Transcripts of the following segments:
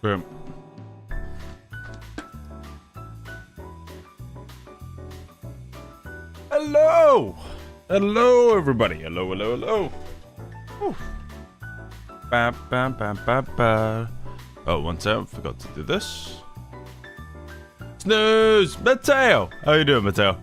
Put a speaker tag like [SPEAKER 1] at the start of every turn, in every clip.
[SPEAKER 1] Boom. Hello! Hello, everybody. Hello, hello, hello. Whew. Ba, ba, ba, ba, ba. Oh, one second. Forgot to do this. Snooze! Mateo! How you doing, Mateo?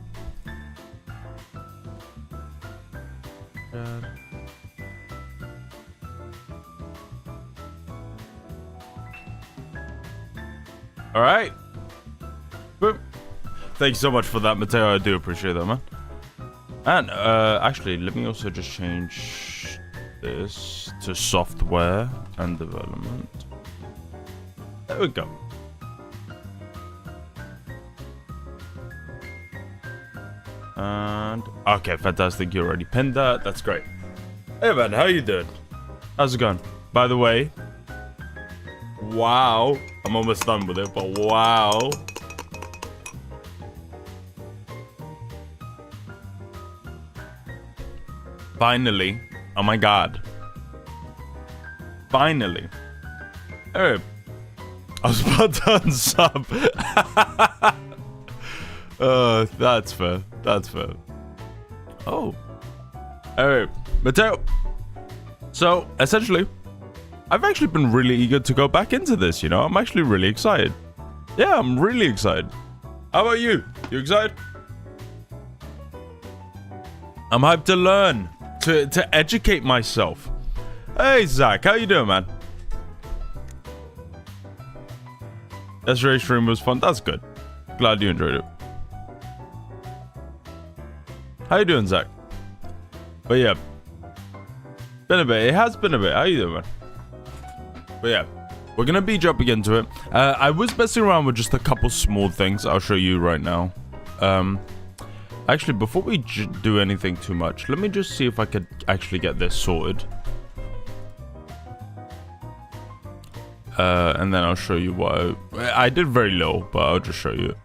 [SPEAKER 1] Alright. Boop. Thank you so much for that, Mateo. I do appreciate that, man. And, actually, let me also just change this to software and development. There we go. And, okay, fantastic. You already pinned that. That's great. Hey, man, how you doing? How's it going? By the way, wow. I'm almost done with it, but wow. Finally. Oh my god. Finally. Hey. I was about to unsub. That's fair. That's fair. Oh. Hey, Mateo. So, essentially, I've actually been really eager to go back into this, you know? I'm actually really excited. Yeah, I'm really excited. How about you? You excited? I'm hyped to learn. To educate myself. Hey, Zach. How you doing, man? Yesterday's stream was fun. That's good. Glad you enjoyed it. How you doing, Zach? But yeah. Been a bit. It has been a bit. How you doing, man? But yeah. We're going to be jumping into it. I was messing around with just a couple small things. I'll show you right now. Actually, before we do anything too much, let me just see if I could actually get this sorted. And then I'll show you what I did very low, but I'll just show you.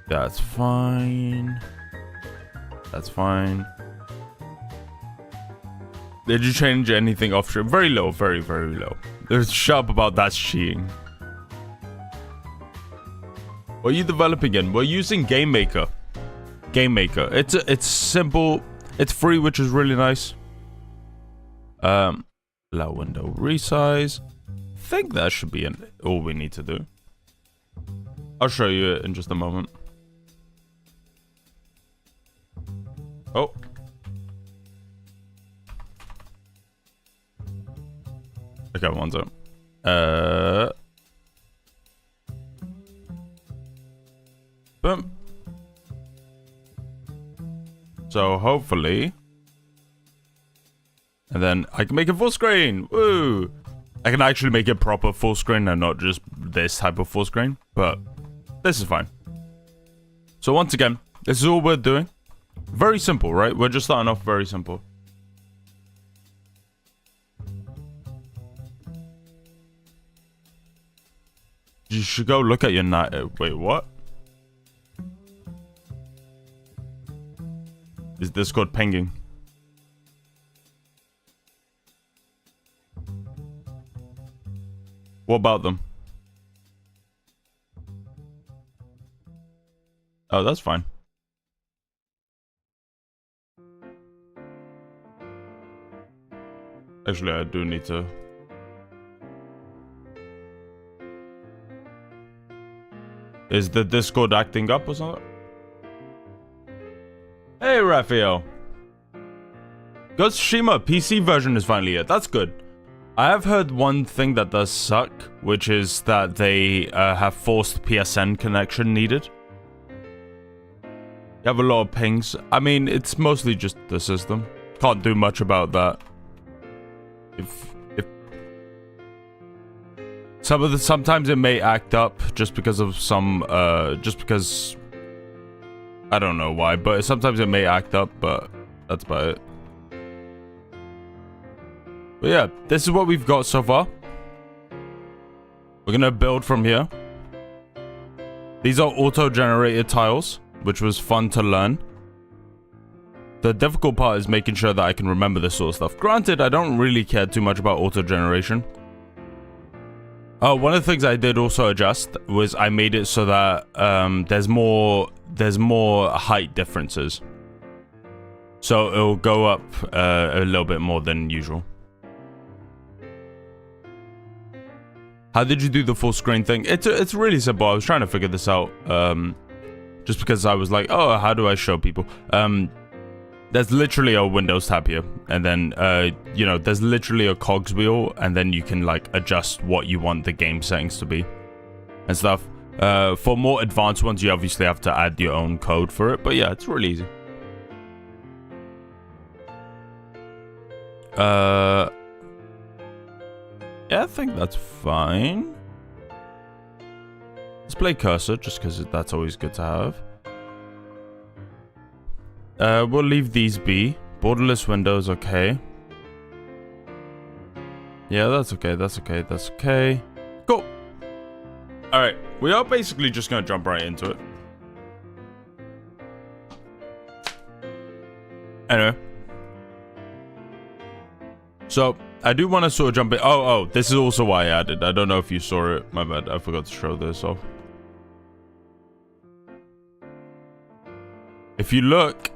[SPEAKER 1] That's fine. That's fine. Did you change anything off stream? Very low, very, very low. There's sharp about that's cheating. What are you developing in? We're using Game Maker. Game Maker. It's simple. It's free, which is really nice. Allow window resize. I think that should be all we need to do. I'll show you it in just a moment. Oh. Okay, one second. Boom. So hopefully, and then I can make it full screen. Woo! I can actually make it proper full screen and not just this type of full screen, but this is fine. So once again, this is all we're doing. Very simple, right? We're just starting off very simple. You should go look at your night. Wait, what? Is Discord pinging? What about them? Oh, that's fine. Actually, I do need to... Is the Discord acting up or something? Hey, Raphael. Ghost of Tsushima PC version is finally here. That's good. I have heard one thing that does suck, which is that they have forced PSN connection needed. You have a lot of pings. I mean, it's mostly just the system. Can't do much about that. If sometimes it may act up just because of some just I don't know why, but sometimes it may act up, but that's about it. But yeah, this is what we've got so far. We're gonna build from here. These are auto-generated tiles, which was fun to learn. The difficult part is making sure that I can remember this sort of stuff. Granted, I don't really care too much about auto-generation. Oh, one of the things I did also adjust was I made it so that there's more height differences. So it'll go up a little bit more than usual. How did you do the full screen thing? It's really simple. I was trying to figure this out just because I was like, oh, how do I show people? There's literally a Windows tab here, and then you know, there's literally a cogs wheel, and then you can like adjust what you want the game settings to be and stuff. For more advanced ones, you obviously have to add your own code for it, but yeah, it's really easy. Yeah, I think that's fine. Display cursor, just because that's always good to have. We'll leave these be. Borderless windows, okay. Yeah, that's okay, that's okay, that's okay. Cool. Alright, we are basically just gonna jump right into it. Anyway. So, I do want to sort of jump in. Oh, this is also why I added. I don't know if you saw it. My bad, I forgot to show this off. If you look,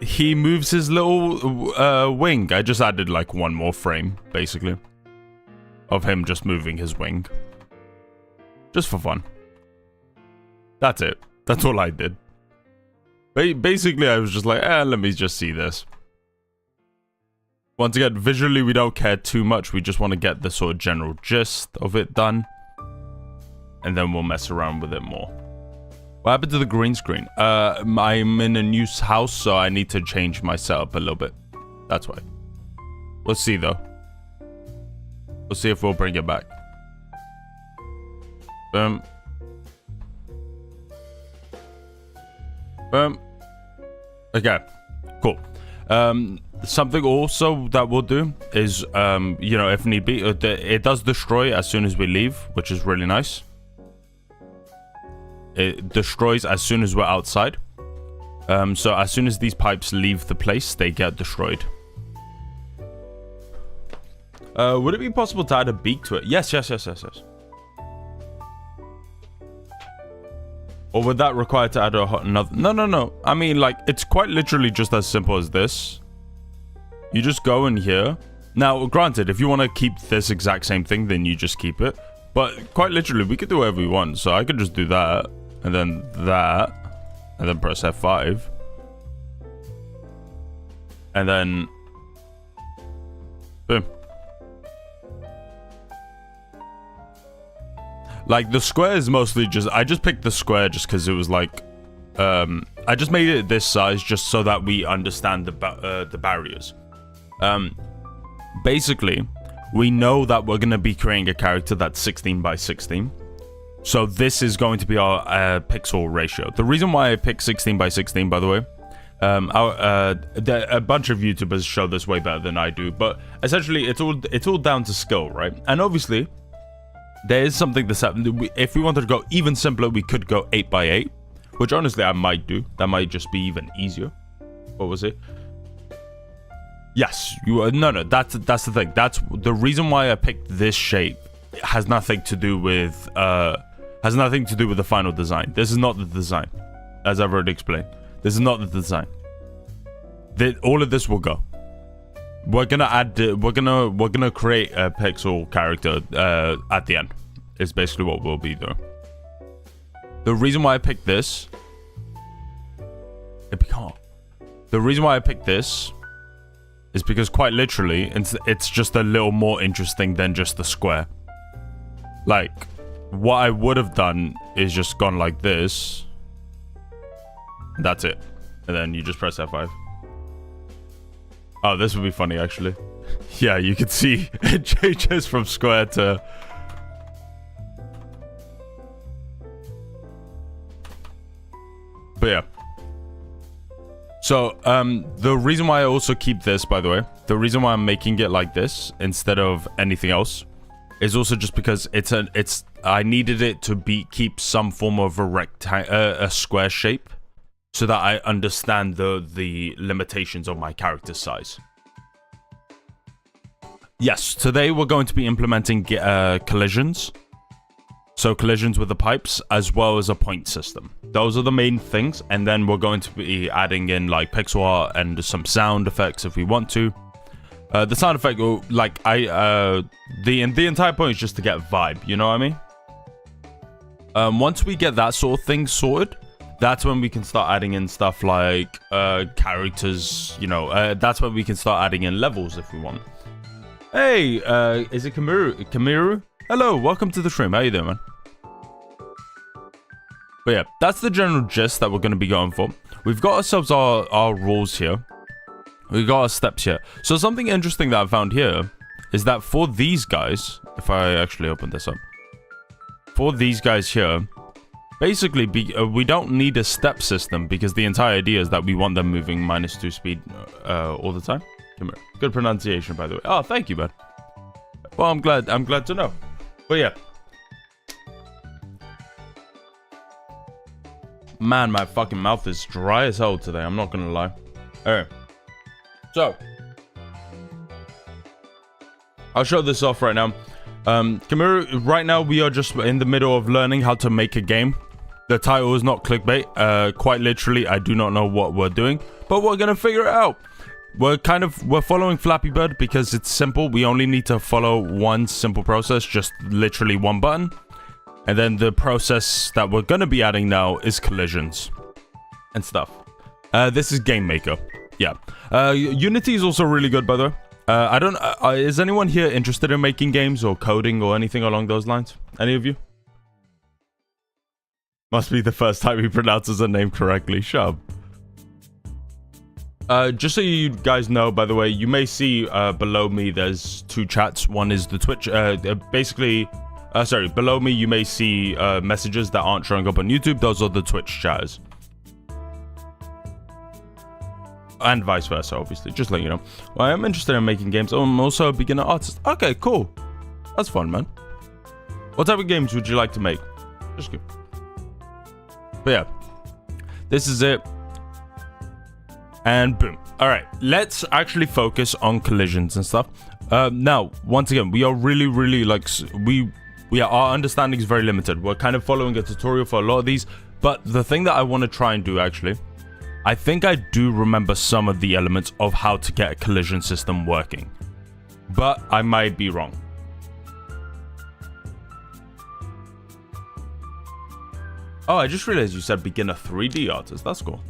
[SPEAKER 1] he moves his little wing. I just added like one more frame, basically, of him just moving his wing. Just for fun. That's it. That's all I did. Basically, I was just like, let me just see this. Once again, visually, we don't care too much. We just want to get the sort of general gist of it done. And then we'll mess around with it more. What happened to the green screen? I'm in a new house, so I need to change my setup a little bit. That's why. Let's see, though. Let's see if we'll bring it back. Boom. Boom. Okay. Cool. Something also that we'll do is, you know, if need be, it does destroy as soon as we leave, which is really nice. It destroys as soon as we're outside. So as soon as these pipes leave the place, they get destroyed. Would it be possible to add a beak to it? Yes. Or would that require to add another? No. I mean, like, it's quite literally just as simple as this. You just go in here. Now, granted, if you want to keep this exact same thing, then you just keep it. But quite literally, we could do whatever we want. So I could just do that, and then that, and then press F5. And then, boom. Like, the square is mostly just, I just picked the square just because it was like, I just made it this size just so that we understand the barriers. Basically, we know that we're going to be creating a character that's 16 by 16. So this is going to be our pixel ratio. The reason why I picked 16 by 16, by the way, a bunch of YouTubers show this way better than I do, but essentially it's all down to skill, right? And obviously, there is something that's happened. If we wanted to go even simpler, we could go 8 by 8, which honestly I might do. That might just be even easier. What was it? Yes, no, that's the thing. That's the reason why I picked this shape. It has nothing to do with the final design. This is not the design, as I've already explained. This is not the design. All of this will go. We're gonna add. We're gonna create a pixel character at the end. Is basically what we'll be doing. The reason why I picked this. The reason why I picked this is because quite literally, it's just a little more interesting than just the square. Like, what I would have done is just gone like this. That's it. And then you just press F5. Oh, this would be funny, actually. Yeah, you can see it changes from square to... But yeah. So, the reason why I also keep this, by the way, the reason why I'm making it like this instead of anything else is also just because I needed it to keep some form of a square shape so that I understand the limitations of my character size. Yes, today we're going to be implementing collisions. So collisions with the pipes, as well as a point system. Those are the main things, and then we're going to be adding in like pixel art and some sound effects if we want to. The sound effect, like the entire point is just to get vibe. You know what I mean? Once we get that sort of thing sorted, that's when we can start adding in stuff like characters. You know, that's when we can start adding in levels if we want. Hey, is it Kamiru? Hello, welcome to the stream. How you doing, man? But yeah, that's the general gist that we're going to be going for. We've got ourselves our rules here. We've got our steps here. So something interesting that I found here is that for these guys, if I actually open this up, for these guys here, basically we don't need a step system because the entire idea is that we want them moving -2 speed all the time. Come here. Good pronunciation, by the way. Oh, thank you, man. Well, I'm glad to know. But yeah. Man, my fucking mouth is dry as hell today. I'm not gonna lie. Alright. So. I'll show this off right now. Kamiru, right now we are just in the middle of learning how to make a game. The title is not clickbait. Quite literally, I do not know what we're doing. But we're gonna figure it out. We're following Flappy Bird because it's simple. We only need to follow one simple process, just literally one button. And then the process that we're going to be adding now is collisions and stuff. This is Game Maker. Yeah. Unity is also really good, by the way. Is anyone here interested in making games or coding or anything along those lines? Any of you? Must be the first time he pronounces a name correctly. Shut up. Just so you guys know, by the way, you may see below me there's two chats. One is the Twitch. Below me you may see messages that aren't showing up on YouTube. Those are the Twitch chats. And vice versa, obviously. Just letting you know. Well, I am interested in making games. I'm also a beginner artist. Okay, cool. That's fun, man. What type of games would you like to make? Just good. But yeah. This is it. And boom. Alright, let's actually focus on collisions and stuff. Now, once again, we are really like... Our understanding is very limited. We're kind of following a tutorial for a lot of these. But the thing that I want to try and do, actually... I think I do remember some of the elements of how to get a collision system working. But I might be wrong. Oh, I just realized you said beginner 3D artist. That's cool.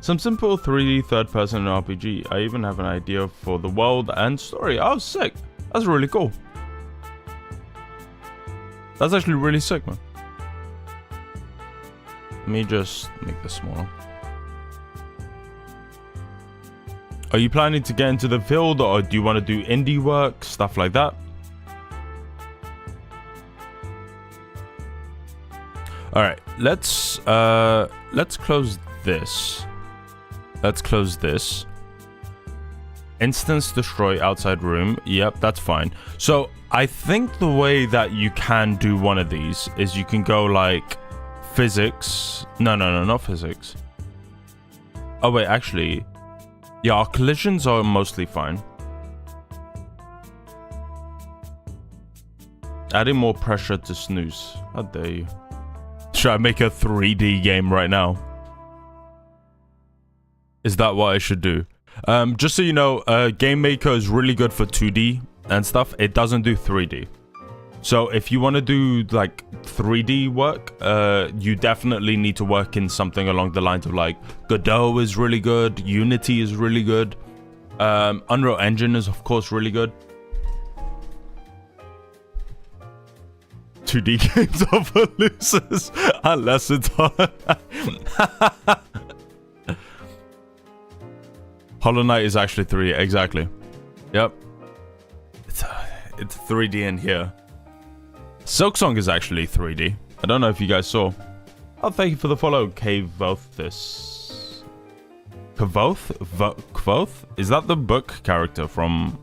[SPEAKER 1] Some simple 3D third-person RPG. I even have an idea for the world and story. Oh, sick. That's really cool. That's actually really sick, man. Let me just make this smaller. Are you planning to get into the field, or do you want to do indie work, stuff like that? All right, let's close this. Let's close this. Instance destroy outside room. Yep, that's fine. So I think the way that you can do one of these is you can go like physics. No, not physics. Oh wait, actually, yeah, our collisions are mostly fine. Adding more pressure to snooze. How dare you? Should I make a 3D game right now? Is that what I should do? Just so you know, Game Maker is really good for 2D and stuff. It doesn't do 3D. So if you want to do like 3D work, you definitely need to work in something along the lines of like Godot is really good, Unity is really good, Unreal Engine is of course really good. 2D games are for losers unless it's on. Hollow Knight is actually 3D, exactly. Yep. It's 3D in here. Silksong is actually 3D. I don't know if you guys saw. Oh, thank you for the follow, Kavoth. Kavoth? Is that the book character from...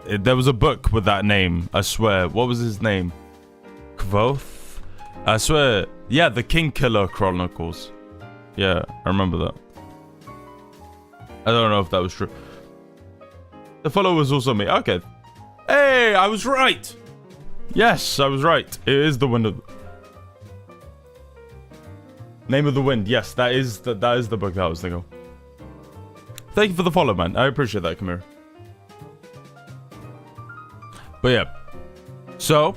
[SPEAKER 1] There was a book with that name, I swear. What was his name? Kavoth? I swear. Yeah, the King Killer Chronicles. Yeah, I remember that. I don't know if that was true. The follow was also me. Okay. Hey, I was right. Yes, I was right. It is the wind of... Name of the Wind. Yes, that is the book that I was thinking of. Thank you for the follow, man. I appreciate that, Kamira. But yeah. So,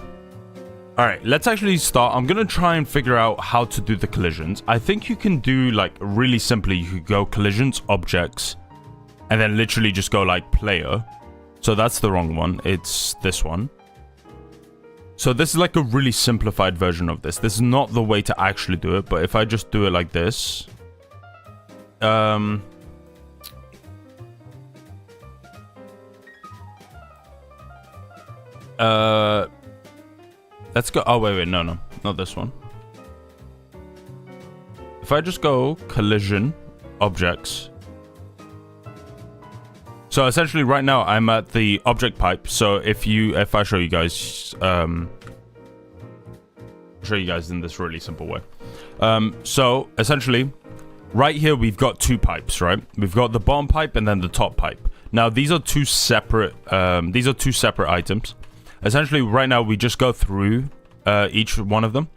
[SPEAKER 1] alright, let's actually start. I'm going to try and figure out how to do the collisions. I think you can do, like, really simply, you could go collisions, objects, and then literally just go, like, player. So that's the wrong one. It's this one. So this is like a really simplified version of this. This is not the way to actually do it, but if I just do it like this... let's go... Oh, wait, no, not this one. If I just go collision, objects... So essentially right now I'm at the object pipe. So if I show you guys, show you guys in this really simple way. So essentially right here we've got two pipes, right? We've got the bottom pipe and then the top pipe. Now these are two separate items. Essentially right now we just go through each one of them.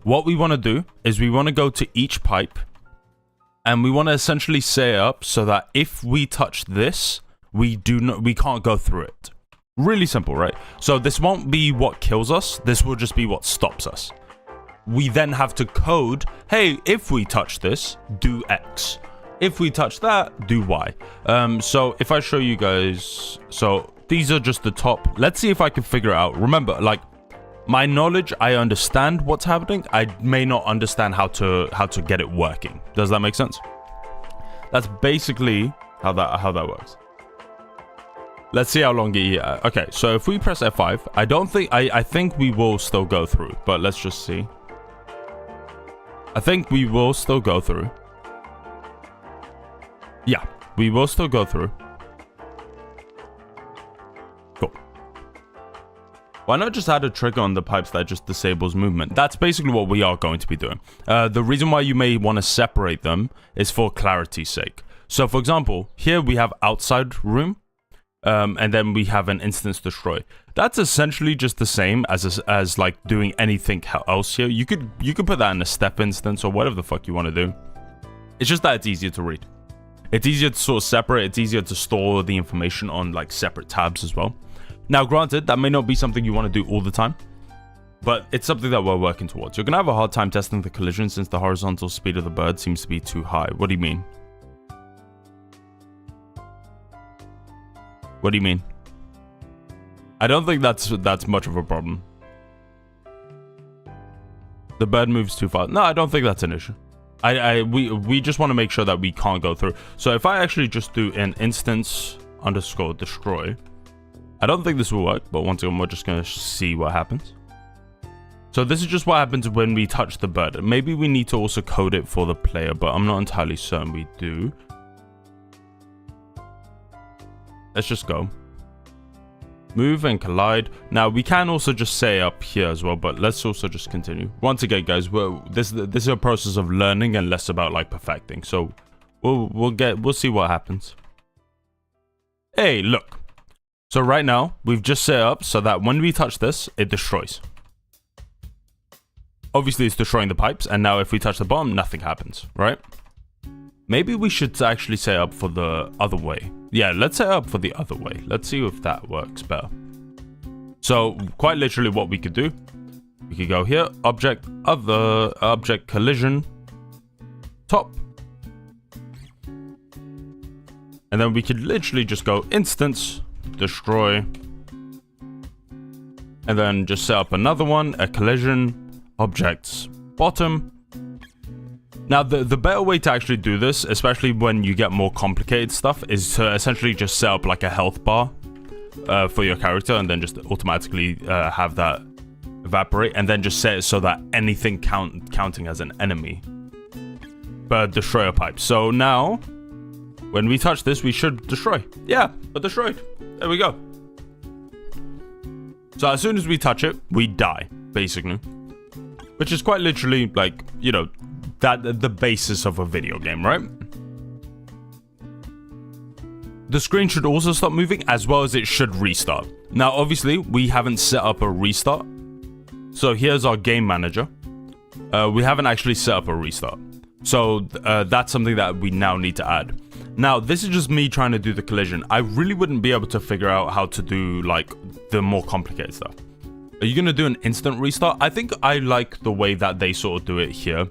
[SPEAKER 1] What we want to do is we want to go to each pipe and we want to essentially set it up so that if we touch this, we can't go through it. Really simple, right? So this won't be what kills us. This will just be what stops us. We then have to code, hey, if we touch this, do X. If we touch that, do Y. So if I show you guys, so these are just the top. Let's see if I can figure it out. Remember, like, my knowledge, I understand what's happening. I may not understand how to get it working. Does that make sense? That's basically how that works. Let's see how long okay, so if we press F5, I think we will still go through, but let's just see. I think we will still go through. Yeah, we will still go through. Cool. Why not just add a trigger on the pipes that just disables movement? That's basically what we are going to be doing. The reason why you may want to separate them is for clarity's sake. So for example, here we have outside room. And then we have an instance destroy. That's essentially just the same as like doing anything else here. You could put that in a step instance or whatever the fuck you want to do. It's just that it's easier to read. It's easier to sort of separate. It's easier to store the information on like separate tabs as well. Now, granted, that may not be something you want to do all the time, but it's something that we're working towards. You're gonna have a hard time testing the collision since the horizontal speed of the bird seems to be too high. What do you mean? What do you mean? I don't think that's much of a problem. The bird moves too fast. No, I don't think that's an issue. We just want to make sure that we can't go through. So if I actually just do an instance underscore destroy, I don't think this will work, but once again, we're just going to see what happens. So this is just what happens when we touch the bird. Maybe we need to also code it for the player, but I'm not entirely certain we do. Let's just go. Move and collide. Now, we can also just say up here as well, but let's also just continue. Once again, guys, this is a process of learning and less about, like, perfecting. So, we'll see what happens. Hey, look. So, right now, we've just set up so that when we touch this, it destroys. Obviously, it's destroying the pipes, and now if we touch the bottom, nothing happens, right? Maybe we should actually set up for the other way. Yeah, let's set up for the other way. Let's see if that works better. So, quite literally what we could do, we could go here, object, other, object, collision, top. And then we could literally just go instance, destroy. And then just set up another one, a collision, objects, bottom. Now, the better way to actually do this, especially when you get more complicated stuff, is to essentially just set up like a health bar for your character and then just automatically have that evaporate and then just set it so that anything counting as an enemy. But destroy a pipe. So now, when we touch this, we should destroy. Yeah, but destroyed. There we go. So as soon as we touch it, we die, basically. which is quite literally like, you know, that the basis of a video game, right? The screen should also stop moving as well as it should restart. Now, obviously, we haven't set up a restart. So here's our game manager. We haven't actually set up a restart. So that's something that we now need to add. Now, this is just me trying to do the collision. I really wouldn't be able to figure out how to do like the more complicated stuff. Are you going to do an instant restart? I think I like the way that they sort of do it here.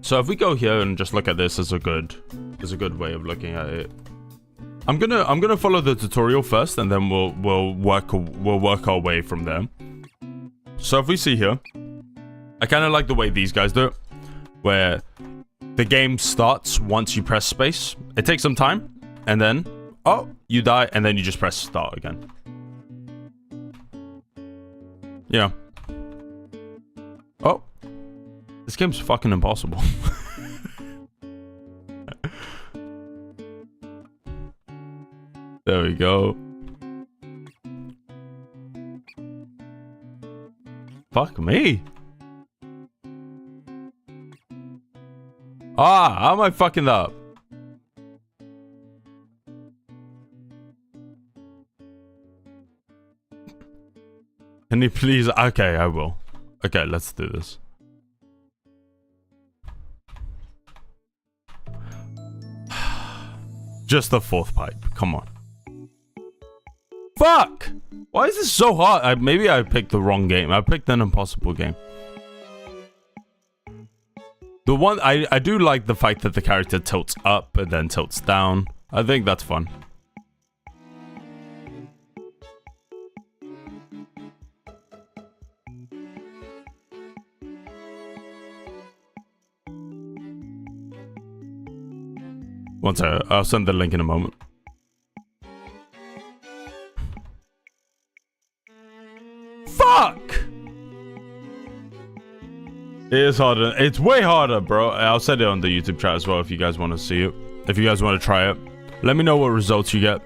[SPEAKER 1] So if we go here and just look at this as a good way of looking at it. I'm gonna follow the tutorial first, and then we'll work our way from there. So if we see here, I kind of like the way these guys do it, where the game starts once you press space. It takes some time, and then you die, and then you just press start again. Yeah. Oh, this game's fucking impossible. There we go. Fuck me. How am I fucking that up? Can you please? Okay, I will. Okay, let's do this. Just the fourth pipe. Come on. Fuck! Why is this so hard? Maybe I picked the wrong game. I picked an impossible game. The one I do like the fact that the character tilts up and then tilts down. I think that's fun. One second, I'll send the link in a moment. Fuck! It is harder. It's way harder, bro. I'll send it on the YouTube chat as well if you guys want to see it. If you guys want to try it. Let me know what results you get.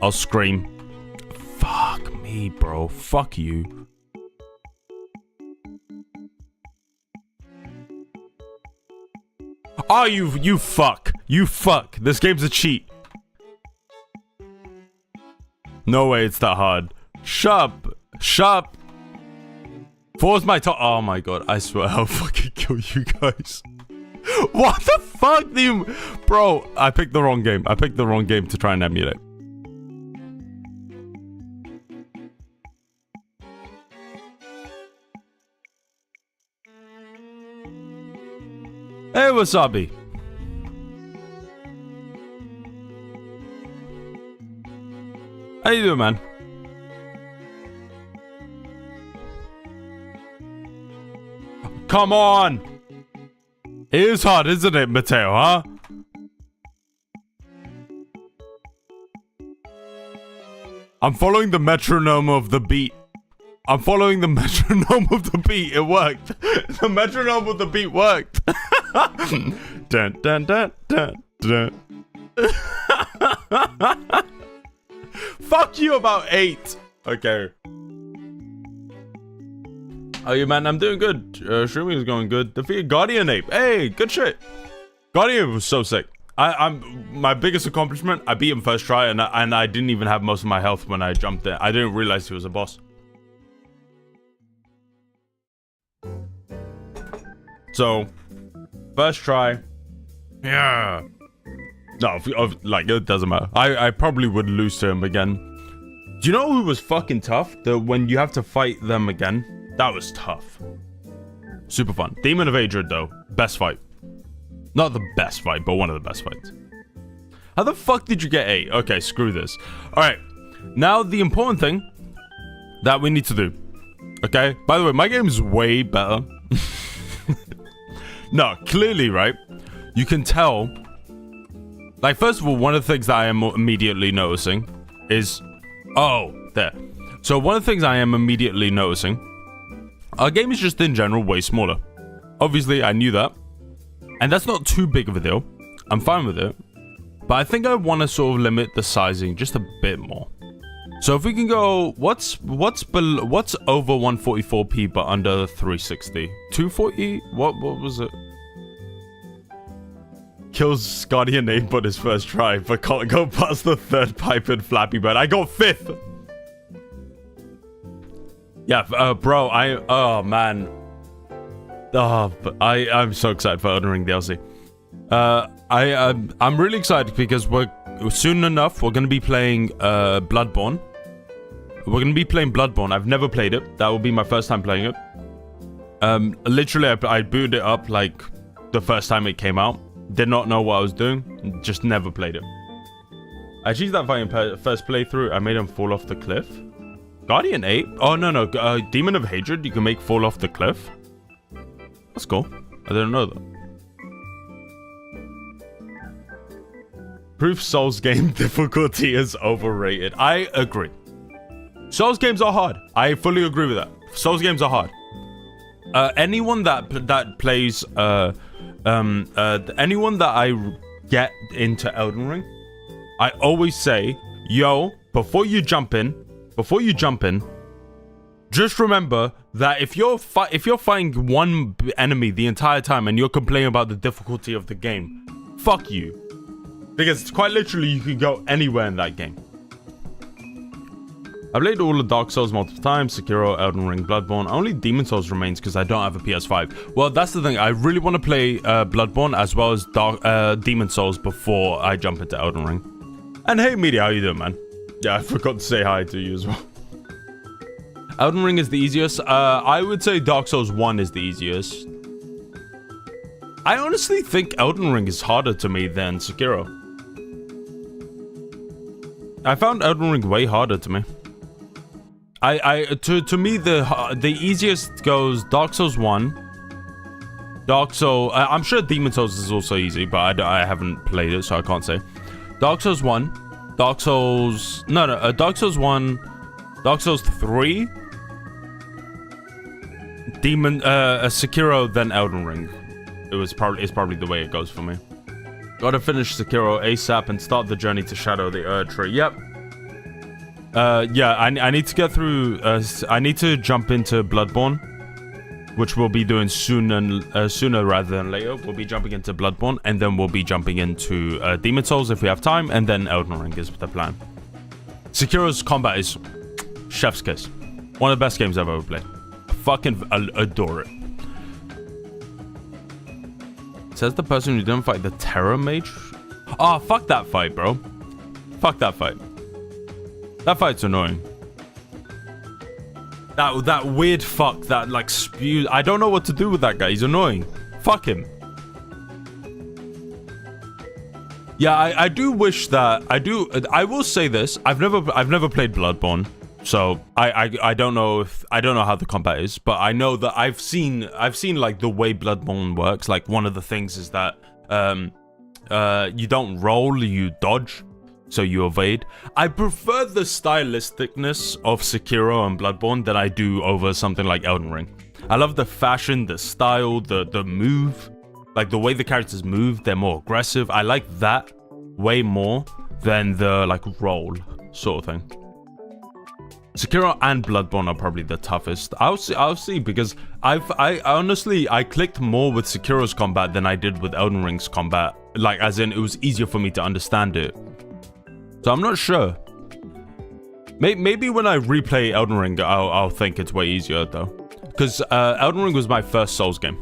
[SPEAKER 1] I'll scream. Fuck me, bro. Fuck you. Oh, you fuck. You fuck. This game's a cheat. No way it's that hard. Shut up. Shut up. Four's my top. Oh my god. I swear I'll fucking kill you guys. What the fuck do you... Bro, I picked the wrong game. I picked the wrong game to try and emulate. Hey, Wasabi. How you doing, man? Come on! It is hard, isn't it, Mateo, huh? I'm following the metronome of the beat. I'm following the metronome of the beat. It worked. The metronome of the beat worked. Dun, dun, dun, dun, dun. Fuck you about 8. Okay. Oh, yeah, man, I'm doing good. Streaming is going good. Defeated Guardian Ape. Hey, good shit. Guardian Ape was so sick. I'm my biggest accomplishment. I beat him first try, and I didn't even have most of my health when I jumped in. I didn't realize he was a boss. So, first try. Yeah. No, like, it doesn't matter. I probably would lose to him again. Do you know who was fucking tough? When you have to fight them again. That was tough. Super fun. Demon of Adrid, though. Best fight. Not the best fight, but one of the best fights. How the fuck did you get 8? Okay, screw this. Alright. Now, the important thing that we need to do. Okay? By the way, my game's way better. No, clearly, right? You can tell. Like, first of all, one of the things that I am immediately noticing is... Oh, there. So, one of the things I am immediately noticing... Our game is just in general way smaller. Obviously, I knew that. And that's not too big of a deal. I'm fine with it. But I think I want to sort of limit the sizing just a bit more. So if we can go, what's over 144p but under 360? 240? What was it? Kills Guardian 8 on his first try, but can't go past the third pipe in Flappy Bird. I got 5th. Yeah, bro, oh man. Oh, I'm so excited for Elden Ring DLC. I'm really excited because soon enough we're gonna be playing Bloodborne. We're gonna be playing Bloodborne. I've never played it. That will be my first time playing it. Literally, I booted it up like the first time it came out. Did not know what I was doing. Just never played it. I achieved that fight in first playthrough. I made him fall off the cliff. Guardian 8? Oh no, Demon of Hatred. You can make fall off the cliff. That's cool. I didn't know that. Proof Souls game difficulty is overrated. I agree. Souls games are hard. I fully agree with that. Souls games are hard. Anyone that plays anyone that I get into Elden Ring, I always say, yo, before you jump in, just remember that if you're fighting one enemy the entire time and you're complaining about the difficulty of the game, fuck you. Because quite literally, you can go anywhere in that game. I played all of Dark Souls multiple times, Sekiro, Elden Ring, Bloodborne. Only Demon Souls remains because I don't have a PS5. Well, that's the thing. I really want to play Bloodborne as well as Demon Souls before I jump into Elden Ring. And hey, Media, how you doing, man? Yeah, I forgot to say hi to you as well. Elden Ring is the easiest. I would say Dark Souls 1 is the easiest. I honestly think Elden Ring is harder to me than Sekiro. I found Elden Ring way harder to me. To me the easiest goes Dark Souls 1. Dark Souls. I'm sure Demon Souls is also easy, but I haven't played it, so I can't say. Dark Souls 1. Dark Souls. No. Dark Souls 1. Dark Souls 3. Sekiro, then Elden Ring. It's probably the way it goes for me. Gotta finish Sekiro ASAP and start the journey to Shadow the Erdtree. Yep. Yeah, I need to get through. I need to jump into Bloodborne, which we'll be doing sooner rather than later. We'll be jumping into Bloodborne, and then we'll be jumping into Demon Souls if we have time, and then Elden Ring is the plan. Sekiro's combat is chef's kiss. One of the best games I've ever played. I fucking adore it. Says the person who didn't fight the Terror Mage. Oh, fuck that fight, bro. Fuck that fight. That fight's annoying. That weird fuck that like spews. I don't know what to do with that guy. He's annoying. Fuck him. Yeah, I do wish that I will say this. I've never played Bloodborne, so I don't know how the combat is, but I know that I've seen like the way Bloodborne works. Like one of the things is that you don't roll, you dodge. So you evade. I prefer the stylisticness of Sekiro and Bloodborne than I do over something like Elden Ring. I love the fashion, the style, the move. Like the way the characters move, they're more aggressive. I like that way more than the like roll sort of thing. Sekiro and Bloodborne are probably the toughest. I'll see because I honestly clicked more with Sekiro's combat than I did with Elden Ring's combat. Like as in it was easier for me to understand it. So I'm not sure. Maybe when I replay Elden Ring, I'll think it's way easier though. Because Elden Ring was my first Souls game.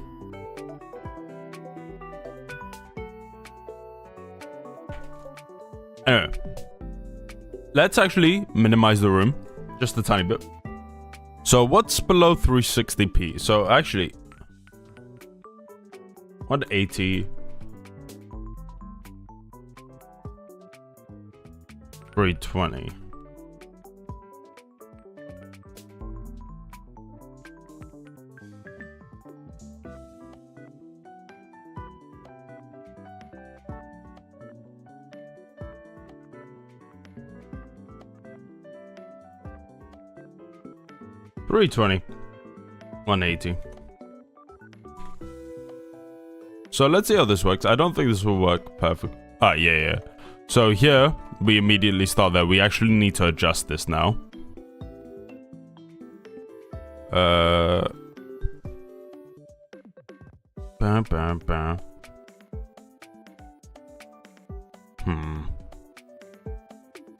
[SPEAKER 1] Anyway. Let's actually minimize the room. Just a tiny bit. So what's below 360p? So actually... 180... 320. $320. 180. So let's see how this works. I don't think this will work perfect. Ah, yeah. So here, we immediately start there. We actually need to adjust this now. Bam, bam, bam.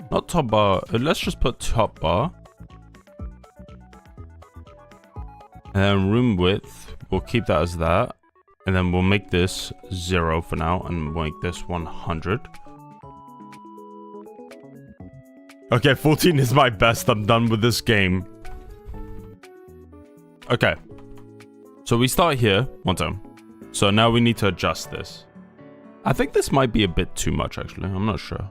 [SPEAKER 1] Not top bar. Let's just put top bar. And then room width, we'll keep that as that. And then we'll make this 0 for now, and we'll make this 100. Okay, 14 is my best. I'm done with this game. Okay. So we start here. One time. So now we need to adjust this. I think this might be a bit too much, actually. I'm not sure.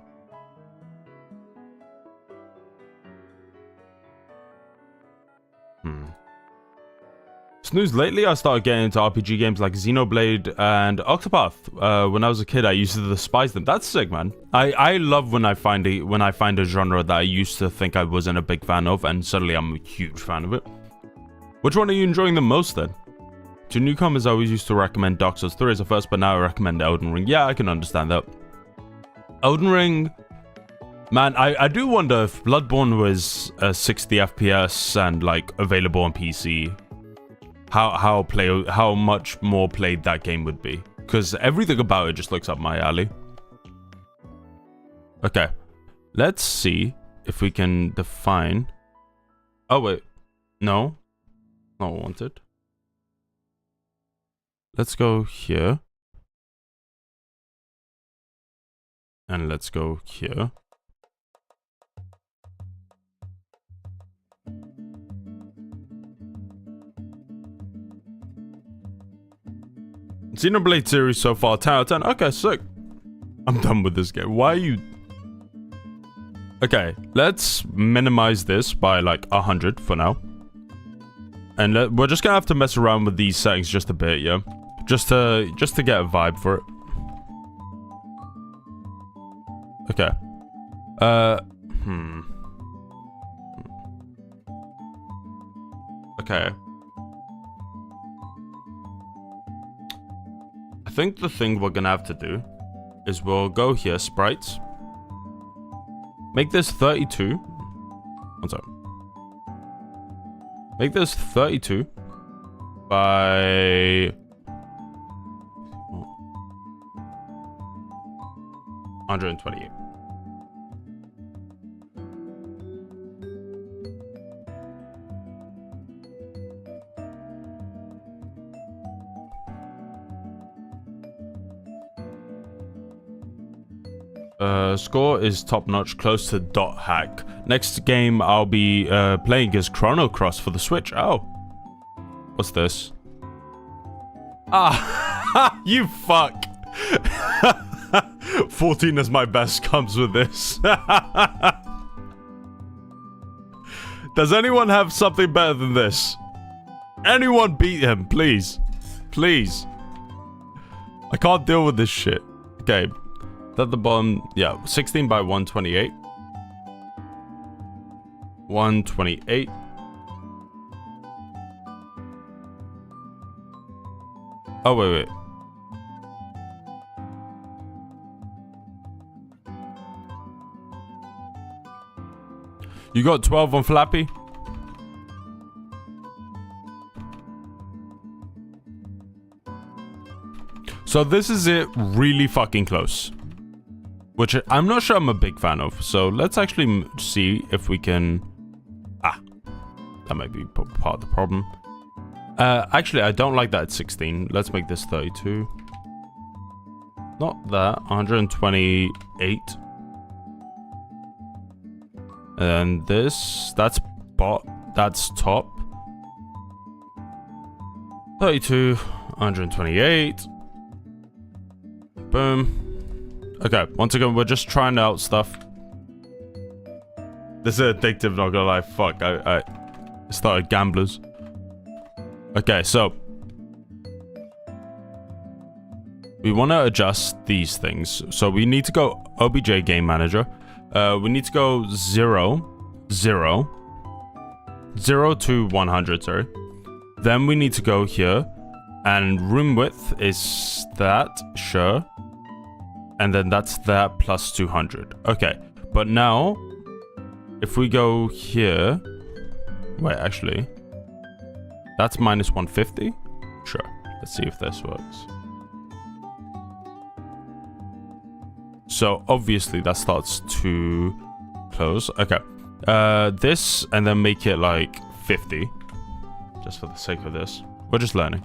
[SPEAKER 1] Snooze, lately I started getting into RPG games like Xenoblade and Octopath. When I was a kid, I used to despise them. That's sick, man. I love when I find a genre that I used to think I wasn't a big fan of, and suddenly I'm a huge fan of it. Which one are you enjoying the most, then? To newcomers, I always used to recommend Dark Souls 3 as a first, but now I recommend Elden Ring. Yeah, I can understand that. Elden Ring... Man, I do wonder if Bloodborne was 60 FPS and, like, available on PC... How much more played that game would be, because everything about it just looks up my alley. Okay, let's see if we can define. Oh wait, no, not wanted. Let's go here, and let's go here. Xenoblade series so far, 10 out of 10. Okay, sick. I'm done with this game. Why are you... Okay, let's minimize this by like 100 for now. And we're just gonna have to mess around with these settings just a bit, yeah? Just to get a vibe for it. Okay. Okay. I think the thing we're gonna have to do is we'll go here, sprites. Make this 32. One second. Make this 32 by 128. Score is top notch, close to dot hack. Next game I'll be playing is Chrono Cross for the Switch. Oh, what's this? Ah, you fuck. 14 is my best comes with this. Does anyone have something better than this? Anyone beat him, please. Please. I can't deal with this shit. Okay. At the bottom, yeah, 16 by 128. 128. Oh, wait. You got 12 on Flappy? So this is it, really fucking close. Which I'm not sure I'm a big fan of. So let's actually see if we can... Ah, that might be part of the problem. Actually, I don't like that at 16. Let's make this 32. Not that, 128. And this, that's top. 32, 128. Boom. Okay, once again, we're just trying out stuff. This is addictive, not gonna lie. Fuck, I started gamblers. Okay, so we want to adjust these things. So we need to go OBJ Game Manager. We need to go 0 to 100, sorry. Then we need to go here, and room width is that, sure. And then that's that plus 200. Okay, But now, if we go here... Wait, actually... That's minus 150? Sure. Let's see if this works. So, obviously, that starts to close. Okay. This, and then make it, like, 50. Just for the sake of this. We're just learning.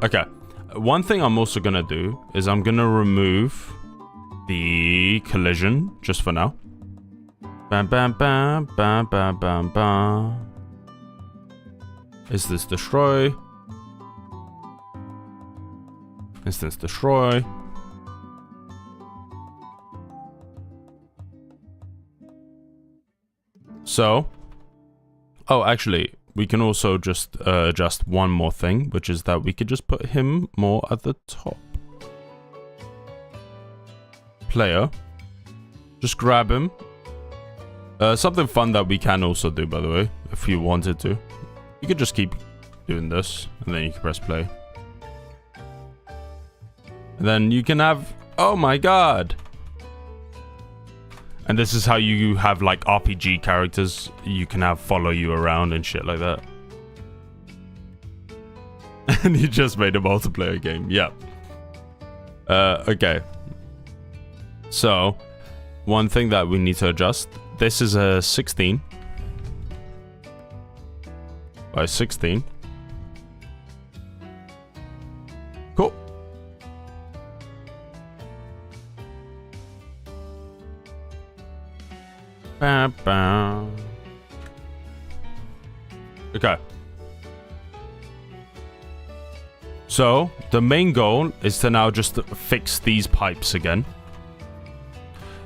[SPEAKER 1] Okay. One thing I'm also gonna do is I'm gonna remove the collision, just for now. Bam, bam, bam, bam, bam, bam, bam. Is this destroy? Instance destroy. So, oh, actually, we can also just adjust one more thing, which is that we could just put him more at the top. Player. Just grab him. Something fun that we can also do, by the way, if you wanted to. You could just keep doing this, and then you can press play. And then you can have... Oh my god! And this is how you have, like, RPG characters. You can have follow you around and shit like that. And you just made a multiplayer game. Yeah. Okay. So, one thing that we need to adjust. This is a 16. By 16. Cool. Bam, bam. Okay. So, the main goal is to now just fix these pipes again.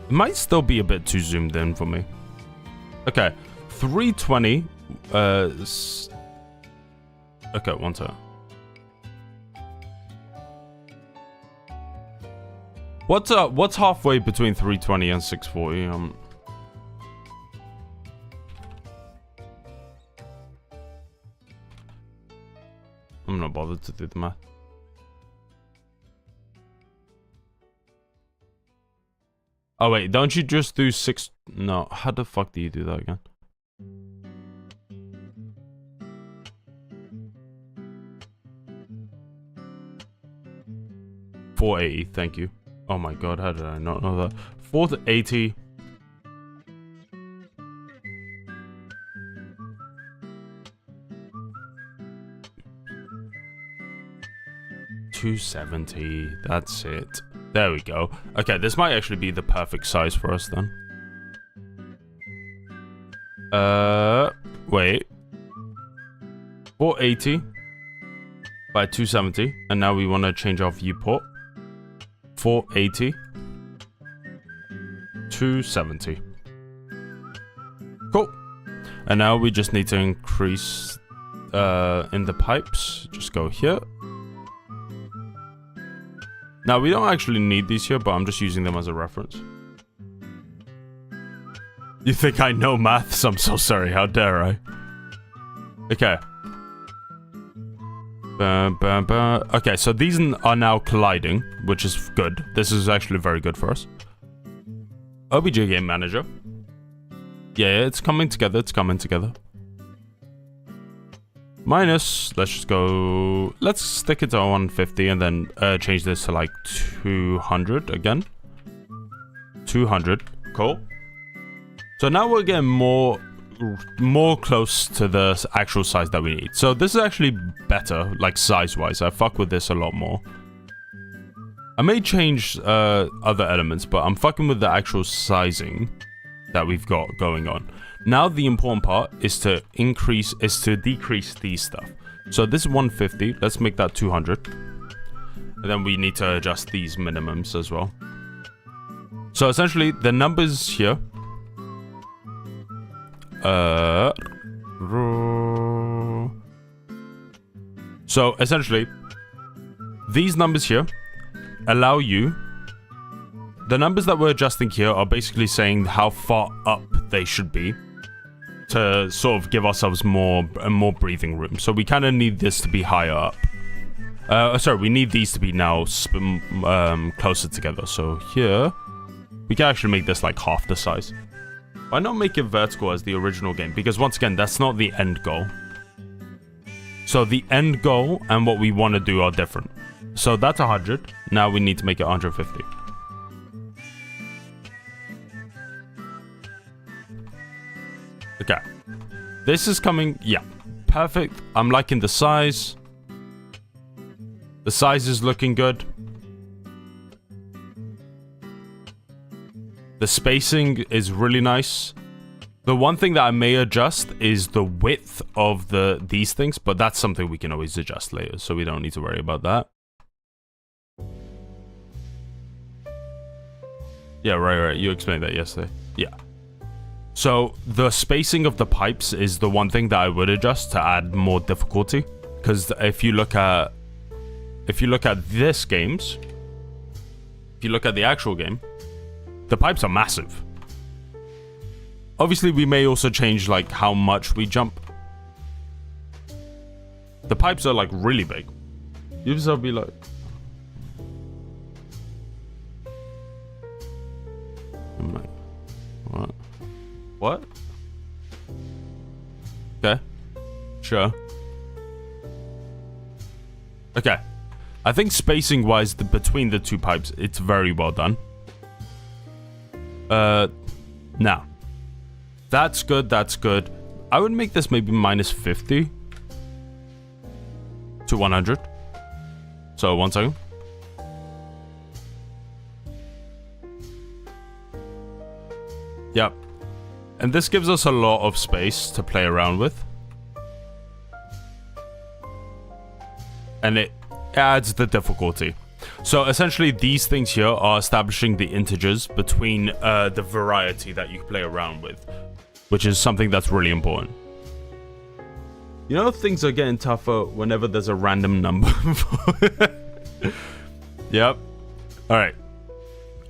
[SPEAKER 1] It might still be a bit too zoomed in for me. Okay, 320. Okay, one turn. What's halfway between 320 and 640? I'm not bothered to do the math. Oh wait, don't you just do 6? No, how the fuck do you do that again? $480, thank you. Oh my god, how did I not know that? 480. $270. That's it. There we go. Okay, this might actually be the perfect size for us then. Wait. 480 by 270, and now we want to change our viewport. 480, 270. Cool. And now we just need to increase in the pipes. Just go here. Now, we don't actually need these here, but I'm just using them as a reference. You think I know maths? I'm so sorry. How dare I? Okay. Okay, so these are now colliding, which is good. This is actually very good for us. OBJ Game Manager. Yeah, it's coming together. It's coming together. Minus, let's just go, let's stick it to 150 and then change this to like 200 again. 200, cool. So now we're getting more close to the actual size that we need. So this is actually better, like size-wise. I fuck with this a lot more. I may change other elements, but I'm fucking with the actual sizing that we've got going on. Now the important part is to decrease these stuff. So this is 150. Let's make that 200. And then we need to adjust these minimums as well. So essentially the numbers here. So essentially these numbers here allow you. The numbers that we're adjusting here are basically saying how far up they should be, to sort of give ourselves more breathing room. So we kind of need this to be higher up. Sorry, we need these to be now closer together. So here, we can actually make this like half the size. Why not make it vertical as the original game? Because once again, that's not the end goal. So the end goal and what we want to do are different. So that's 100. Now we need to make it 150. Okay. This is coming. Yeah. Perfect. I'm liking the size. The size is looking good. The spacing is really nice. The one thing that I may adjust is the width of these things, but that's something we can always adjust later, so we don't need to worry about that. Yeah, right. You explained that yesterday. Yeah. So the spacing of the pipes is the one thing that I would adjust to add more difficulty, because if you look at this games, if you look at the actual game, the pipes are massive. Obviously, we may also change like how much we jump. The pipes are like really big. Ubisoft be like, what? What? Okay. Sure. Okay. I think spacing wise, between the two pipes, it's very well done. Now. That's good, that's good. I would make this maybe minus 50 to 100. So, 1 second. Yep. And this gives us a lot of space to play around with. And it adds the difficulty. So essentially these things here are establishing the integers between the variety that you play around with, which is something that's really important. You know, things are getting tougher whenever there's a random number. Yep. All right.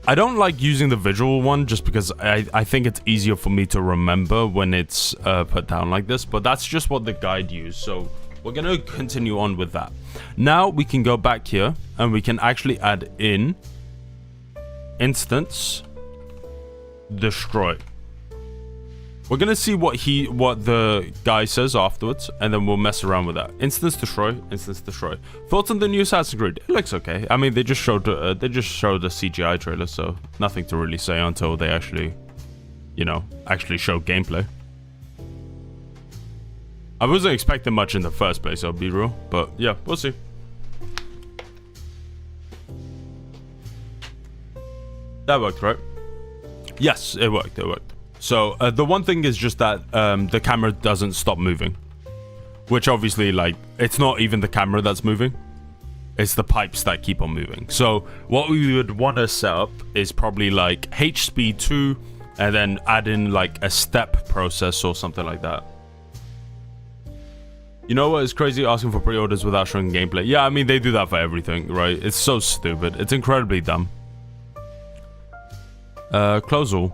[SPEAKER 1] I don't like using the visual one just because I think it's easier for me to remember when it's put down like this, but that's just what the guide used, so we're going to continue on with that. Now we can go back here and we can actually add in instance destroy. We're going to see what the guy says afterwards, and then we'll mess around with that. Instance destroy, instance destroy. Thoughts on the new Assassin's Creed? It looks okay. I mean, they just showed the CGI trailer, so nothing to really say until they actually, actually show gameplay. I wasn't expecting much in the first place, I'll be real, but yeah, we'll see. That worked, right? Yes, it worked. So the one thing is just that the camera doesn't stop moving, which obviously, like, it's not even the camera that's moving, it's the pipes that keep on moving. So what we would want to set up is probably like H speed 2 and then add in like a step process or something like that. You know what is crazy? Asking for pre-orders without showing gameplay. Yeah, I mean, they do that for everything, right? It's so stupid. It's incredibly dumb. Close all.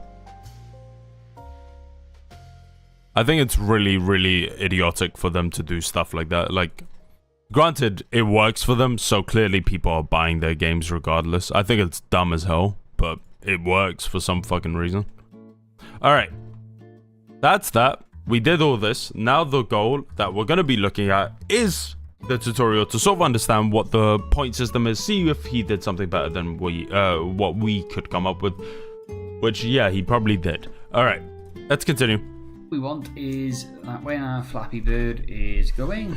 [SPEAKER 1] I think it's really, really idiotic for them to do stuff like that. Like, granted, it works for them, so clearly people are buying their games regardless. I think it's dumb as hell, but it works for some fucking reason. Alright. That's that. We did all this. Now the goal that we're going to be looking at is the tutorial to sort of understand what the point system is, see if he did something better than what we could come up with. Which, yeah, he probably did. Alright, let's continue.
[SPEAKER 2] What we want is that when our Flappy Bird is going,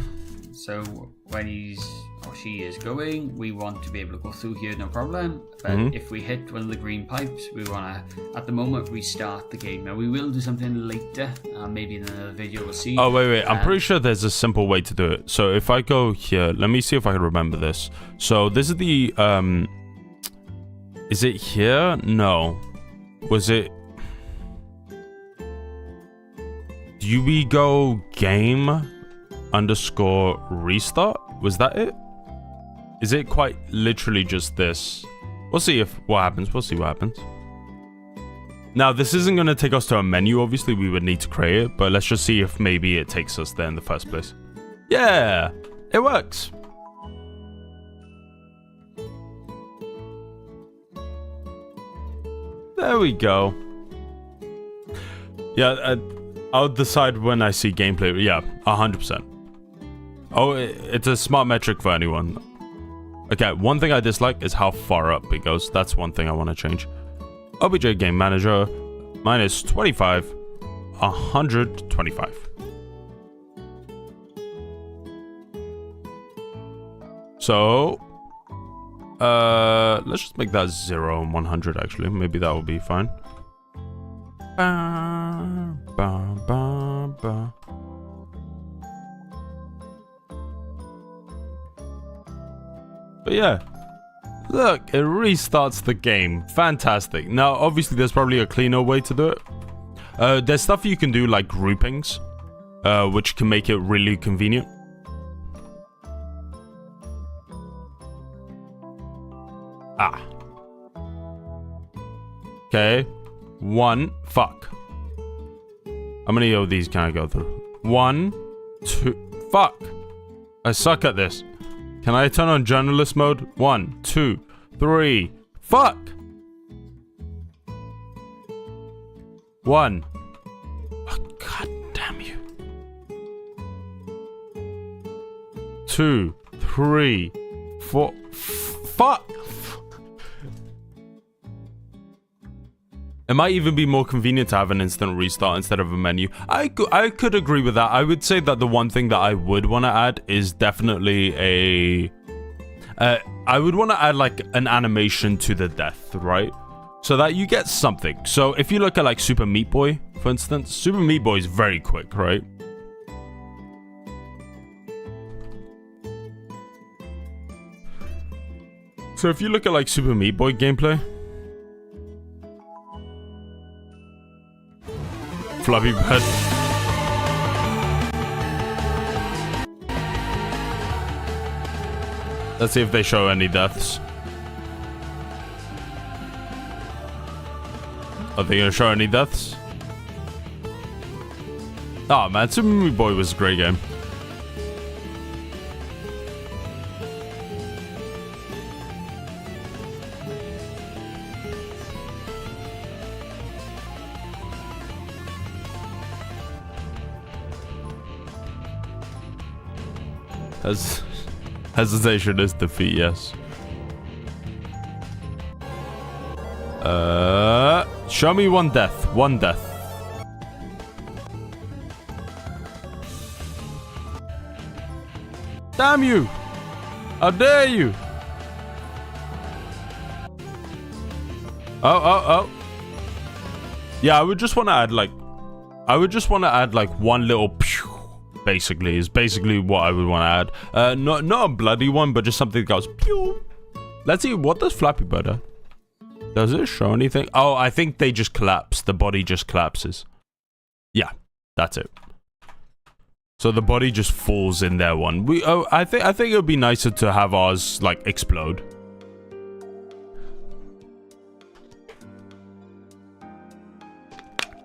[SPEAKER 2] so when he's or she is going, we want to be able to go through here no problem. But if we hit one of the green pipes, we want to, at the moment, restart the game. Now we will do something later, maybe in another video we'll see.
[SPEAKER 1] Oh wait, I'm pretty sure there's a simple way to do it. So if I go here, let me see if I can remember this. So this is the is it here? No. Was it? Do we go game underscore restart? Was that it? Is it quite literally just this? We'll see what happens. We'll see what happens. Now, this isn't going to take us to a menu. Obviously, we would need to create it, but let's just see if maybe it takes us there in the first place. Yeah, it works. There we go. Yeah, I'll decide when I see gameplay. Yeah, 100%. Oh, it's a smart metric for anyone. Okay, one thing I dislike is how far up it goes. That's one thing I want to change. OBJ Game Manager, minus 25, 125. So, let's just make that 0 and 100 actually. Maybe that will be fine. Ba, ba, ba, ba. But yeah, look, it restarts the game. Fantastic. Now, obviously, there's probably a cleaner way to do it. There's stuff you can do like groupings, which can make it really convenient. Ah. Okay. 1. Fuck. How many of these can I go through? 1, 2. Fuck. I suck at this. Can I turn on journalist mode? 1, 2, 3. Fuck. 1. Oh, God damn you. 2, 3, 4. Fuck. It might even be more convenient to have an instant restart instead of a menu. I could agree with that. I would say that the one thing that I would want to add is definitely a... I would want to add like an animation to the death, right? So that you get something. So if you look at like Super Meat Boy, for instance, Super Meat Boy is very quick, right? So if you look at like Super Meat Boy gameplay, Fluffy Bird. Let's see if they show any deaths. Are they gonna show any deaths? Oh man, Super Meat Boy was a great game. Hesitation is defeat, yes. Show me one death. One death. Damn you! How dare you! Oh. Yeah, I would just want to add like... one little pew. Basically, is basically what I would want to add. Not a bloody one, but just something that goes pew. Let's see, what does Flappy Bird do? Does it show anything? Oh, I think they just collapse. The body just collapses. Yeah, that's it. So the body just falls in their one. I think it would be nicer to have ours like explode.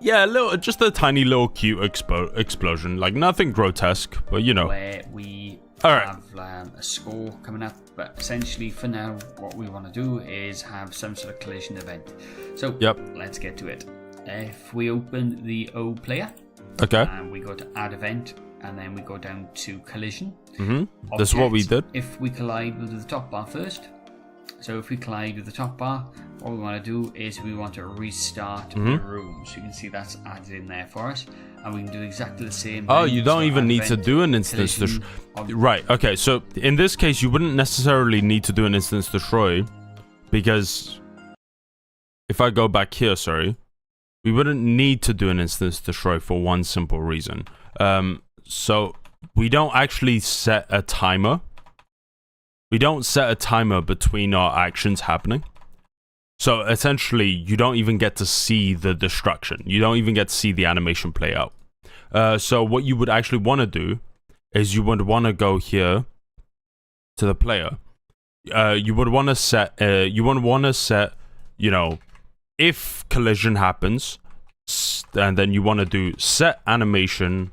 [SPEAKER 1] Yeah, just a tiny little cute explosion. Like, nothing grotesque, but you know.
[SPEAKER 2] Where we
[SPEAKER 1] right.
[SPEAKER 2] have a score coming up, but essentially for now, what we want to do is have some sort of collision event. So,
[SPEAKER 1] yep.
[SPEAKER 2] Let's get to it. If we open the O player,
[SPEAKER 1] okay,
[SPEAKER 2] and we go to add event, and then we go down to collision.
[SPEAKER 1] Mm-hmm. This is what we did.
[SPEAKER 2] If we collide with the top bar first. So if we collide with the top bar, what we want to do is we want to restart the room. So you can see that's added in there for us. And we can do exactly the same.
[SPEAKER 1] Oh, you don't even need to do an instance right, okay. So in this case, you wouldn't necessarily need to do an instance destroy. Because if I go back here, sorry, we wouldn't need to do an instance destroy for one simple reason. So we don't actually set a timer. We don't set a timer between our actions happening. So essentially, you don't even get to see the destruction. You don't even get to see the animation play out. So what you would actually want to do is you would want to go here to the player. You would want to set, you know, if collision happens, and then you want to do set animation,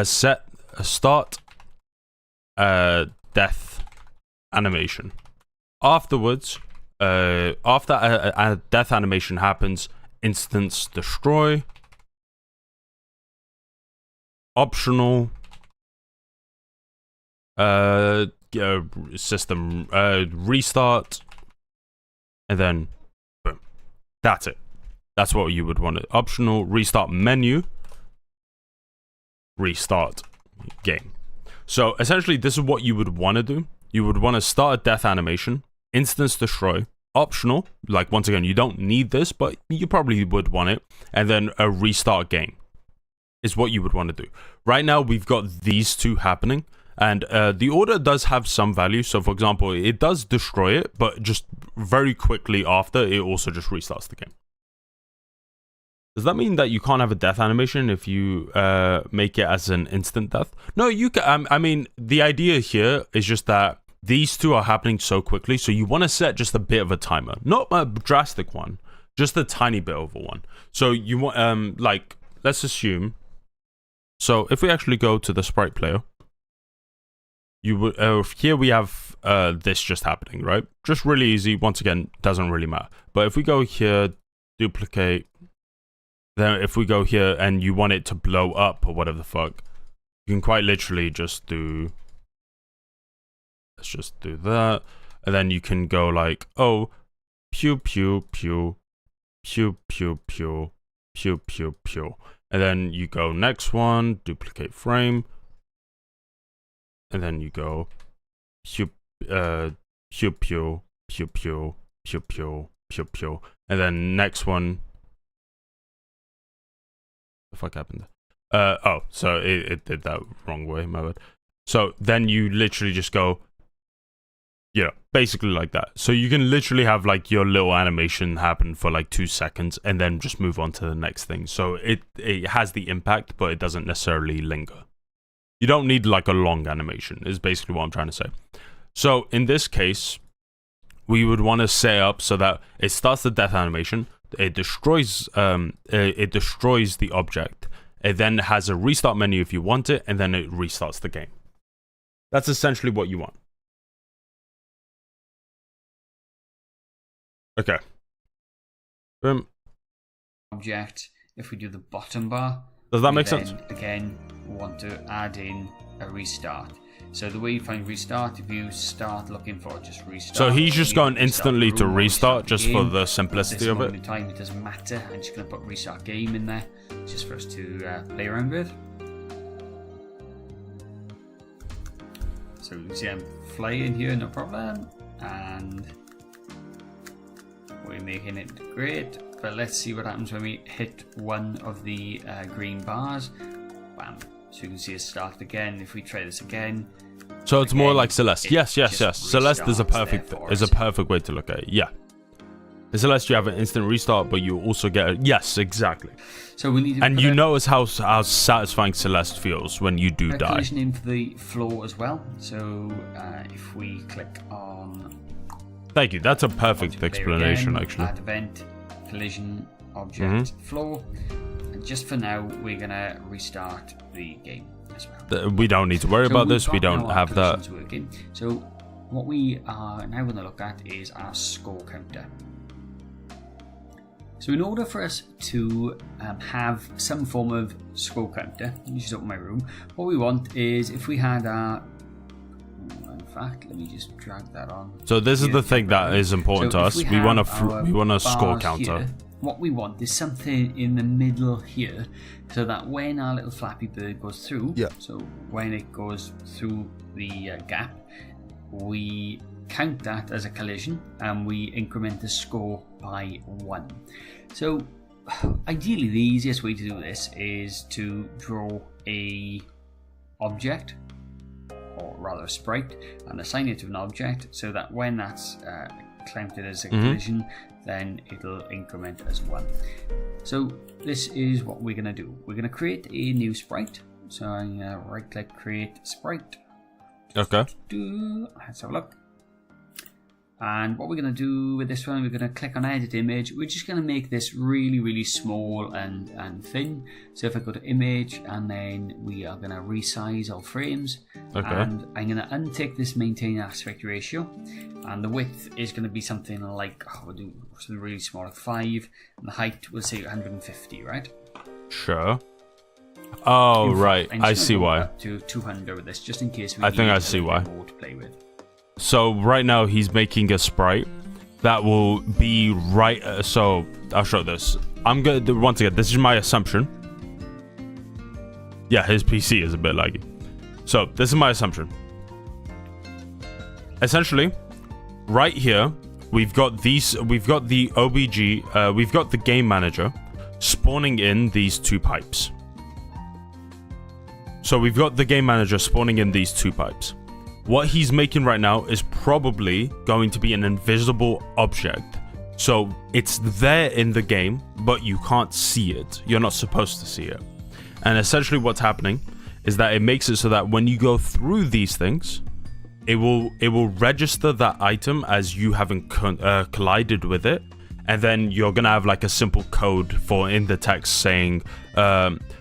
[SPEAKER 1] set start death animation. Afterwards, after a death animation happens, instance destroy, optional, system restart, and then boom. That's it. That's what you would want. Optional, restart menu, restart game. So essentially, this is what you would want to do. You would want to start a death animation, instance destroy, optional, like once again, you don't need this, but you probably would want it, and then a restart game is what you would want to do. Right now, we've got these two happening, and the order does have some value. So for example, it does destroy it, but just very quickly after, it also just restarts the game. Does that mean that you can't have a death animation if you make it as an instant death? No, you can. I mean, the idea here is just that these two are happening so quickly, so you want to set just a bit of a timer, not a drastic one, just a tiny bit of a one. So you want, like, let's assume. So if we actually go to the sprite player, you would here we have this just happening, right? Just really easy. Once again, doesn't really matter. But if we go here, duplicate. Then if we go here and you want it to blow up or whatever the fuck, you can quite literally just do, let's just do that. And then you can go like, oh, pew, pew, pew, pew, pew, pew, pew, pew, pew. And then you go next one, duplicate frame. And then you go pew, pew, pew, pew, pew, pew, pew, pew, pew. And then next one, the fuck happened? Oh, so it did that wrong way, my bad. So then you literally just go, you know, basically like that. So you can literally have like your little animation happen for like 2 seconds and then just move on to the next thing. So it has the impact, but it doesn't necessarily linger. You don't need like a long animation, is basically what I'm trying to say. So in this case, we would want to set up so that it starts the death animation. It destroys the object. It then has a restart menu if you want it, and then it restarts the game. That's essentially what you want. Okay. Boom.
[SPEAKER 2] Object. If we do the bottom bar,
[SPEAKER 1] does that make sense?
[SPEAKER 2] Again, we want to add in a restart. So the way you find restart, if you start looking for just restart.
[SPEAKER 1] So he's just going instantly to restart just for the simplicity of it.
[SPEAKER 2] At this moment in time, it doesn't matter. I'm just going to put restart game in there just for us to play around with. So you can see I'm flying here, no problem. And we're making it great. But let's see what happens when we hit one of the green bars. Bam. So you can see it start again. If we try this again.
[SPEAKER 1] So it's more like Celeste. Yes. Celeste is a perfect way to look at it. Yeah. In Celeste, you have an instant restart, but you also get a... Yes, exactly.
[SPEAKER 2] So we need to...
[SPEAKER 1] And you notice how satisfying Celeste feels when you do die.
[SPEAKER 2] Collision in for the floor as well. So if we click on...
[SPEAKER 1] Thank you. That's a perfect explanation, actually.
[SPEAKER 2] Add event, collision, object, floor. And just for now, we're going to restart the game as well.
[SPEAKER 1] We don't need to worry about this. We don't have that.
[SPEAKER 2] Working. So what we are now going to look at is our score counter. So in order for us to have some form of score counter, let me just open my room. What we want is if we had our... In fact, let me just drag that on.
[SPEAKER 1] So this is the thing that is important to us. We want a score counter.
[SPEAKER 2] Here, what we want is something in the middle here, so that when our little Flappy Bird goes through, so when it goes through the gap, we count that as a collision and we increment the score by 1. So ideally the easiest way to do this is to draw a object, or rather a sprite, and assign it to an object so that when that's counted as a collision, then it'll increment as 1. So this is what we're going to do. We're going to create a new sprite. So I'm going to right click, create sprite.
[SPEAKER 1] Okay.
[SPEAKER 2] Let's have a look. And what we're going to do with this one, we're going to click on edit image. We're just going to make this really, really small and thin. So if I go to image, and then we are going to resize our frames.
[SPEAKER 1] Okay.
[SPEAKER 2] And I'm going to untick this maintain aspect ratio. And the width is going to be something like, we'll do something really small, like 5. And the height, we'll say 150, right?
[SPEAKER 1] Sure. Oh, right. I see why.
[SPEAKER 2] Up to 200 with this, just in case we
[SPEAKER 1] I think I see why.
[SPEAKER 2] more to play with.
[SPEAKER 1] So right now he's making a sprite that will be right. So I'll show this. I'm going to, once again, this is my assumption. Yeah, his PC is a bit laggy. So this is my assumption. Essentially, right here, we've got these, we've got the OBG, we've got the game manager spawning in these 2 pipes. So we've got the game manager spawning in these 2 pipes. What he's making right now is probably going to be an invisible object. So it's there in the game, but you can't see it. You're not supposed to see it. And essentially what's happening is that it makes it so that when you go through these things, it will register that item as you having collided with it. And then you're going to have like a simple code for in the text saying,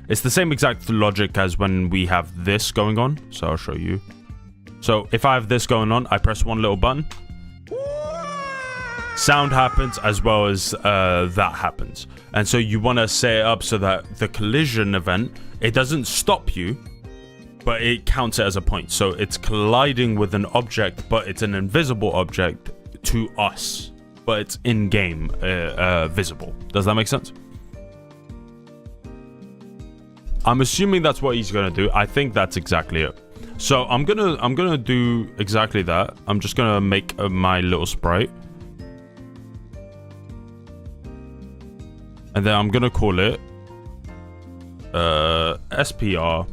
[SPEAKER 1] it's the same exact logic as when we have this going on. So I'll show you. So if I have this going on, I press one little button. Sound happens as well as that happens. And so you want to set it up so that the collision event, it doesn't stop you, but it counts it as a point. So it's colliding with an object, but it's an invisible object to us. But it's in-game visible. Does that make sense? I'm assuming that's what he's gonna do. I think that's exactly it. So I'm gonna do exactly that. I'm just gonna make my little sprite, and then I'm gonna call it SPR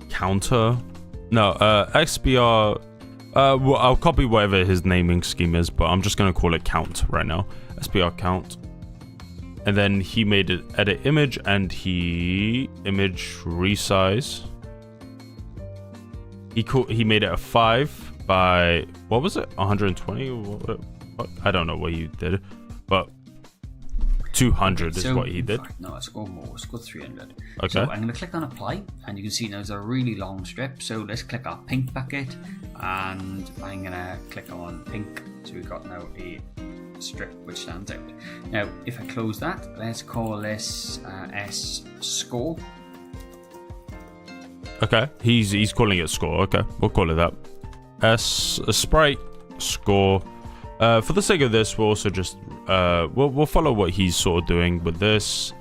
[SPEAKER 1] counter. No, XPR. Well, I'll copy whatever his naming scheme is, but I'm just gonna call it count right now. SPR count. And then he made it edit image, and he image resize. He made it a 5 by, what was it? 120? What? I don't know what he did, but 200 is what he did.
[SPEAKER 2] No, let's go more. Let's go 300.
[SPEAKER 1] Okay.
[SPEAKER 2] So I'm going to click on apply, and you can see now there's a really long strip. So let's click our pink bucket, and I'm going to click on pink. So we've got now a strip which stands out. Now, if I close that, let's call this S score.
[SPEAKER 1] Okay, he's calling it score. Okay, we'll call it that. Sprite score. For the sake of this, we'll also just we'll follow what he's sort of doing with this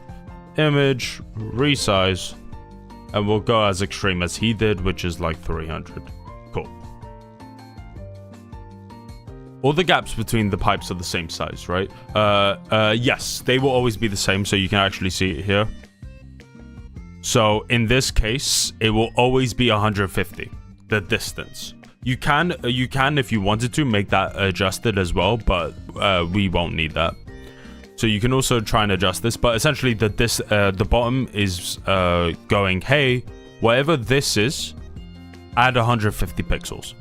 [SPEAKER 1] image resize, and we'll go as extreme as he did, which is like 300. Cool. All the gaps between the pipes are the same size, right? Yes, they will always be the same, so you can actually see it here. So in this case, it will always be 150, the distance. You can, if you wanted to, make that adjusted as well, but we won't need that. So you can also try and adjust this, but essentially the bottom is going, hey, whatever this is, add 150 pixels.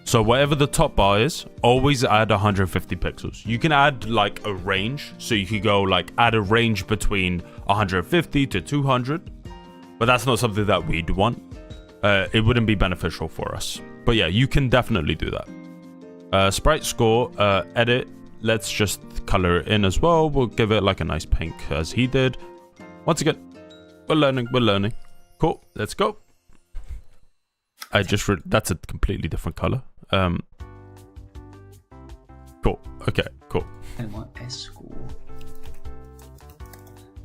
[SPEAKER 1] So whatever the top bar is, always add 150 pixels. You can add like a range, so you could go like add a range between 150 to 200. But that's not something that we'd want. It wouldn't be beneficial for us. But yeah, you can definitely do that. Sprite score, edit. Let's just color it in as well. We'll give it like a nice pink as he did. Once again, we're learning. Cool, let's go. That's a completely different color. Cool, okay, cool.
[SPEAKER 2] And what S score?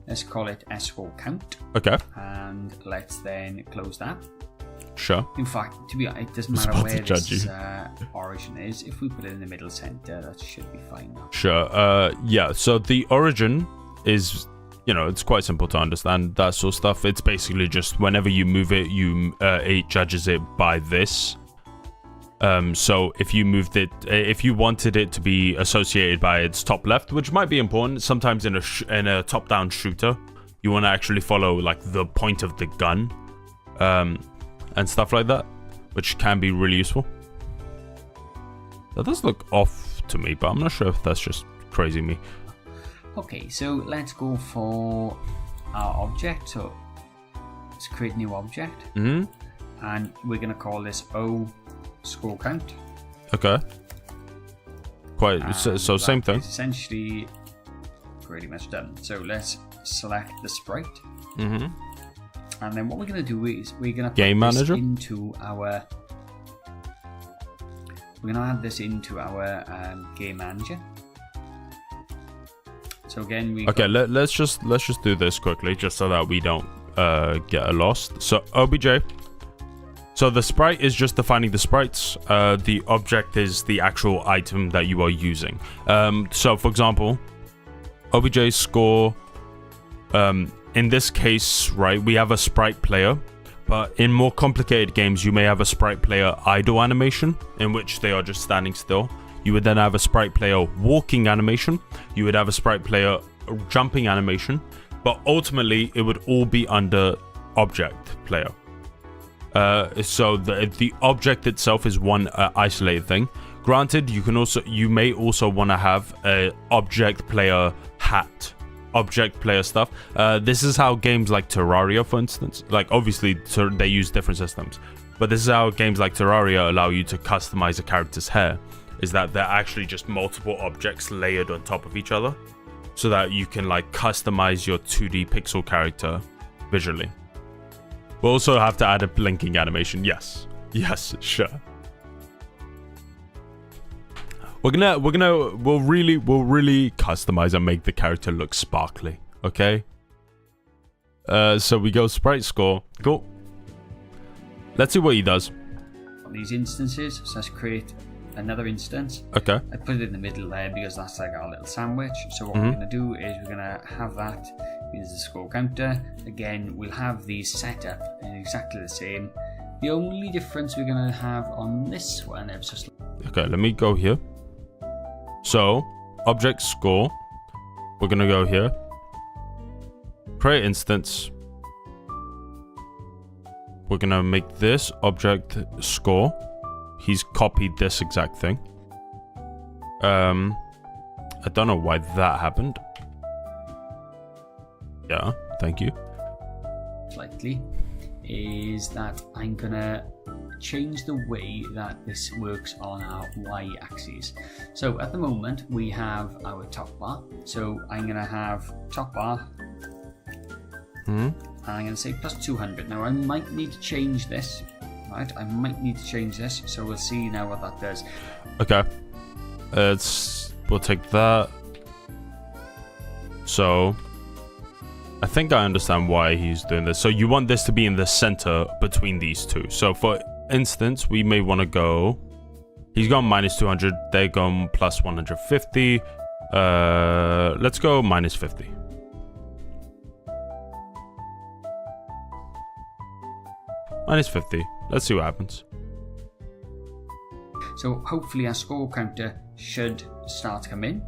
[SPEAKER 2] Let's call it S score count.
[SPEAKER 1] Okay.
[SPEAKER 2] And let's then close that.
[SPEAKER 1] Sure.
[SPEAKER 2] In fact, to be honest, it doesn't matter where this origin is. If we put it in the middle center, that should be fine now.
[SPEAKER 1] Sure. Yeah, so the origin is, it's quite simple to understand, that sort of stuff. It's basically just whenever you move it, it judges it by this. So if you moved it, if you wanted it to be associated by its top left, which might be important, sometimes in a top-down shooter, you want to actually follow like the point of the gun, and stuff like that, which can be really useful. That does look off to me, but I'm not sure if that's just crazy me.
[SPEAKER 2] Okay, so let's go for our object. So let's create a new object.
[SPEAKER 1] Mm-hmm.
[SPEAKER 2] And we're going to call this O score count.
[SPEAKER 1] Okay. Quite, so same thing.
[SPEAKER 2] Essentially pretty much done. So let's select the sprite.
[SPEAKER 1] Mm-hmm.
[SPEAKER 2] And then what we're going to do is we're going to
[SPEAKER 1] Game Manager
[SPEAKER 2] into our... We're going to add this into our Game Manager. So again,
[SPEAKER 1] let's just do this quickly, just so that we don't get lost. So OBJ. So the sprite is just defining the sprites. The object is the actual item that you are using. So for example, OBJ score. In this case, right, we have a sprite player. But in more complicated games, you may have a sprite player idle animation, in which they are just standing still. You would then have a sprite player walking animation. You would have a sprite player jumping animation. But ultimately, it would all be under object player. So the object itself is one isolated thing. Granted, you may also want to have a object player hat. Object player stuff. This is how games like Terraria, for instance, like obviously they use different systems, but this is how games like Terraria allow you to customize a character's hair, is that they're actually just multiple objects layered on top of each other, so that you can like customize your 2D pixel character visually. We'll also have to add a blinking animation. Yes, sure. We'll really customize and make the character look sparkly, okay? So we go sprite score. Cool. Let's see what he does.
[SPEAKER 2] These instances, so let's create another instance.
[SPEAKER 1] Okay.
[SPEAKER 2] I put it in the middle there because that's like our little sandwich. So what we're going to do is we're going to have that as the score counter. Again, we'll have these set up in exactly the same. The only difference we're going to have on this one is just...
[SPEAKER 1] Okay, let me go here. So, object score, we're going to go here, create instance, we're going to make this object score, he's copied this exact thing, I don't know why that happened, yeah, thank you.
[SPEAKER 2] Slightly, is that I'm going to change the way that this works on our y-axis. So at the moment we have our top bar, so I'm going to have top bar and I'm going to say plus 200. Now I might need to change this, right? I might need to change this, so we'll see now what that does.
[SPEAKER 1] Okay, we'll take that. So I think I understand why he's doing this. So you want this to be in the center between these two. So for instance, we may want to go, he's gone minus 200, they're going plus 150, let's go minus 50. Minus 50, let's see what happens.
[SPEAKER 2] So hopefully our score counter should start to come in.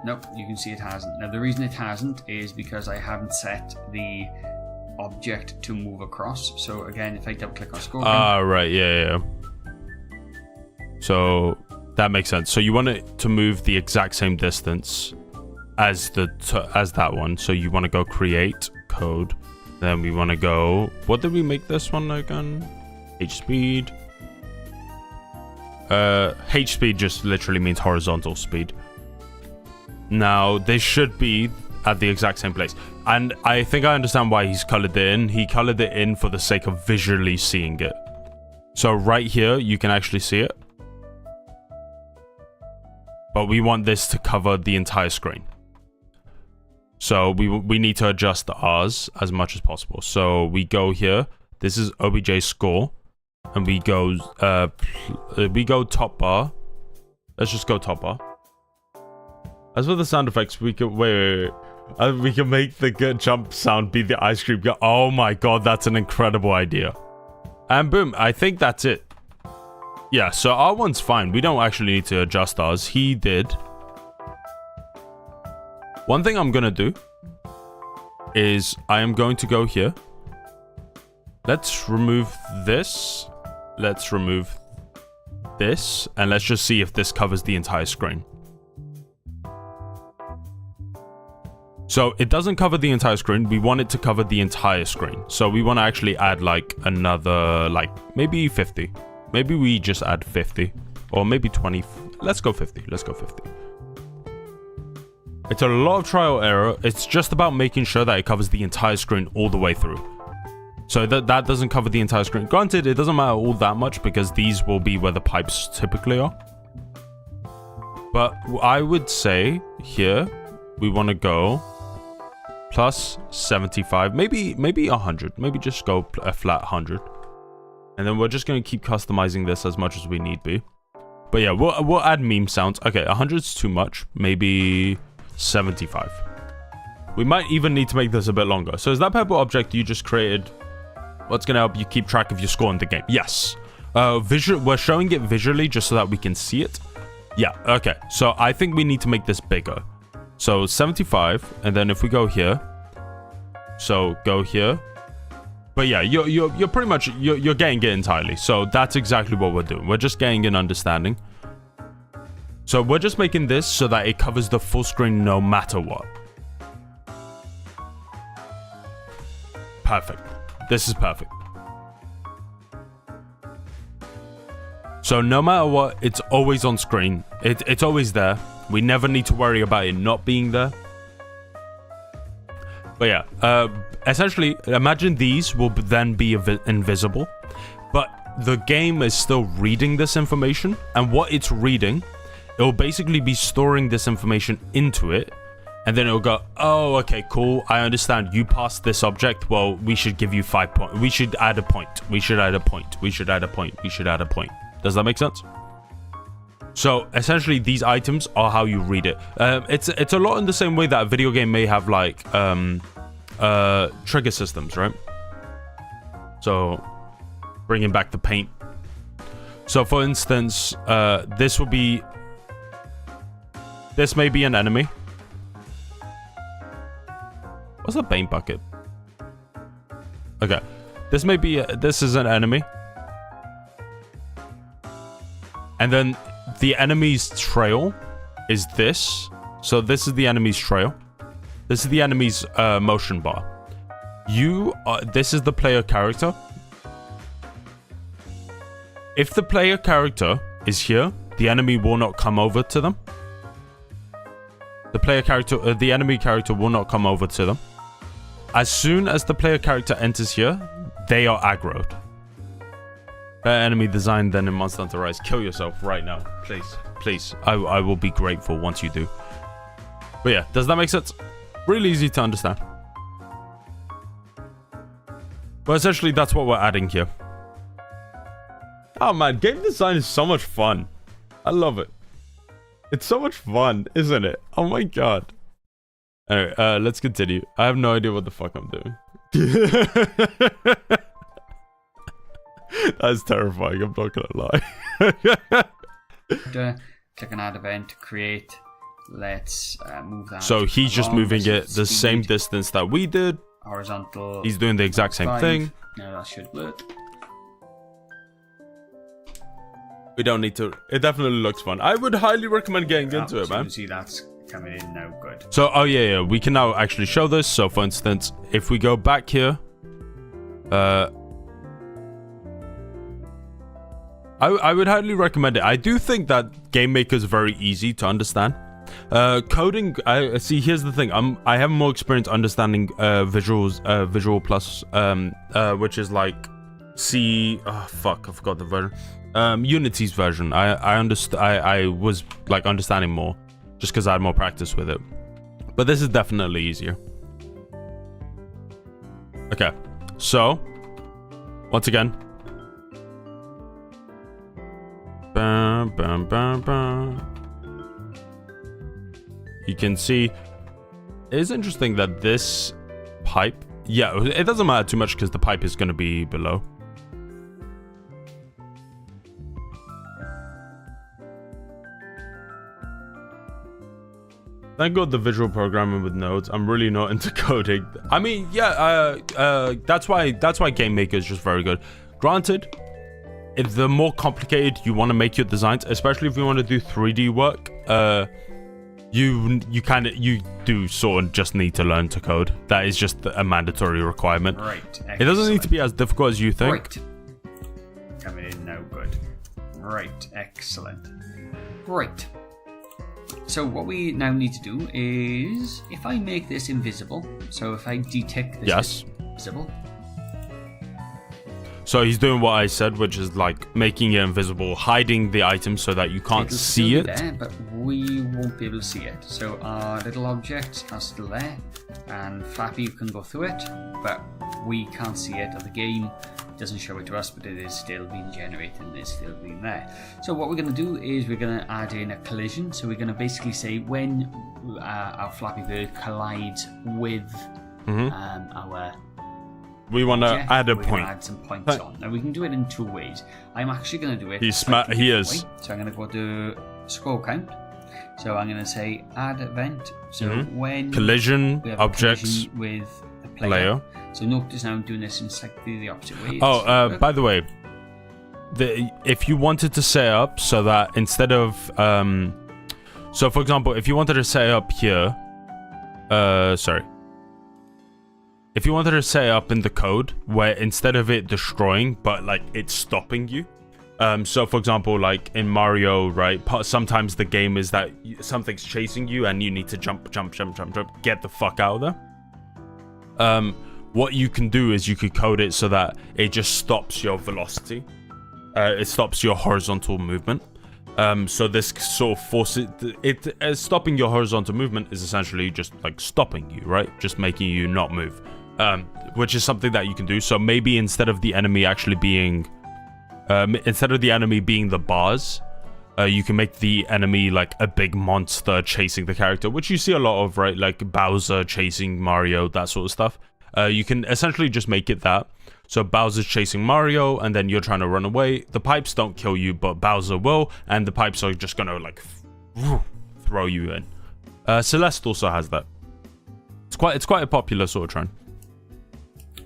[SPEAKER 2] Nope, you can see it hasn't. Now the reason it hasn't is because I haven't set the object to move across. So again, if I double click on score counter,
[SPEAKER 1] right, yeah. So that makes sense. So you want it to move the exact same distance as that one. So you want to go create code. Then we want to go, what did we make this one again? H speed. H speed just literally means horizontal speed. Now, they should be at the exact same place. And I think I understand why he's colored it in. He colored it in for the sake of visually seeing it. So right here, you can actually see it. But we want this to cover the entire screen. So we need to adjust ours as much as possible. So we go here. This is OBJ score. And we go top bar. Let's just go top bar. As for the sound effects, we can wait. We can make the good jump sound be the ice cream. Oh my god, that's an incredible idea. And boom, I think that's it. Yeah, so our one's fine. We don't actually need to adjust ours. He did. One thing I'm gonna do is I am going to go here Let's remove this. Let's remove this. And let's just see if this covers the entire screen. So it doesn't cover the entire screen. We want it to cover the entire screen. So we want to actually add like another, like maybe 50. Maybe we just add 50 or maybe 20. Let's go 50. Let's go 50. It's a lot of trial error. It's just about making sure that it covers the entire screen all the way through. So that doesn't cover the entire screen. Granted, it doesn't matter all that much because these will be where the pipes typically are. But I would say here we want to go plus 75, maybe 100, maybe just go a flat 100, and then we're just going to keep customizing this as much as we need be. But yeah, we'll add meme sounds. Okay, 100 is too much. Maybe 75. We might even need to make this a bit longer. So is that purple object you just created what's going to help you keep track of your score in the game? Yes. We're showing it visually just so that we can see it. Yeah. Okay. So I think we need to make this bigger. So 75, and then if we go here, so go here. But yeah, you're pretty much you're getting it entirely. So that's exactly what we're doing. We're just getting an understanding. So we're just making this so that it covers the full screen no matter what. Perfect. This is perfect. So no matter what, it's always on screen. It's always there. We never need to worry about it not being there. But yeah, essentially, imagine these will then be invisible. But the game is still reading this information. And what it's reading, it will basically be storing this information into it. And then it'll go, oh, okay, cool. I understand. You passed this object. Well, we should give you 5 points. We should add a point. We should add a point. We should add a point. We should add a point. Does that make sense? So essentially, these items are how you read it. It's a lot in the same way that a video game may have like trigger systems, right? So bringing back the paint. So for instance, this may be an enemy. What's a paint bucket? Okay, this is an enemy, and then the enemy's trail is this. So this is the enemy's trail. This is the enemy's motion bar. This is the player character. If the player character is here, the enemy will not come over to them. The enemy character will not come over to them. As soon as the player character enters here, they are aggroed. Better enemy design than in Monster Hunter Rise. Kill yourself right now, please. Please. I will be grateful once you do. But yeah, does that make sense? Really easy to understand. But essentially, that's what we're adding here. Oh man, game design is so much fun. I love it. It's so much fun, isn't it? Oh my god. Anyway, let's continue. I have no idea what the fuck I'm doing. That's terrifying, I'm not gonna lie.
[SPEAKER 2] Click on add event, create. Let's move that.
[SPEAKER 1] So he's just moving it the same distance that we did.
[SPEAKER 2] Horizontal.
[SPEAKER 1] He's doing the exact same thing.
[SPEAKER 2] No, that should work.
[SPEAKER 1] We don't need to. It definitely looks fun. I would highly recommend getting into it, man.
[SPEAKER 2] You see that's coming in now. Good.
[SPEAKER 1] So, oh yeah, we can now actually show this. So, for instance, if we go back here, I would highly recommend it. I do think that Game Maker is very easy to understand. Coding, I see. Here's the thing. I have more experience understanding Visual Plus, which is like C. Oh fuck, I forgot the version. Unity's version. I was like understanding more, just because I had more practice with it. But this is definitely easier. Okay, so once again. Bam, bam, bam, bam. You can see it is interesting that this pipe, yeah, it doesn't matter too much because the pipe is going to be below. Thank God the visual programming with nodes. I'm really not into coding. I mean, yeah, that's why Game Maker is just very good. Granted, if the more complicated you want to make your designs, especially if you want to do 3D work, you do sort of just need to learn to code. That is just a mandatory requirement.
[SPEAKER 2] Right. Excellent.
[SPEAKER 1] It doesn't need to be as difficult as you think.
[SPEAKER 2] Right. Coming in now, good. Right, excellent. Right. So what we now need to do is, if I make this invisible, so if I detect this
[SPEAKER 1] Yes.
[SPEAKER 2] invisible.
[SPEAKER 1] So he's doing what I said, which is like making it invisible, hiding the item so that you can't see it.
[SPEAKER 2] There, but we won't be able to see it. So our little object are still there, and Flappy, you can go through it, but we can't see it, or the game doesn't show it to us, but it is still being generated and it's still being there. So what we're going to do is we're going to add in a collision. So we're going to basically say when our Flappy Bird collides with our
[SPEAKER 1] We want to
[SPEAKER 2] object,
[SPEAKER 1] add a
[SPEAKER 2] we're gonna
[SPEAKER 1] point.
[SPEAKER 2] add some points on. Now we can do it in two ways. I'm actually going to do it.
[SPEAKER 1] He's smart. He is.
[SPEAKER 2] Way. So I'm going to go to score count. So I'm going to say add event. So when
[SPEAKER 1] Collision
[SPEAKER 2] we have a
[SPEAKER 1] objects
[SPEAKER 2] collision with the
[SPEAKER 1] player.
[SPEAKER 2] So notice now I'm doing this in exactly the opposite way.
[SPEAKER 1] Oh, by the way, if you wanted to set up so that instead of so for example, if you wanted to set up here, if you wanted to set up in the code where instead of it destroying, but like it's stopping you. So for example, like in Mario, right? Sometimes the game is that something's chasing you and you need to jump, get the fuck out of there. What you can do is you could code it so that it just stops your velocity. It stops your horizontal movement. So this sort of forces it. Stopping your horizontal movement is essentially just like stopping you, right? Just making you not move. Which is something that you can do. So maybe instead of the enemy actually being, the bars, you can make the enemy like a big monster chasing the character, which you see a lot of, right? Like Bowser chasing Mario, that sort of stuff. You can essentially just make it that. So Bowser's chasing Mario, and then you're trying to run away. The pipes don't kill you, but Bowser will, and the pipes are just gonna like throw you in. Celeste also has that. It's quite a popular sort of trend.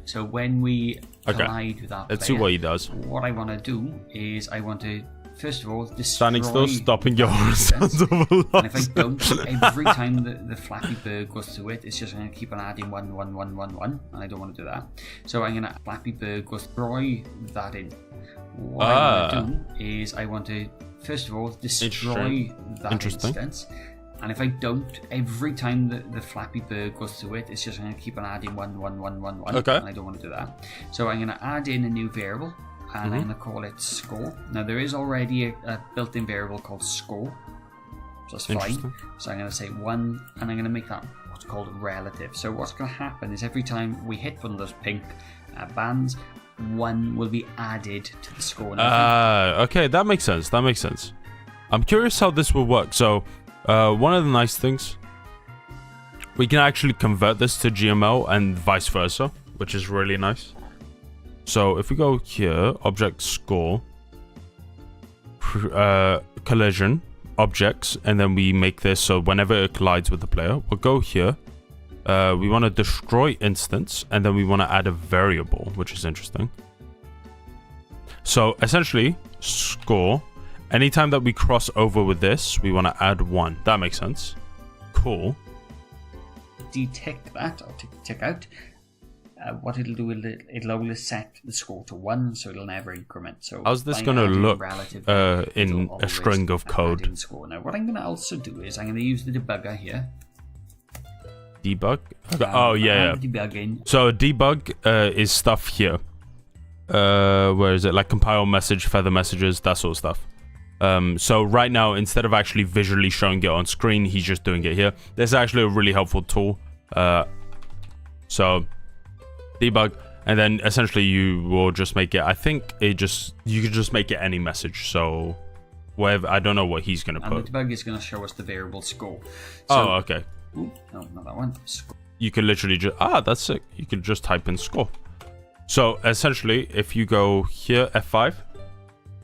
[SPEAKER 2] So when we collide with our player,
[SPEAKER 1] let's see what he does.
[SPEAKER 2] What I want to do is I want to first of all destroy
[SPEAKER 1] standing still, stopping your horizontal velocity.
[SPEAKER 2] And if I don't, every time the Flappy Bird goes through it, it's just going to keep on adding 1, 1, 1, 1, 1, and I don't want to do that. So I'm going to Flappy Bird go destroy that in. What I want to do is I want to first of all destroy that instance. And if I don't, every time the Flappy Bird goes through it, it's just going to keep on adding 1, 1, 1, 1, 1.
[SPEAKER 1] Okay.
[SPEAKER 2] And I don't want to do that. So I'm going to add in a new variable, and I'm going to call it score. Now, there is already a built-in variable called score. So that's fine. So I'm going to say 1, and I'm going to make that what's called a relative. So what's going to happen is every time we hit one of those pink bands, 1 will be added to the score.
[SPEAKER 1] Okay, that makes sense. That makes sense. I'm curious how this will work. So, one of the nice things, we can actually convert this to GML and vice versa, which is really nice. So if we go here, object score, collision, objects, and then we make this so whenever it collides with the player, we'll go here. We want to destroy instance, and then we want to add a variable, which is interesting. So essentially, score. Anytime that we cross over with this, we want to add 1. That makes sense. Cool.
[SPEAKER 2] Detect that, or tick out. What it'll do is it'll always set the score to 1, so it'll never increment. So
[SPEAKER 1] how's this going to look in a string of code?
[SPEAKER 2] Score. Now, what I'm going to also do is I'm going to use the debugger here.
[SPEAKER 1] Debug? Okay. Oh, yeah.
[SPEAKER 2] Debugging.
[SPEAKER 1] So debug is stuff here. Where is it? Like compile message, feather messages, that sort of stuff. So right now, instead of actually visually showing it on screen, he's just doing it here. This is actually a really helpful tool. So debug, and then essentially you will just make it. I think you could just make it any message. So whatever, I don't know what he's gonna put.
[SPEAKER 2] And the debug is gonna show us the variable score. So,
[SPEAKER 1] okay.
[SPEAKER 2] Ooh, no, not that one. Score.
[SPEAKER 1] You can literally just that's sick. You could just type in score. So essentially, if you go here F5.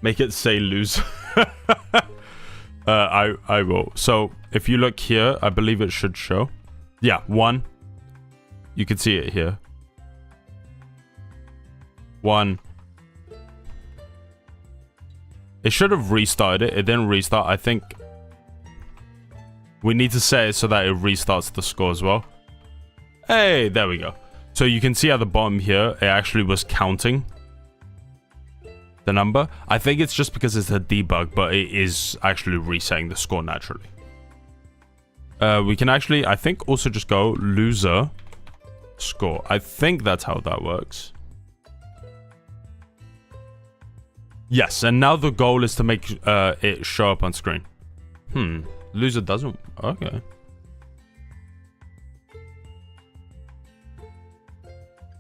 [SPEAKER 1] Make it say lose. I will. So if you look here, I believe it should show. Yeah, 1. You can see it here. 1. It should have restarted it. It didn't restart. I think we need to set it so that it restarts the score as well. Hey, there we go. So you can see at the bottom here, it actually was counting the number. I think it's just because it's a debug, but it is actually resetting the score naturally. We can actually, I think, also just go loser score. I think that's how that works. Yes, and now the goal is to make it show up on screen. Loser doesn't. Okay.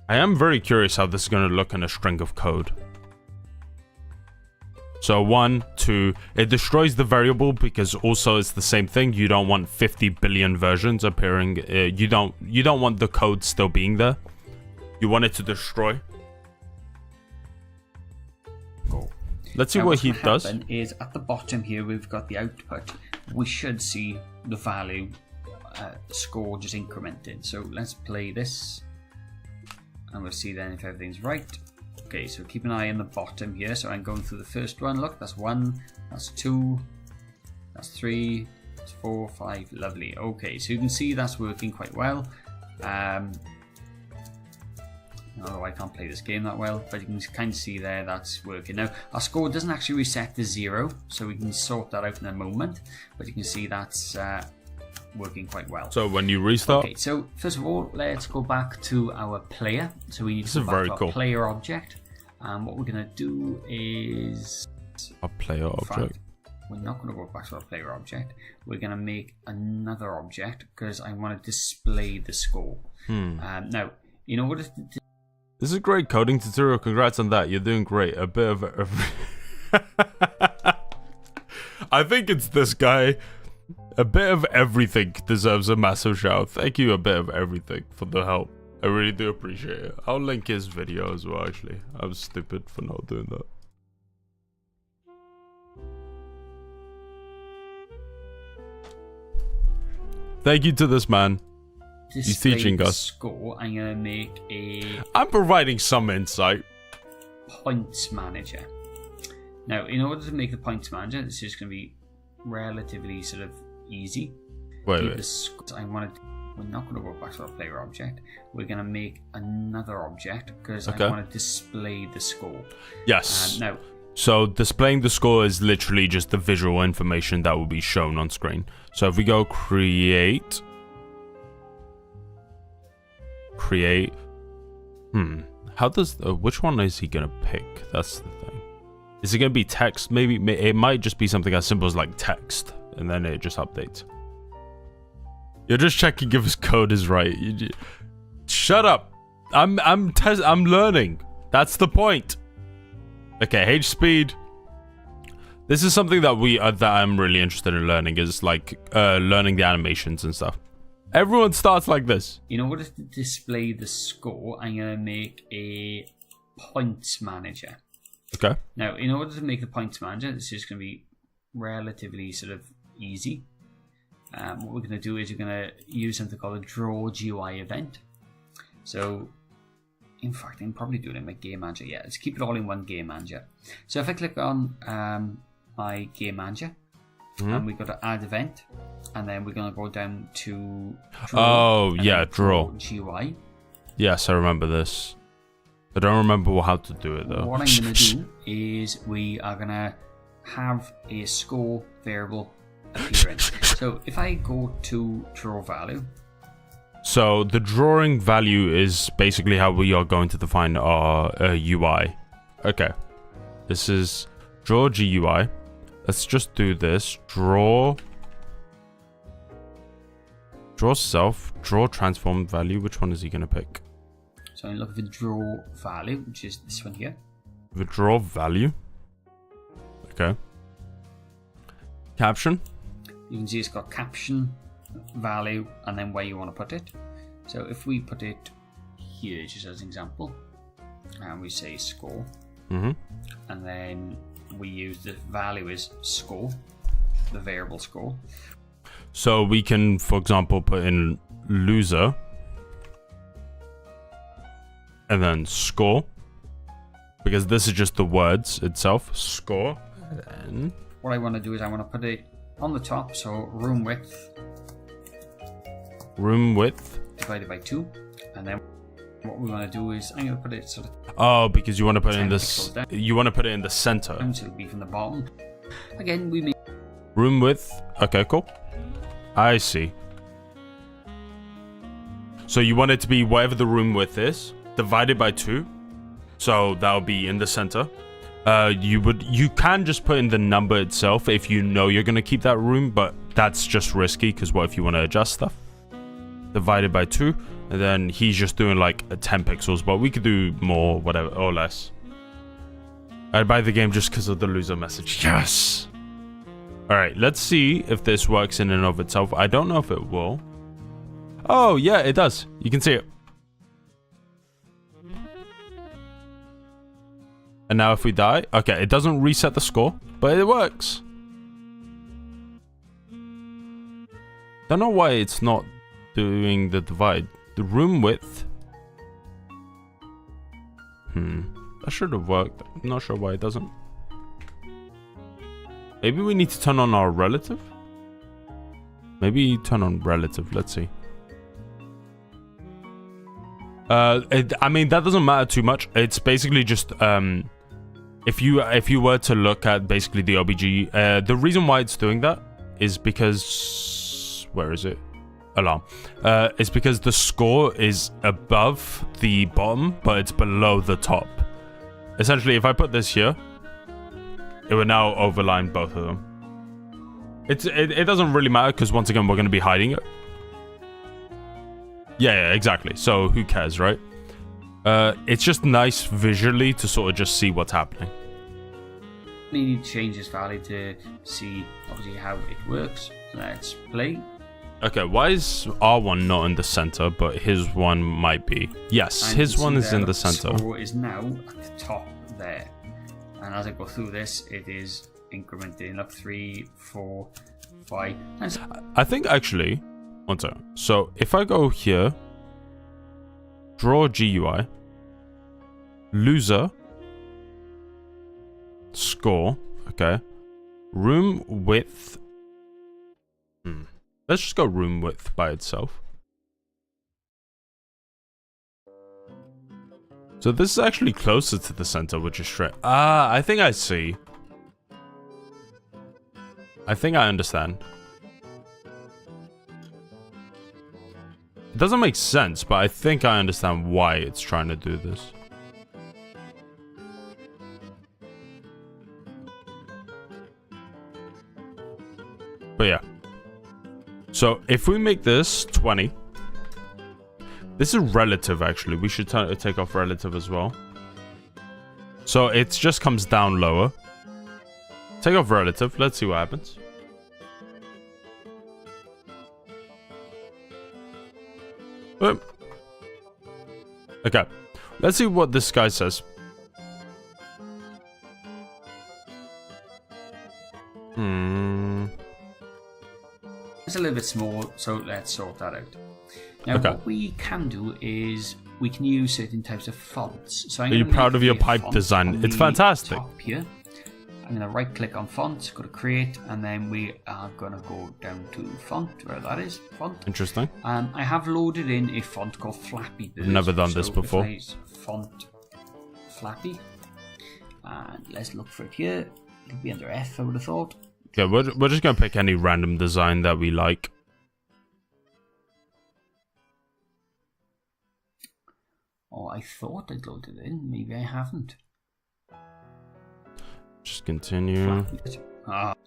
[SPEAKER 1] I am very curious how this is going to look in a string of code. So 1, 2, it destroys the variable because also it's the same thing. You don't want 50 billion versions appearing. You don't want the code still being there. You want it to destroy.
[SPEAKER 2] Cool.
[SPEAKER 1] Let's see what he does.
[SPEAKER 2] Is at the bottom here we've got the output. We should see the value score just incremented. So let's play this, and we'll see then if everything's right. Okay, so keep an eye on the bottom here. So I'm going through the first one. Look, that's 1, that's 2, that's 3, that's 4, 5. Lovely. Okay, so you can see that's working quite well. Although I can't play this game that well, but you can kind of see there that's working. Now, our score doesn't actually reset to 0, so we can sort that out in a moment. But you can see that's working quite well.
[SPEAKER 1] So when you restart...
[SPEAKER 2] Okay, so first of all, let's go back to our player. So we need to go back to our player object. And what we're going to do is...
[SPEAKER 1] A player object?
[SPEAKER 2] We're not going to go back to our player object. We're going to make another object because I want to display the score. Now, in order to...
[SPEAKER 1] This is a great coding tutorial. Congrats on that. You're doing great. A bit of every... I think it's this guy. A bit of everything deserves a massive shout. Thank you, a bit of everything, for the help. I really do appreciate it. I'll link his video as well, actually. I was stupid for not doing that. Thank you to this man. He's teaching us.
[SPEAKER 2] Score, I'm going to make a...
[SPEAKER 1] I'm providing some insight.
[SPEAKER 2] Points manager. Now, in order to make the points manager, this is going to be relatively sort of easy.
[SPEAKER 1] Wait.
[SPEAKER 2] We're not going to go back to our player object. We're going to make another object because I want to display the score.
[SPEAKER 1] Yes.
[SPEAKER 2] Now,
[SPEAKER 1] so displaying the score is literally just the visual information that will be shown on screen. So if we go create, how does which one is he gonna pick? That's the thing. Is it gonna be text? Maybe it might just be something as simple as like text, and then it just updates. You're just checking if his code is right. Shut up. I'm learning. That's the point. Okay, H speed. This is something that that I'm really interested in learning, is like learning the animations and stuff. Everyone starts like this.
[SPEAKER 2] In order to display the score, I'm going to make a points manager.
[SPEAKER 1] Okay.
[SPEAKER 2] Now, in order to make the points manager, this is going to be relatively sort of easy. What we're going to do is we're going to use something called a draw GUI event. So, in fact, I can probably do it in my game manager. Yeah, let's keep it all in one game manager. So if I click on my game manager, and we go to add event, and then we're going to go down to draw.
[SPEAKER 1] Oh, yeah, draw
[SPEAKER 2] GUI.
[SPEAKER 1] Yes, I remember this. I don't remember how to do it though.
[SPEAKER 2] What I'm going to do is we are going to have a score variable appearing. So if I go to draw value.
[SPEAKER 1] So the drawing value is basically how we are going to define our UI. Okay. This is draw GUI. Let's just do this. Draw self. Draw transform value. Which one is he going to pick?
[SPEAKER 2] So I'm looking for draw value, which is this one here.
[SPEAKER 1] The draw value. Okay. Caption.
[SPEAKER 2] You can see it's got caption, value, and then where you want to put it. So if we put it here, just as an example, and we say score, and then we use the value as score, the variable score.
[SPEAKER 1] So we can, for example, put in loser and then score, because this is just the words itself. Score. And
[SPEAKER 2] what I want to do is I want to put it on the top, so room width divided by 2, and then what we want to do is I'm going to put it sort of.
[SPEAKER 1] Oh, because you want to put it in this. You want to put it in the center.
[SPEAKER 2] So it'll be from the bottom. Again, we make
[SPEAKER 1] room width. Okay, cool. I see. So you want it to be whatever the room width is divided by 2. So that'll be in the center. You can just put in the number itself if you know you're gonna keep that room, but that's just risky because what if you want to adjust stuff? Divided by 2, and then he's just doing like 10 pixels, but we could do more, whatever, or less. I'd buy the game just because of the loser message. Yes. All right, let's see if this works in and of itself. I don't know if it will. Oh yeah, it does. You can see it. And now if we die, okay, it doesn't reset the score, but it works. Don't know why it's not doing the divide. The room width. That should have worked. I'm not sure why it doesn't. Maybe we need to turn on our relative? Maybe turn on relative, let's see. I mean, that doesn't matter too much. It's basically just, if you were to look at basically the OBG, the reason why it's doing that is because, where is it? Alarm. It's because the score is above the bottom, but it's below the top. Essentially, if I put this here, it would now overline both of them. It doesn't really matter because once again, we're going to be hiding it. Yeah, exactly. So who cares, right? It's just nice visually to sort of just see what's happening.
[SPEAKER 2] We need to change this value to see obviously how it works. Let's play.
[SPEAKER 1] Okay, why is R1 not in the center, but his one might be? Yes,
[SPEAKER 2] and
[SPEAKER 1] his one is in the center.
[SPEAKER 2] The score is now at the top there. And as I go through this, it is incrementing up 3, 4, 5.
[SPEAKER 1] I think actually, one second. So if I go here, draw GUI, loser, score, okay, room width. Let's just go room width by itself. So this is actually closer to the center, which is straight. Ah, I think I see. I think I understand. It doesn't make sense, but I think I understand why it's trying to do this. But yeah. So if we make this 20, this is relative actually. We should take off relative as well. So it just comes down lower. Take off relative. Let's see what happens. Okay. Let's see what this guy says.
[SPEAKER 2] It's a little bit small, so let's sort that out. Now, what we can do is we can use certain types of fonts. So
[SPEAKER 1] are you proud of your pipe design? It's fantastic.
[SPEAKER 2] Top here. I'm going to right click on font, go to create, and then we are going to go down to font, where that is, font.
[SPEAKER 1] Interesting.
[SPEAKER 2] I have loaded in a font called Flappy Bird.
[SPEAKER 1] I've never done this before.
[SPEAKER 2] Font Flappy. And let's look for it here. It'll be under F, I would have thought.
[SPEAKER 1] Okay, we're just going to pick any random design that we like.
[SPEAKER 2] Oh, I thought I'd loaded it in. Maybe I haven't.
[SPEAKER 1] Just continue.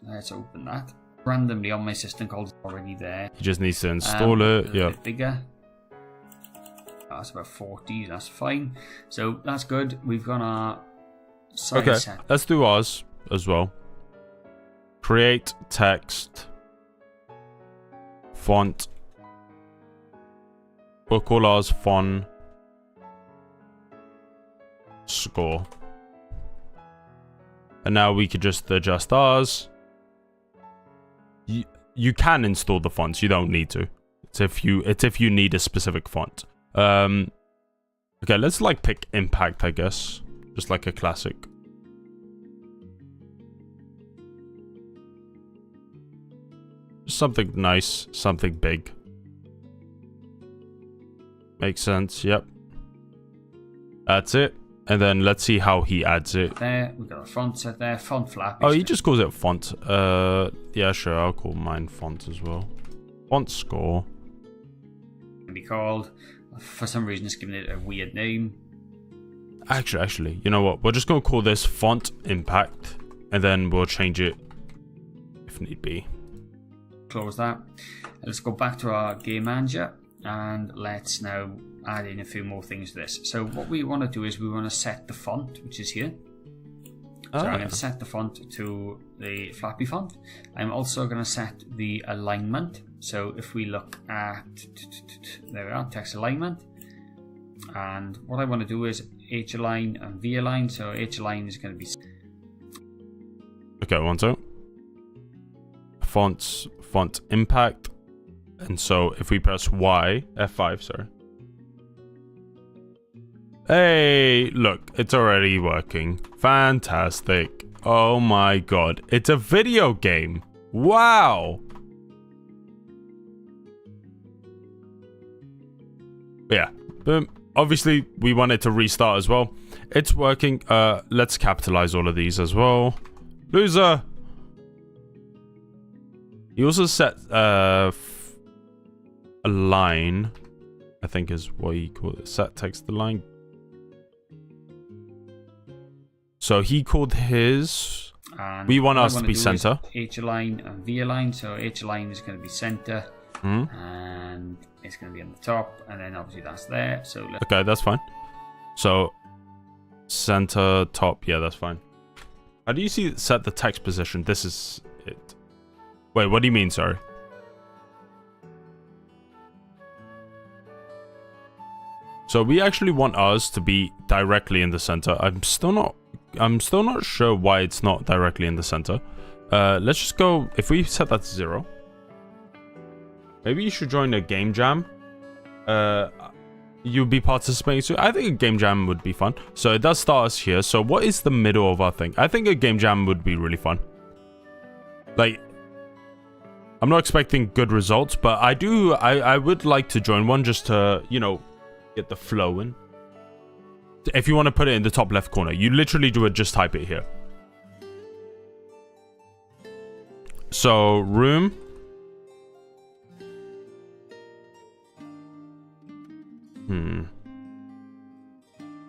[SPEAKER 2] Let's open that. Randomly on my system called already there.
[SPEAKER 1] He just needs to install it. Yeah.
[SPEAKER 2] Bit bigger. That's about 40. That's fine. So that's good. We've got our size set.
[SPEAKER 1] Let's do ours as well. Create text. Font. We'll call ours font. Score. And now we could just adjust ours. you can install the fonts. You don't need to. It's if you need a specific font. Okay, let's like pick Impact, I guess. Just like a classic. Something nice, something big. Makes sense, yep. That's it. And then let's see how he adds it.
[SPEAKER 2] There, we've got a font set there, font flap.
[SPEAKER 1] Oh, he just calls it font. Yeah, sure, I'll call mine font as well. Font score.
[SPEAKER 2] Can be called. For some reason, it's giving it a weird name.
[SPEAKER 1] Actually, you know what? We're just gonna call this font impact, and then we'll change it if need be.
[SPEAKER 2] Close that. Let's go back to our game manager, and let's now add in a few more things to this. So what we want to do is we want to set the font, which is here. So I'm going to set the font to the Flappy font. I'm also going to set the alignment. So if we look at, there we are, text alignment. And what I want to do is H align and V align. So H align is going to be...
[SPEAKER 1] Okay, 1, 2. Font impact. And so if we press Y, F5, sorry. Hey, look, it's already working. Fantastic. Oh my god. It's a video game. Wow. Yeah. Boom. Obviously, we want it to restart as well. It's working. Let's capitalize all of these as well. Loser. He also set align, I think is what he called it. Set text align. So he called his... And we want us to be center.
[SPEAKER 2] H align and V align. So H align is going to be center. And it's going to be on the top. And then obviously that's there. So
[SPEAKER 1] okay, that's fine. So center, top. Yeah, that's fine. How do you see set the text position? This is it. Wait, what do you mean? Sorry. So we actually want ours to be directly in the center. I'm still not sure why it's not directly in the center. Let's just go, if we set that to 0. Maybe you should join a game jam. You'll be participating soon. I think a game jam would be fun. So it does start us here. So what is the middle of our thing? I think a game jam would be really fun. Like, I'm not expecting good results, but I would like to join one just to, you know, get the flow in. If you want to put it in the top left corner, you literally do it, just type it here. So, room.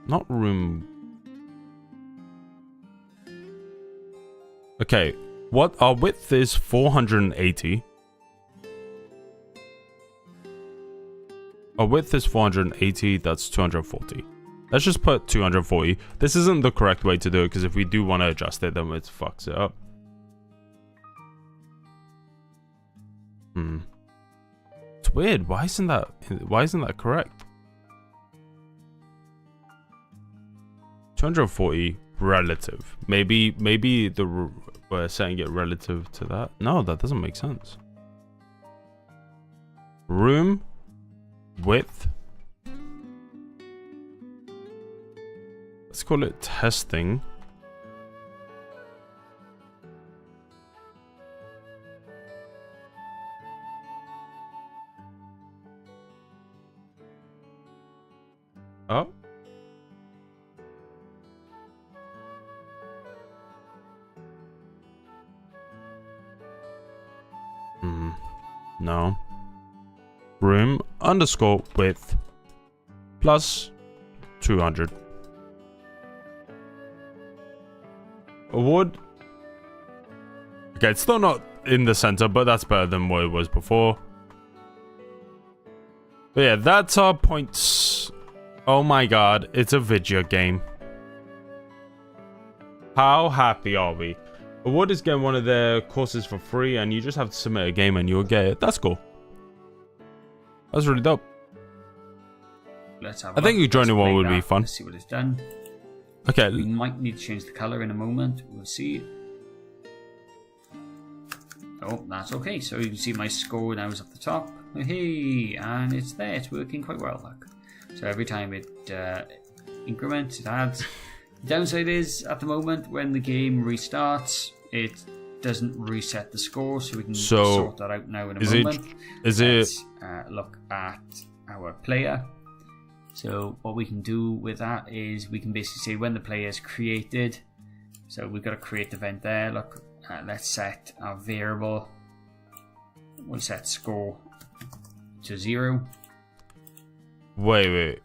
[SPEAKER 1] Not room. Okay, what our width is 480. Our width is 480, that's 240. Let's just put 240. This isn't the correct way to do it, because if we do want to adjust it, then it fucks it up. It's weird. Why isn't that correct? 240 relative. Maybe we're setting it relative to that. No, that doesn't make sense. Room width. Let's call it testing. Oh. No. Room underscore width plus 200. Award. Okay, it's still not in the center, but that's better than what it was before. But yeah, that's our points. Oh my god, it's a video game. How happy are we? Award is getting one of their courses for free, and you just have to submit a game and you'll get it. That's cool. That's really dope.
[SPEAKER 2] Let's have
[SPEAKER 1] I think joining one would be fun.
[SPEAKER 2] Let's see what it's done.
[SPEAKER 1] Okay.
[SPEAKER 2] We might need to change the color in a moment. We'll see. Oh, that's okay. So you can see my score now is at the top. Hey, and it's there. It's working quite well. Look. So every time it increments, it adds. The downside is, at the moment, when the game restarts, it doesn't reset the score, so we can sort that out now in a moment. Let's look at our player. So what we can do with that is we can basically say when the player is created. So we've got a create event there. Look, let's set our variable. We'll set score to 0.
[SPEAKER 1] Wait.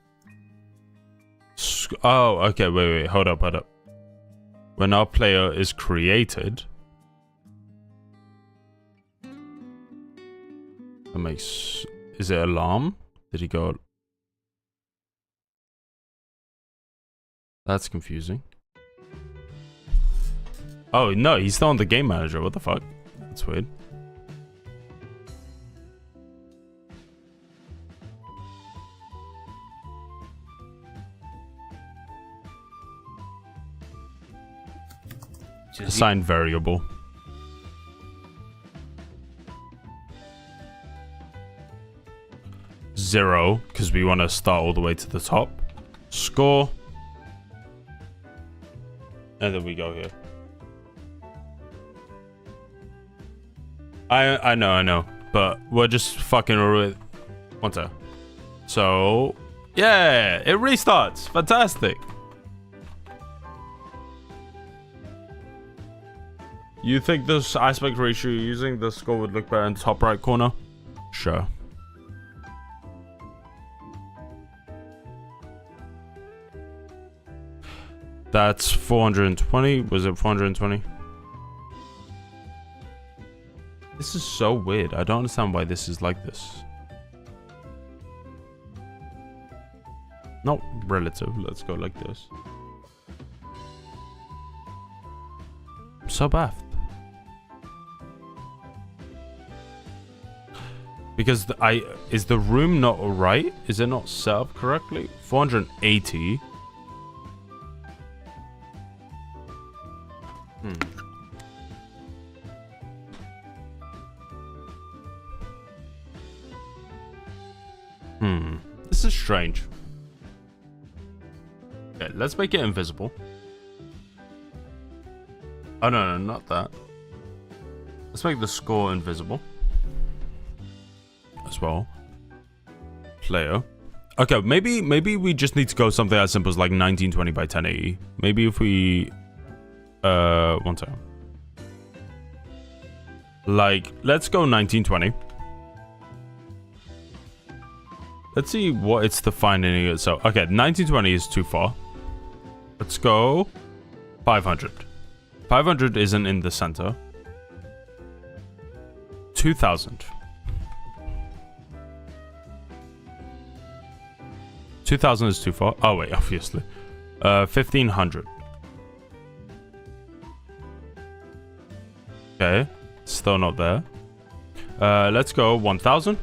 [SPEAKER 1] Oh, okay, wait. Hold up. When our player is created... That makes... Is it alarm? Did he go... That's confusing. Oh, no, he's still on the game manager. What the fuck? That's weird. Assigned variable. Zero, because we want to start all the way to the top. Score. And then we go here. I know, but we're just fucking with one time. So, yeah, it restarts. Fantastic. You think this aspect ratio using the score would look better in the top right corner? Sure. That's 420. Was it 420? This is so weird. I don't understand why this is like this. Not relative. Let's go like this. I'm so baffed. Because is the room not right? Is it not set up correctly? 480. This is strange. Okay, let's make it invisible. Oh, no, not that. Let's make the score invisible. As well. Player. Okay, maybe we just need to go something as simple as like 1920 by 1080. Maybe if we... one time. Like, let's go 1920. Let's see what it's defining it. So, okay, 1920 is too far. Let's go 500. 500 isn't in the center. 2000. 2000 is too far. Oh, wait, obviously. 1500. Okay, still not there. Let's go 1000.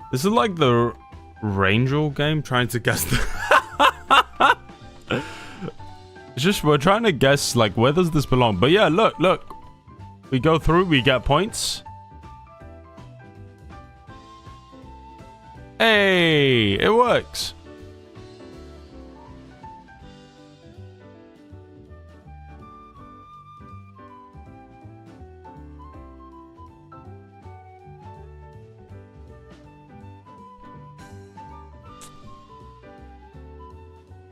[SPEAKER 1] This is like the Rangel game trying to guess the It's just we're trying to guess like where does this belong. But yeah, look. We go through, we get points. Hey, it works.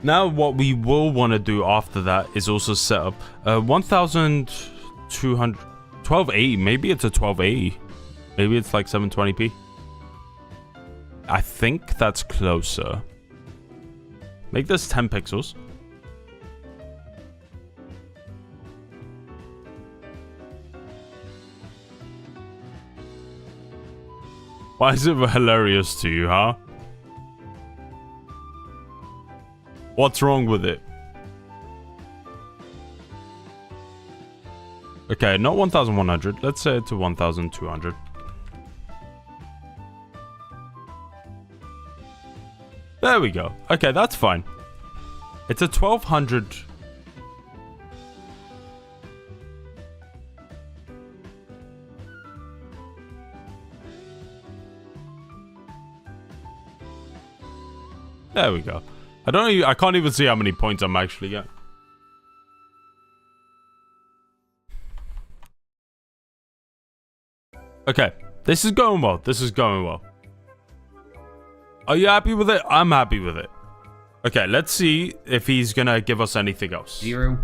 [SPEAKER 1] Now what we will want to do after that is also set up 1200 1280. Maybe it's a 1280. Maybe it's like 720p. I think that's closer. Make this 10 pixels. Why is it hilarious to you, huh? What's wrong with it? Okay, not 1100. Let's say it to 1200. There we go. Okay, that's fine. It's a 1200 There we go. I can't even see how many points I'm actually getting. Okay, this is going well. This is going well. Are you happy with it? I'm happy with it. Okay, let's see if he's gonna give us anything else.
[SPEAKER 2] 0.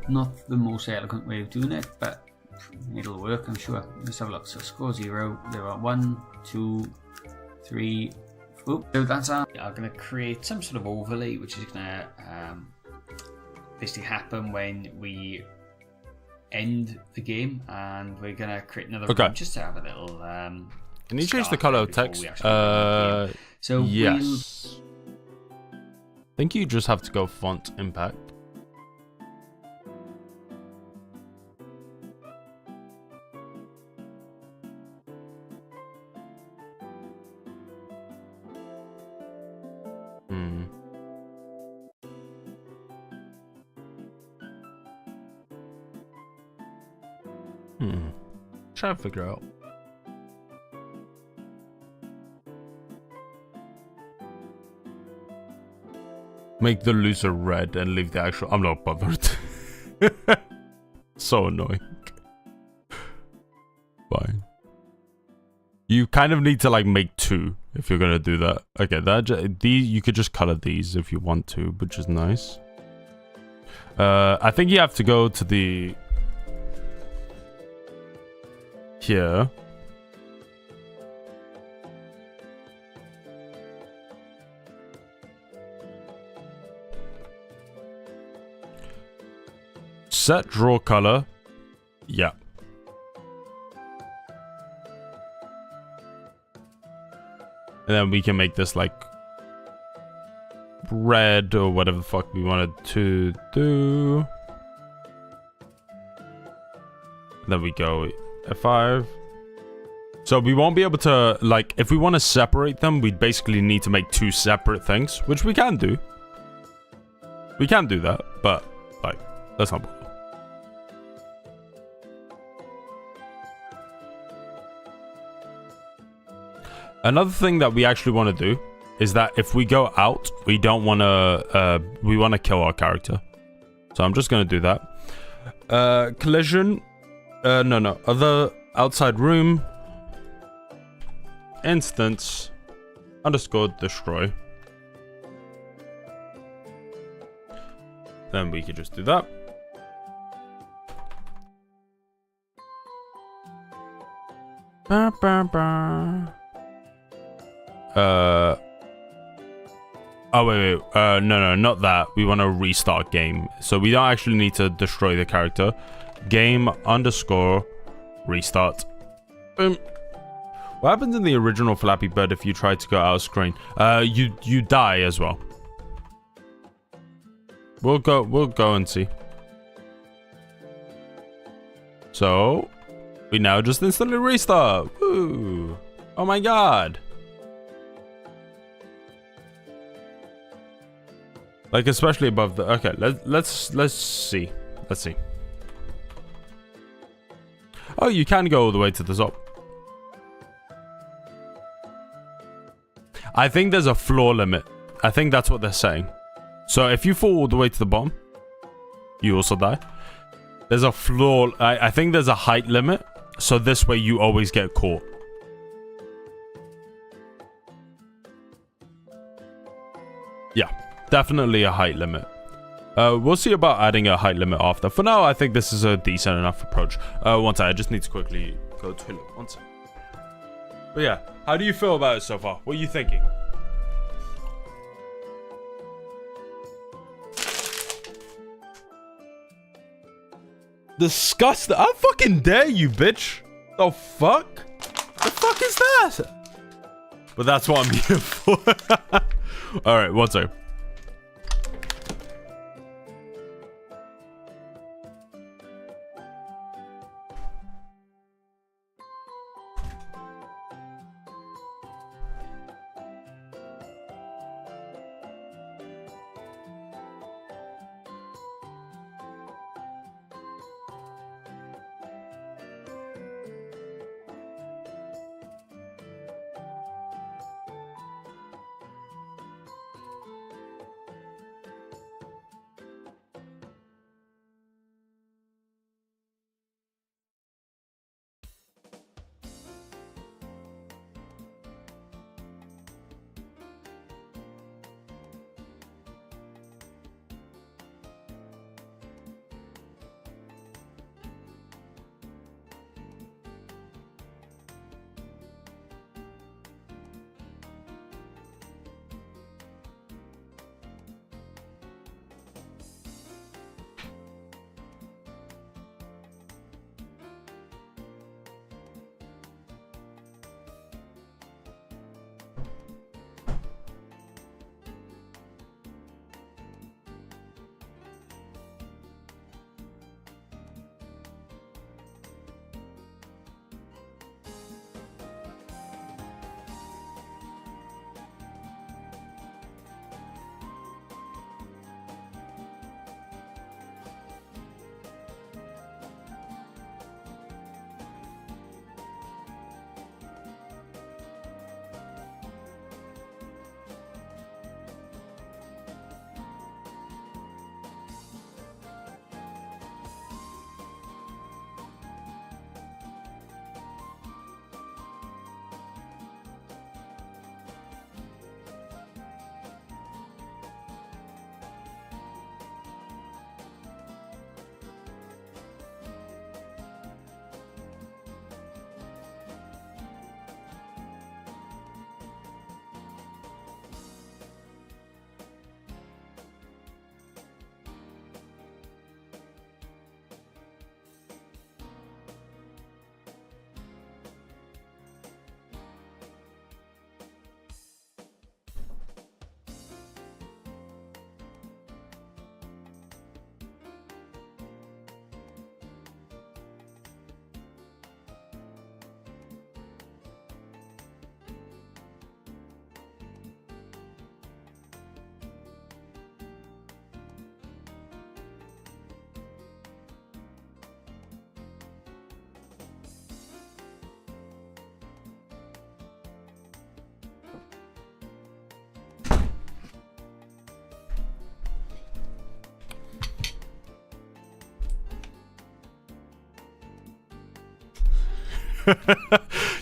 [SPEAKER 2] Not the most elegant way of doing it, but it'll work, I'm sure. Let's have a look. So score 0. There are 1, 2, 3. Oh, so that's our. I'm gonna create some sort of overlay, which is gonna basically happen when we end the game, and we're gonna create another room just to have a little
[SPEAKER 1] can you change the color of text?
[SPEAKER 2] So
[SPEAKER 1] yes. I think you just have to go font impact. Try to figure out. Make the loser red and leave the actual. I'm not bothered. So annoying. Fine. You kind of need to like make 2 if you're gonna do that. Okay, these you could just color these if you want to, which is nice. I think you have to go to the here. Set draw color. Yeah. And then we can make this like red or whatever the fuck we wanted to do. And then we go F5. So we won't be able to, like, if we want to separate them, we'd basically need to make 2 separate things, which we can do. We can do that, but, like, that's not bother. Another thing that we actually want to do is that if we go out, we don't want to, we want to kill our character. So I'm just going to do that. Collision. No. Other outside room. Instance. _ destroy. Then we could just do that. Ba, ba, ba. Oh wait. No, not that. We want to restart game. So we don't actually need to destroy the character. Game _ restart. Boom. What happens in the original Flappy Bird if you try to go out of screen? You die as well. We'll go and see. So we now just instantly restart. Woo! Oh my god. Like especially above the. Okay, let's see. Let's see. Oh, you can go all the way to the top. I think there's a floor limit. I think that's what they're saying. So if you fall all the way to the bottom, you also die. There's a floor. I think there's a height limit. So this way you always get caught. Yeah, definitely a height limit. We'll see about adding a height limit after. For now, I think this is a decent enough approach. One second, I just need to quickly go to toilet. One second. But yeah, how do you feel about it so far? What are you thinking? Disgusting. I fucking dare you, bitch. The fuck? The fuck is that? But that's what I'm here for. Alright, one second.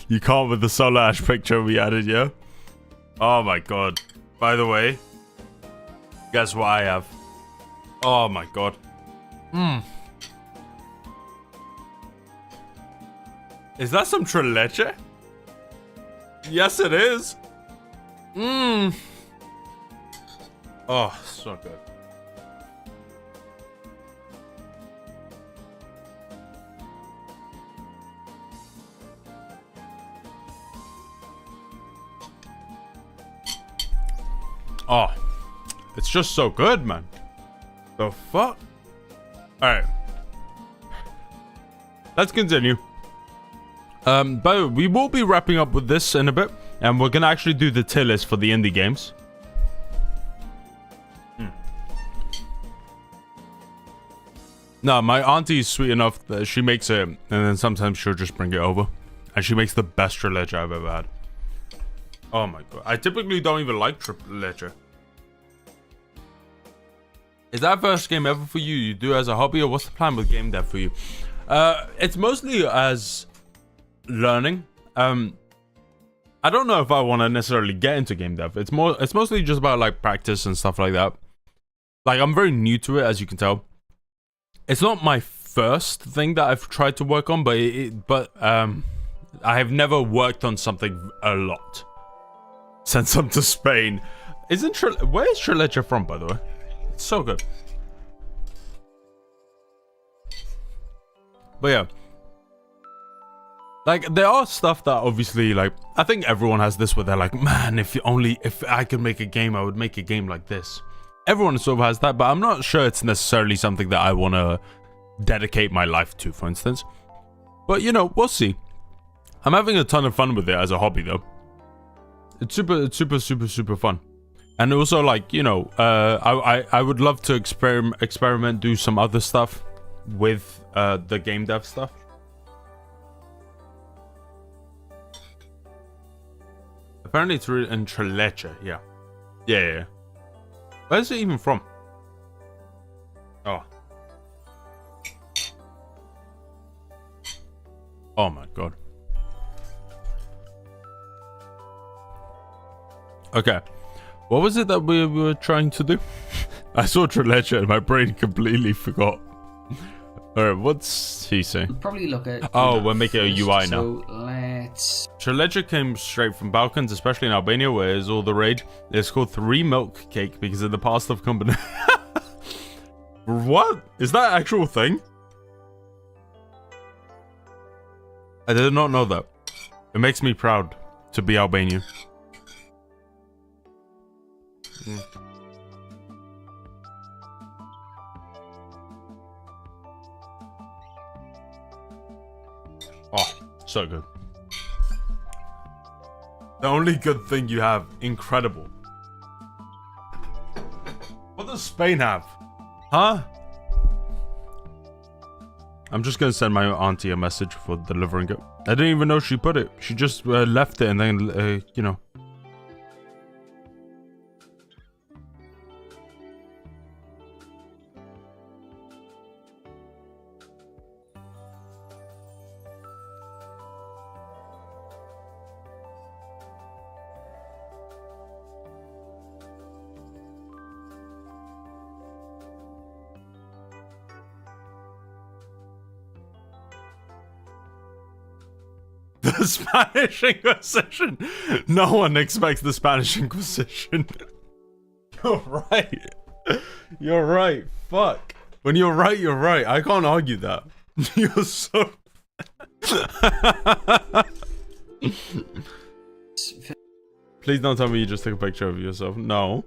[SPEAKER 1] You can't with the Solar Ash picture we added, yeah? Oh my god. By the way, guess what I have? Oh my god. Is that some Tre Leche? Yes, it is. Oh, so good. Oh, it's just so good, man. The fuck? Alright. Let's continue. But we will be wrapping up with this in a bit. And we're gonna actually do the tier list for the indie games. No, my auntie is sweet enough that she makes it, and then sometimes she'll just bring it over. And she makes the best Tre Leche I've ever had. Oh my god. I typically don't even like Tre Leche. Is that first game ever for you? You do as a hobby, or what's the plan with game dev for you? It's mostly as learning. I don't know if I want to necessarily get into game dev. It's mostly just about like practice and stuff like that. Like I'm very new to it, as you can tell. It's not my first thing that I've tried to work on, but I have never worked on something a lot. Sent some to Spain. Where is Tre Leche from, by the way? It's so good. But yeah. Like, there are stuff that obviously, like, I think everyone has this where they're like, man, if I could make a game, I would make a game like this. Everyone sort of has that, but I'm not sure it's necessarily something that I want to dedicate my life to, for instance. But, you know, we'll see. I'm having a ton of fun with it as a hobby, though. It's super fun. And also, like, you know, I would love to experiment, do some other stuff with the game dev stuff. Apparently it's in Tre Leche, yeah. Yeah. Where's it even from? Oh. Oh my god. Okay. What was it that we were trying to do? I saw Tre Leche and my brain completely forgot. Alright, what's he saying?
[SPEAKER 2] Probably look at...
[SPEAKER 1] Oh, we're making a UI now.
[SPEAKER 2] So let's...
[SPEAKER 1] Tre Leche came straight from Balkans, especially in Albania, where it's all the rage. It's called 3 Milk Cake because of the pasta of company. What? Is that an actual thing? I did not know that. It makes me proud to be Albanian. Oh, so good. The only good thing you have, incredible. What does Spain have? Huh? I'm just gonna send my auntie a message for delivering it. I didn't even know she put it. She just left it and then, you know. The Spanish Inquisition. No one expects the Spanish Inquisition. You're right. You're right. Fuck. When you're right, you're right. I can't argue that. You're so... Please don't tell me you just took a picture of yourself. No.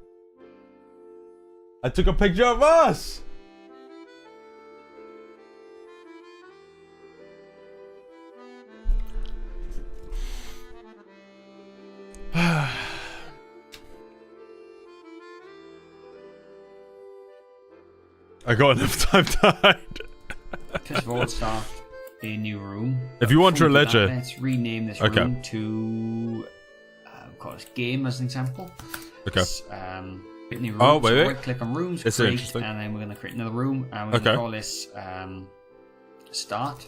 [SPEAKER 1] I took a picture of us. I got enough time to hide.
[SPEAKER 2] First of all, let's start a new room.
[SPEAKER 1] If you want Tre Leche,
[SPEAKER 2] let's rename this room to call it game as an example.
[SPEAKER 1] Okay.
[SPEAKER 2] Let's, create a new room.
[SPEAKER 1] Oh, wait,
[SPEAKER 2] so
[SPEAKER 1] wait.
[SPEAKER 2] Click on rooms,
[SPEAKER 1] It's
[SPEAKER 2] create,
[SPEAKER 1] interesting.
[SPEAKER 2] and then we're going to create another room, and we're going to call this start.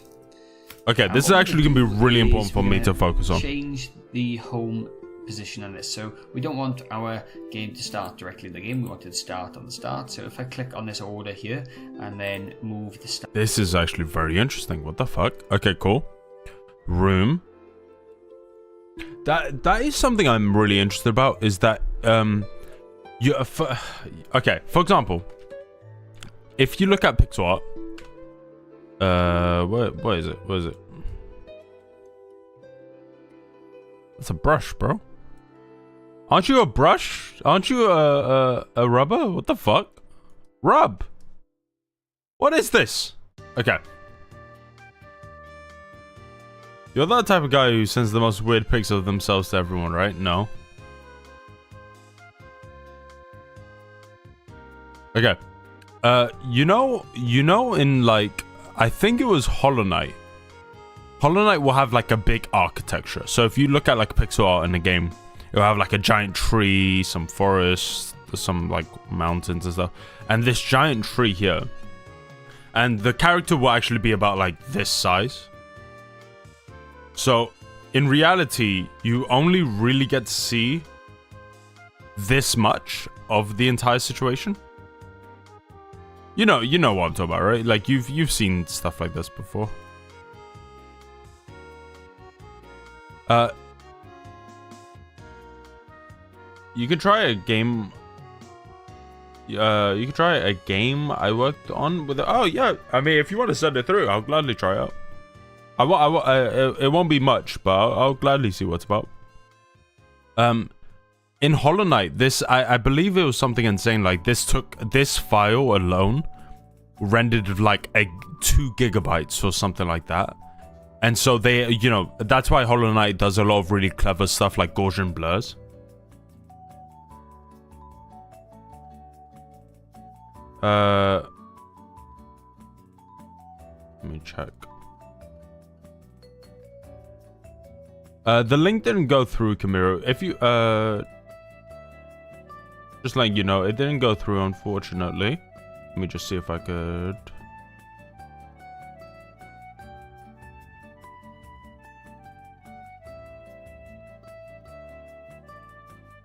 [SPEAKER 1] Okay,
[SPEAKER 2] Now,
[SPEAKER 1] this is
[SPEAKER 2] what
[SPEAKER 1] actually
[SPEAKER 2] we're
[SPEAKER 1] going to
[SPEAKER 2] gonna
[SPEAKER 1] be really
[SPEAKER 2] do
[SPEAKER 1] important
[SPEAKER 2] is
[SPEAKER 1] for
[SPEAKER 2] we're
[SPEAKER 1] me to
[SPEAKER 2] gonna
[SPEAKER 1] focus on.
[SPEAKER 2] Change the home position on this. So we don't want our game to start directly in the game. We want it to start on the start. So if I click on this order here and then move the start.
[SPEAKER 1] This is actually very interesting. What the fuck? Okay, cool. Room. That is something I'm really interested about. Is that okay? For example, if you look at pixel art, what is it? What is it? It's a brush, bro. Aren't you a brush? Aren't you a rubber? What the fuck? Rub. What is this? Okay. You're that type of guy who sends the most weird pics of themselves to everyone, right? No. Okay. You know, in like, I think it was Hollow Knight. Hollow Knight will have like a big architecture. So if you look at like pixel art in the game, it'll have like a giant tree, some forest, some like mountains and stuff. And this giant tree here. And the character will actually be about like this size. So in reality, you only really get to see this much of the entire situation. You know what I'm talking about, right? Like you've seen stuff like this before. You can try a game. You can try a game I worked on with it. Oh yeah, I mean, if you want to send it through, I'll gladly try it out. It won't be much, but I'll gladly see what's about. In Hollow Knight, this I believe it was something insane. Like this file alone rendered like 2 gigabytes or something like that. And so they, that's why Hollow Knight does a lot of really clever stuff like Gaussian blurs. Let me check. The link didn't go through, Kamiro. If you, just letting you know, it didn't go through, unfortunately. Let me just see if I could.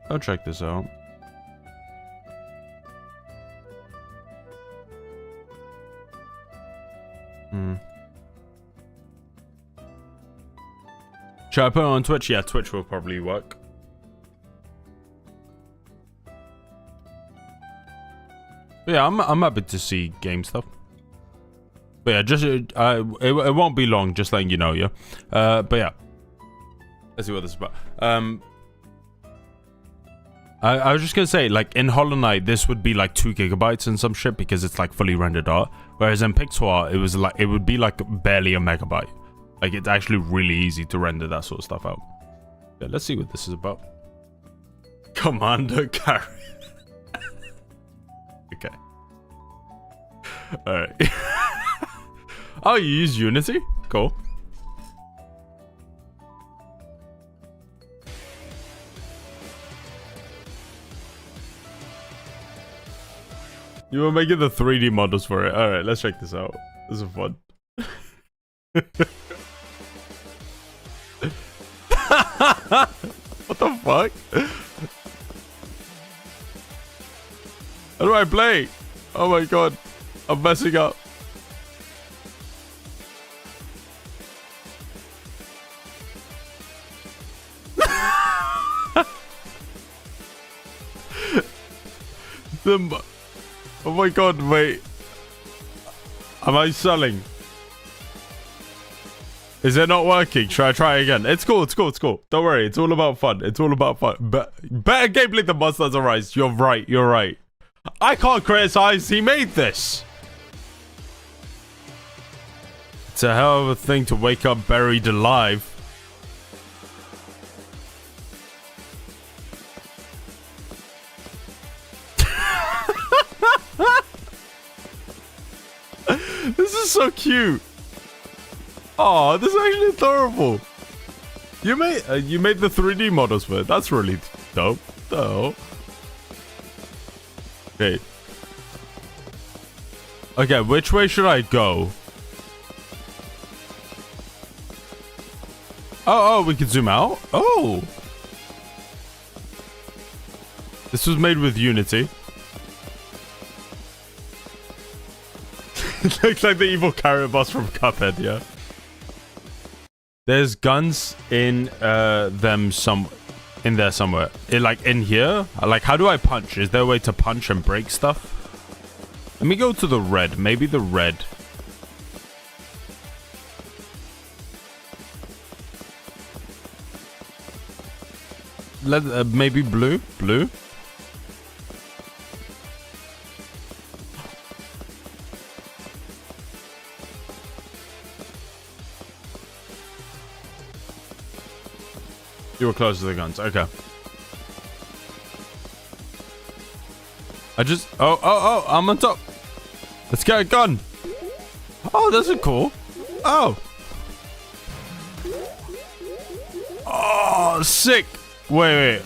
[SPEAKER 1] I'll check this out. Should I put it on Twitch? Yeah, Twitch will probably work. But yeah, I'm happy to see game stuff. But yeah, just it won't be long. Just letting you know, yeah. But yeah, let's see what this is about. I was just gonna say, like in Hollow Knight, this would be like 2 gigabytes and some shit because it's like fully rendered art. Whereas in pixel art, it would be like barely a megabyte. Like it's actually really easy to render that sort of stuff out. Yeah, let's see what this is about. Commander Carry. Okay. All right. Oh, you use Unity? Cool. You were making the 3D models for it. Alright, let's check this out. This is fun. What the fuck? How do I play? Oh my god. I'm messing up. Oh my god, wait. Am I selling? Is it not working? Should I try again? It's cool, it's cool, it's cool. Don't worry, it's all about fun. It's all about fun. Better gameplay than Monsters Arise. You're right, you're right. I can't criticize, he made this. It's a hell of a thing to wake up buried alive. This is so cute. Oh, this is actually adorable. You made the 3D models for it. That's really dope. Though. Okay. Okay, which way should I go? Oh, we can zoom out. Oh. This was made with Unity. It looks like the evil carrot boss from Cuphead, yeah. There's guns in there somewhere. Like in here? Like, how do I punch? Is there a way to punch and break stuff? Let me go to the red. Maybe the red. Maybe blue? Blue? You were close to the guns. Okay. Oh, I'm on top. Let's get a gun. Oh, those are cool. Oh. Oh, sick. Wait.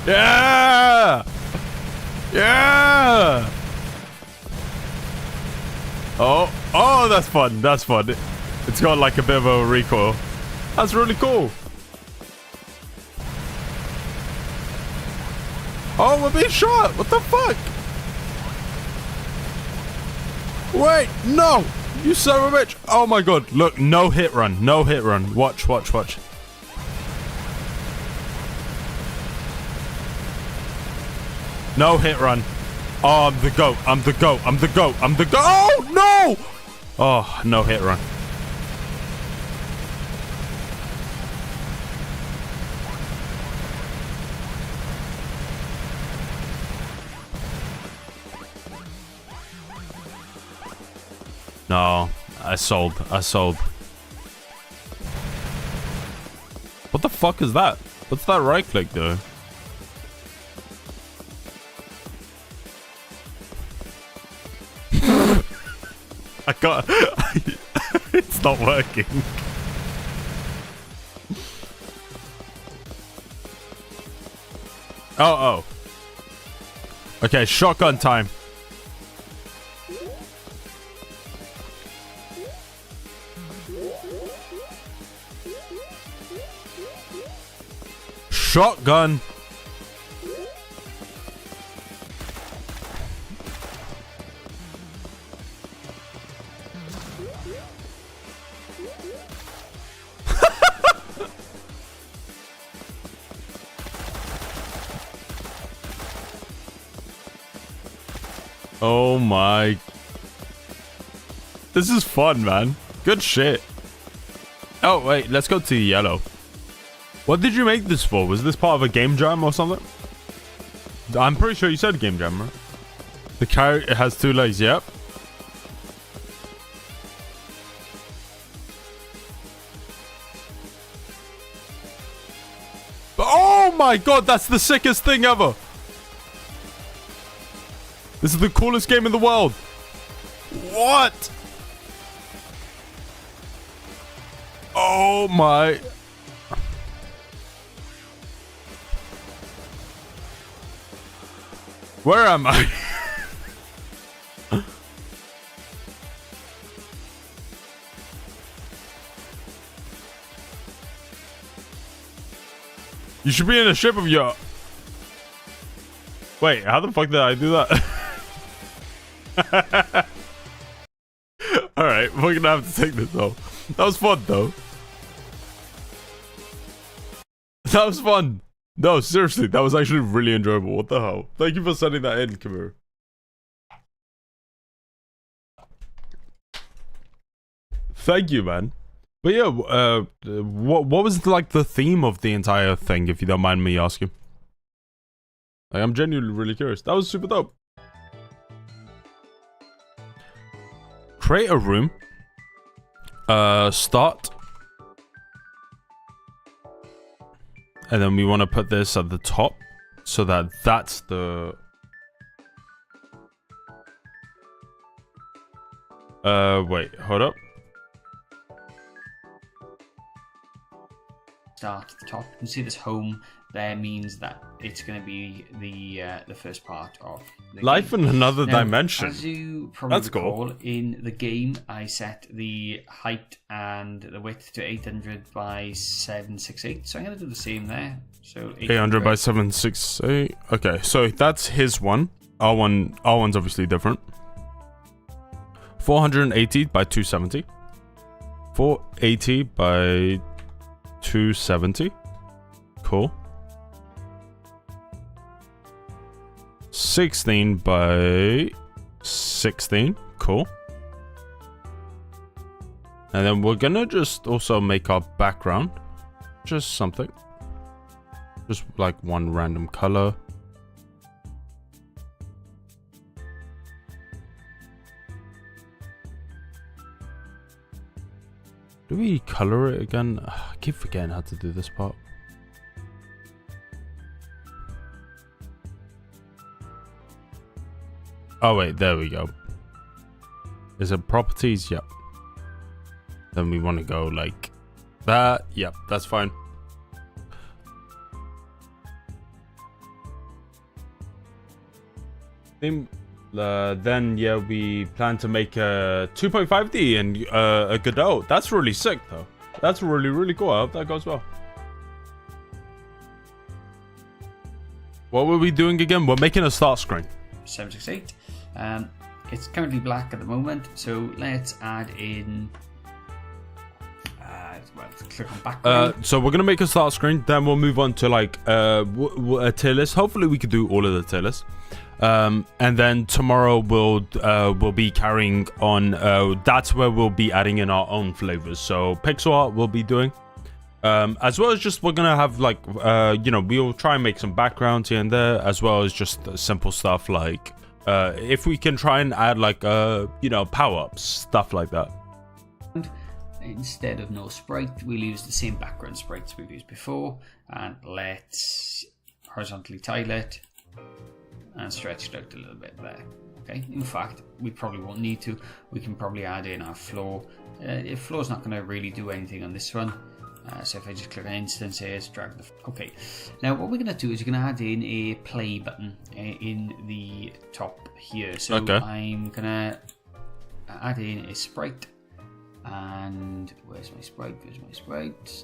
[SPEAKER 1] Yeah. Yeah. Oh, that's fun. That's fun. It's got like a bit of a recoil. That's really cool. Oh, we're being shot. What the fuck? Wait, no. You son of a bitch. Oh my god. Look, no hit run. No hit run. Watch. No hit run. Oh, I'm the goat. Oh, no. Oh, no hit run. No, I sold. What the fuck is that? What's that right click do? I got. It's not working. Oh. Okay, shotgun time. Shotgun. Oh my. This is fun, man. Good shit. Oh, wait. Let's go to yellow. What did you make this for? Was this part of a game jam or something? I'm pretty sure you said game jam, right? The carrot, it has 2 legs. Yep. Oh my god, that's the sickest thing ever. This is the coolest game in the world. What? Oh my. Where am I? You should be in a ship of your... Wait, how the fuck did I do that? Alright, we're gonna have to take this though. That was fun though. That was fun. No, seriously, that was actually really enjoyable. What the hell? Thank you for sending that in, Kamir. Thank you, man. But yeah, what was like the theme of the entire thing, if you don't mind me asking? Like, I'm genuinely really curious. That was super dope. Create a room. Start. And then we want to put this at the top so that that's the... Wait, hold up.
[SPEAKER 2] start at the top. You can see this home there means that it's going to be the first part of the
[SPEAKER 1] Life
[SPEAKER 2] game.
[SPEAKER 1] in another
[SPEAKER 2] Now,
[SPEAKER 1] dimension.
[SPEAKER 2] As you probably
[SPEAKER 1] That's cool.
[SPEAKER 2] recall, in the game, I set the height and the width to 800 by 768. So I'm going to do the same there. So
[SPEAKER 1] 800 by 768. Okay, so that's his one. Our one's obviously different. 480 by 270. 480 by 270. Cool. 16 by 16. Cool. And then we're gonna just also make our background just something. Just like one random color. Do we color it again? I keep forgetting how to do this part. Oh wait, there we go. Is it properties? Yep. Then we want to go like that. Yep, that's fine. Then yeah, we plan to make a 2.5D and a Godot. That's really sick though. That's really cool. I hope that goes well. What were we doing again? We're making a start screen.
[SPEAKER 2] 768. It's currently black at the moment, so let's add in. Well, click on background.
[SPEAKER 1] So we're gonna make a start screen. Then we'll move on to like a tier list. Hopefully we could do all of the tier lists. And then tomorrow we'll be carrying on. That's where we'll be adding in our own flavors. So pixel art we'll be doing. As well as just we're gonna have like we'll try and make some backgrounds here and there, as well as just simple stuff like if we can try and add like power-ups, stuff like that.
[SPEAKER 2] Instead of no sprite, we'll use the same background sprites we've used before, and let's horizontally tile it and stretch it out a little bit there. Okay, in fact we probably won't need to. We can probably add in our floor. Floor's not going to really do anything on this one. So if I just click on instances, drag the... Okay, now what we're going to do is we're going to add in a play button in the top here. So
[SPEAKER 1] okay.
[SPEAKER 2] I'm going to add in a sprite, and where's my sprite?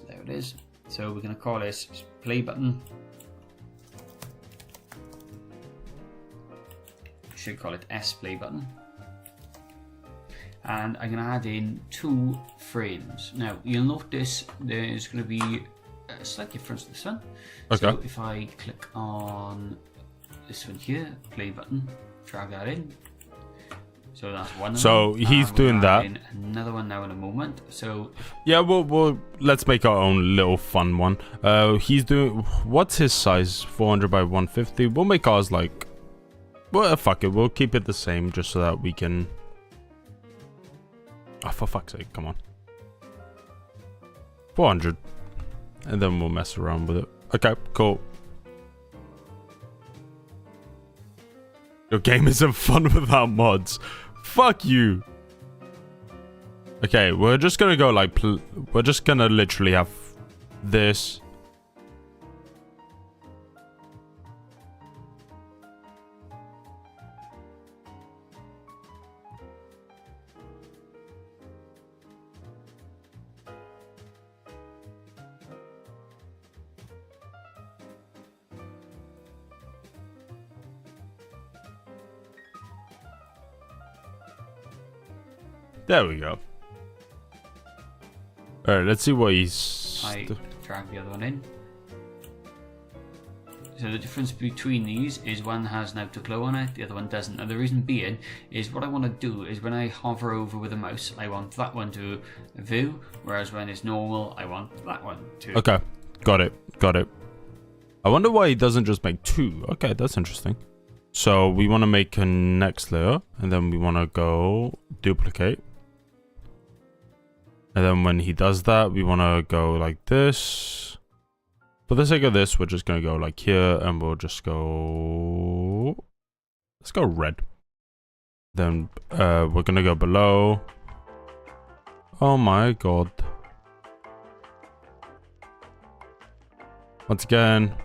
[SPEAKER 2] There it is. So we're going to call this play button. Should call it S play button. And I'm going to add in 2 frames. Now you'll notice there's going to be a slight difference to this one.
[SPEAKER 1] Okay.
[SPEAKER 2] So if I click on this one here, play button, drag that in. So that's one.
[SPEAKER 1] So he's doing that.
[SPEAKER 2] Another one now in a moment. So
[SPEAKER 1] yeah, we'll let's make our own little fun one. He's doing, what's his size? 400 by 150. We'll make ours like, well, fuck it. We'll keep it the same just so that we can. Oh, for fuck's sake, come on. 400. And then we'll mess around with it. Okay, cool. Your game isn't fun without mods. Fuck you. Okay, we're just gonna go like... we're just gonna literally have this. There we go. Alright, let's see what he's...
[SPEAKER 2] I drag the other one in. So the difference between these is one has an outer glow on it, the other one doesn't. Now the reason being is what I want to do is when I hover over with the mouse, I want that one to view, whereas when it's normal, I want that one to...
[SPEAKER 1] Okay, got it. I wonder why he doesn't just make 2. Okay, that's interesting. So we want to make a next layer, and then we want to go duplicate. And then when he does that, we want to go like this. For the sake of this, we're just going to go like here, and we'll just go... Let's go red. Then we're going to go below. Oh my god. Once again,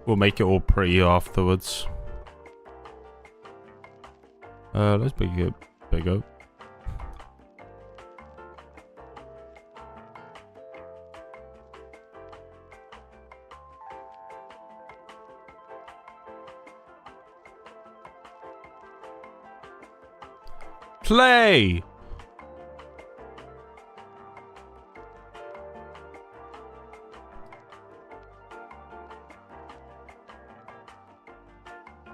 [SPEAKER 1] we'll make it all pretty afterwards. Let's make it bigger. Play!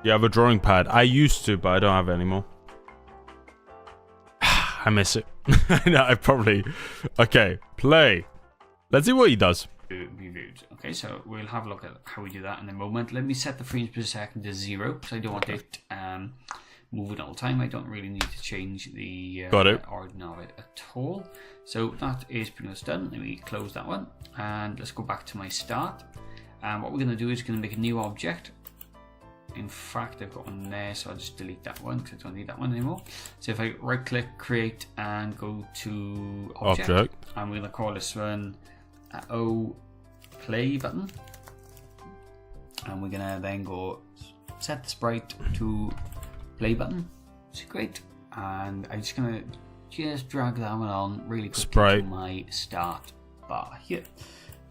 [SPEAKER 1] You have a drawing pad. I used to, but I don't have it anymore. I miss it. No, I probably... Okay, play. Let's see what he does.
[SPEAKER 2] Reviewed. Okay, so we'll have a look at how we do that in a moment. Let me set the frames per second to 0, because I don't want it moving all the time. I don't really need to change the origin of it at all. So that is pretty much done. Let me close that one. And let's go back to my start. And what we're going to do is going to make a new object. In fact, I've got one there, so I'll just delete that one because I don't need that one anymore. So if I right click, create, and go to object. And we're going to call this one O play button. And we're going to then go set the sprite to play button. It's great. And I'm just going to drag that one on really quickly to my start bar here.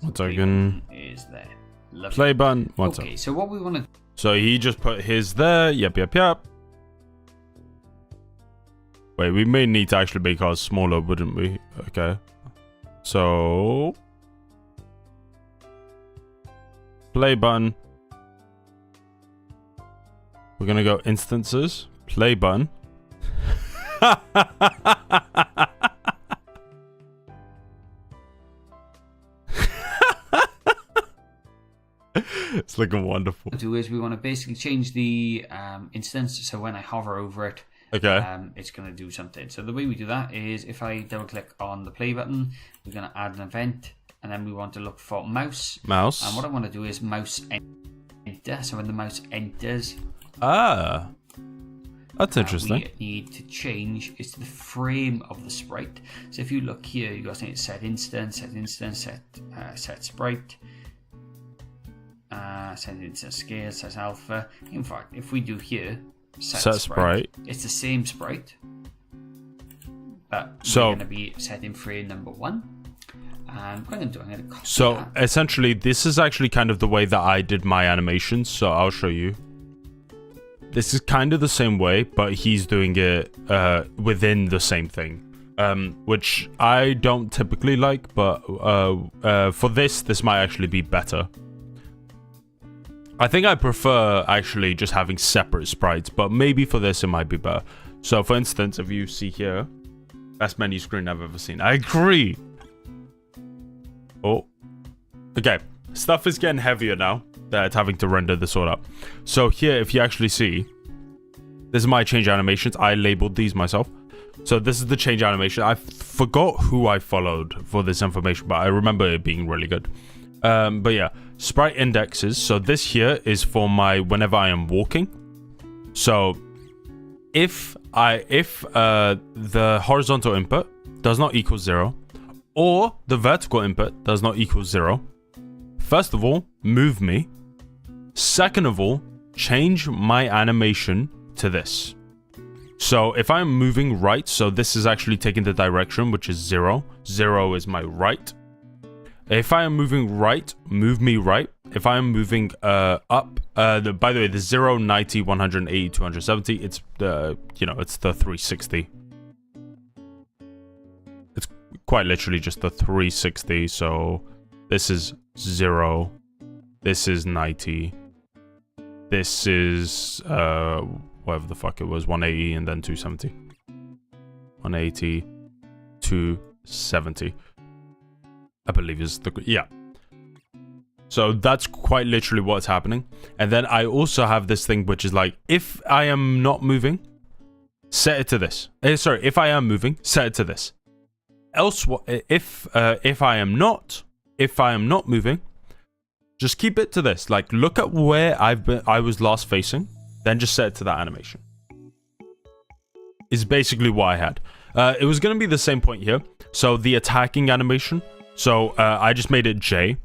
[SPEAKER 2] So
[SPEAKER 1] Once again,
[SPEAKER 2] is there. Lovely.
[SPEAKER 1] Play button.
[SPEAKER 2] Okay, so what we want to...
[SPEAKER 1] So he just put his there. Yep. Wait, we may need to actually make ours smaller, wouldn't we? Okay. So... Play button. We're going to go instances. Play button. It's looking wonderful.
[SPEAKER 2] What we do is we want to basically change the instance, so when I hover over it, it's going to do something. So the way we do that is if I double click on the play button, we're going to add an event, and then we want to look for mouse. And what I want to do is mouse enter. So when the mouse enters,
[SPEAKER 1] that's interesting.
[SPEAKER 2] We need to change is the frame of the sprite. So if you look here, you got set instance, set sprite. Set instance scale, set alpha. In fact, if we do here, set sprite, it's the same sprite, but we're going to be set in frame number 1. And what I'm going to copy that.
[SPEAKER 1] Essentially, this is actually kind of the way that I did my animations. So I'll show you. This is kind of the same way, but he's doing it within the same thing, which I don't typically like. But for this might actually be better. I think I prefer actually just having separate sprites, but maybe for this it might be better. So for instance, if you see here, best menu screen I've ever seen. I agree. Oh, okay. Stuff is getting heavier now that it's having to render this all up. So here, if you actually see, this is my change animations. I labeled these myself. So this is the change animation. I forgot who I followed for this information, but I remember it being really good. But yeah, sprite indexes. So this here is for my whenever I am walking. So if the horizontal input does not equal 0, or the vertical input does not equal 0, first of all, move me. Second of all, change my animation to this. So if I'm moving right, so this is actually taking the direction, which is 0. 0 is my right. If I am moving right, move me right. If I am moving up, by the way, the 0, 90, 180, 270, it's it's the 360. It's quite literally just the 360. So this is 0. This is 90. This is whatever the fuck it was, 180 and then 270. 180, 270. I believe is the... Yeah. So that's quite literally what's happening. And then I also have this thing which is like, if I am not moving, set it to this. Sorry, if I am moving, set it to this. Else, if I am not moving, just keep it to this. Like, look at where I was last facing, then just set it to that animation. Is basically what I had. It was going to be the same point here. So the attacking animation. So I just made it J.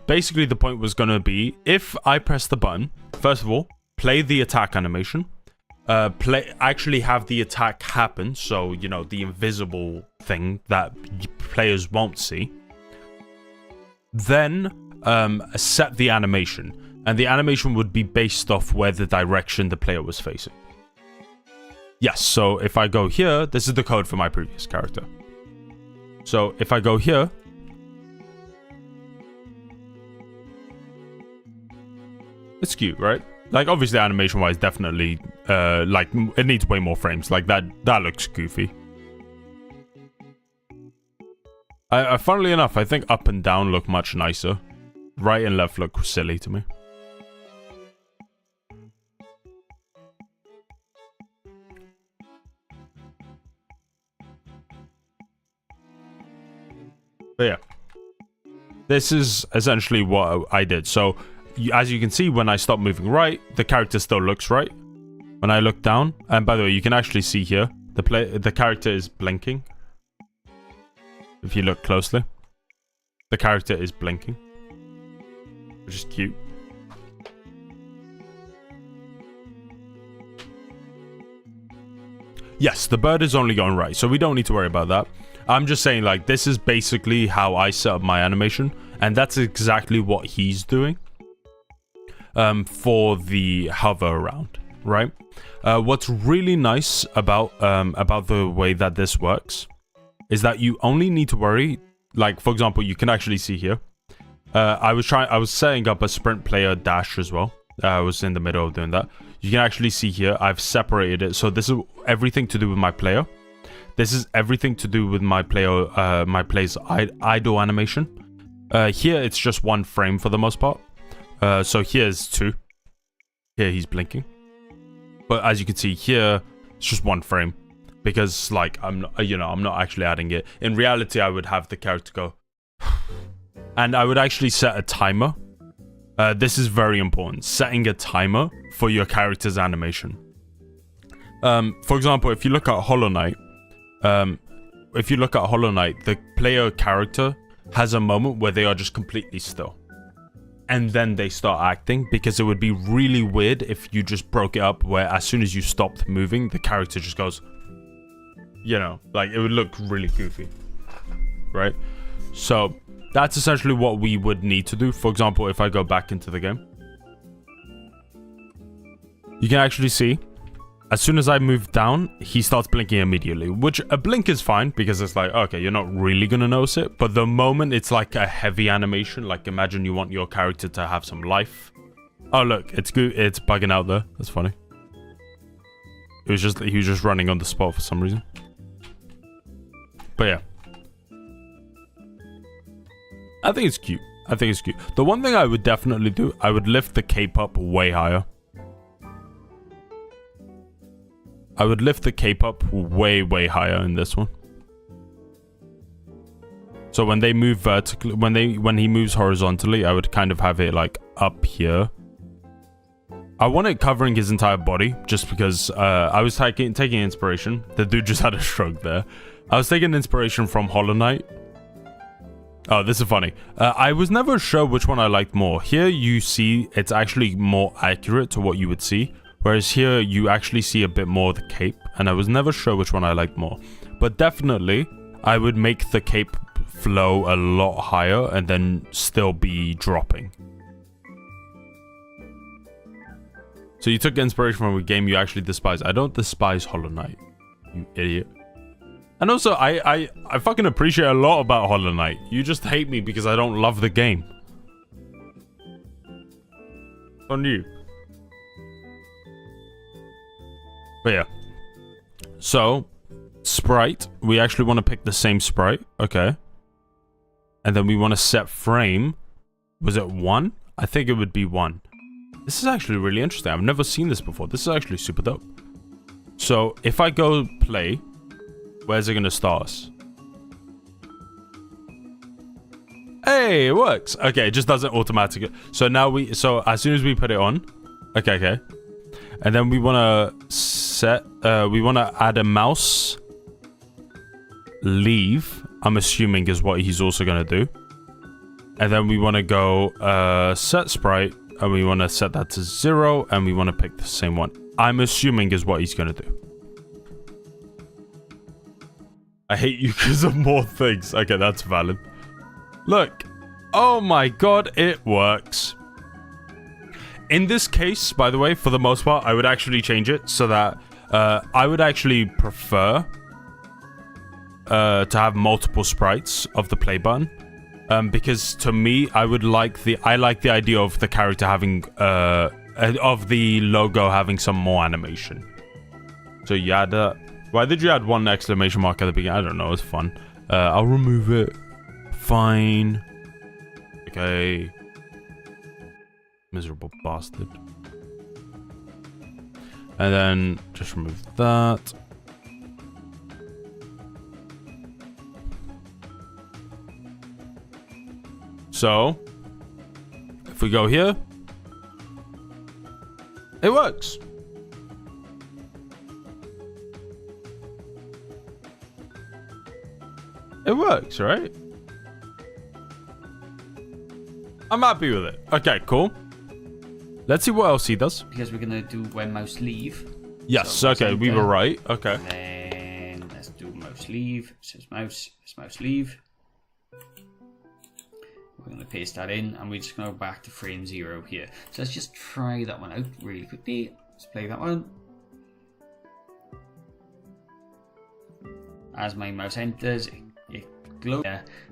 [SPEAKER 1] Basically, the point was going to be, if I press the button, first of all, play the attack animation. Actually have the attack happen, so, you know, the invisible thing that players won't see. Then, set the animation. And the animation would be based off where the direction the player was facing. Yes, so if I go here, this is the code for my previous character. So if I go here, it's cute, right? Like, obviously, animation-wise, definitely, like, it needs way more frames. Like, that looks goofy. Funnily enough, I think up and down look much nicer. Right and left look silly to me. But yeah, this is essentially what I did. So, as you can see, when I stop moving right, the character still looks right. When I look down, and by the way, you can actually see here, the character is blinking. If you look closely, the character is blinking, which is cute. Yes, the bird is only going right, so we don't need to worry about that. I'm just saying, like, this is basically how I set up my animation, and that's exactly what he's doing for the hover around, right? What's really nice about the way that this works is that you only need to worry, like, for example, you can actually see here. I was setting up a sprint player dash as well. I was in the middle of doing that. You can actually see here, I've separated it. So this is everything to do with my player. This is everything to do with my player's idle animation. Here, it's just one frame for the most part. So here's two. Here, he's blinking. But as you can see here, it's just one frame. Because, like, I'm not actually adding it. In reality, I would have the character go. And I would actually set a timer. This is very important. Setting a timer for your character's animation. For example, if you look at Hollow Knight, the player character has a moment where they are just completely still. And then they start acting, because it would be really weird if you just broke it up where as soon as you stopped moving, the character just goes, you know, like, it would look really goofy, right? So that's essentially what we would need to do. For example, if I go back into the game, you can actually see, as soon as I move down, he starts blinking immediately, which a blink is fine because it's like, okay, you're not really going to notice it. But the moment it's like a heavy animation, like imagine you want your character to have some life. Oh, look, it's good. It's bugging out there. That's funny. He was just running on the spot for some reason. But yeah. I think it's cute. The one thing I would definitely do, I would lift the cape up way higher. I would lift the cape up way, way higher in this one. So when they move vertically, when he moves horizontally, I would kind of have it like up here. I want it covering his entire body, just because I was taking inspiration. The dude just had a stroke there. I was taking inspiration from Hollow Knight. Oh, this is funny. I was never sure which one I liked more. Here you see it's actually more accurate to what you would see. Whereas here, you actually see a bit more of the cape, and I was never sure which one I liked more. But definitely, I would make the cape flow a lot higher and then still be dropping. So you took inspiration from a game you actually despise. I don't despise Hollow Knight, you idiot. And also, I fucking appreciate a lot about Hollow Knight. You just hate me because I don't love the game. On you. But yeah, so sprite, we actually want to pick the same sprite, okay, and then we want to set frame. Was it 1? I think it would be 1. This is actually really interesting. I've never seen this before. This is actually super dope. So if I go play, where's it gonna start us? Hey, it works. Okay, it just does it automatically. So now so as soon as we put it on, okay. And then we want to we want to add a mouse leave, I'm assuming is what he's also going to do. And then we want to go set sprite, and we want to set that to 0, and we want to pick the same one. I'm assuming is what he's going to do. I hate you because of more things. Okay, that's valid. Look. Oh my god, it works. In this case, by the way, for the most part, I would actually change it so that I would actually prefer to have multiple sprites of the play button. Because to me, I like the idea of the character having of the logo having some more animation. So you add that. Why did you add one exclamation mark at the beginning? I don't know. It's fun. I'll remove it. Fine. Okay. Miserable bastard. And then just remove that. So, if we go here, it works. It works, right? I'm happy with it. Okay, cool. Let's see what else he does.
[SPEAKER 2] Because we're going to do when mouse leave.
[SPEAKER 1] Yes, so okay, we were right. Okay.
[SPEAKER 2] And then let's do mouse leave. It says mouse, it's mouse leave. We're going to paste that in, and we're just going to go back to frame 0 here. So let's just try that one out really quickly. Let's play that one. As my mouse enters, it glows.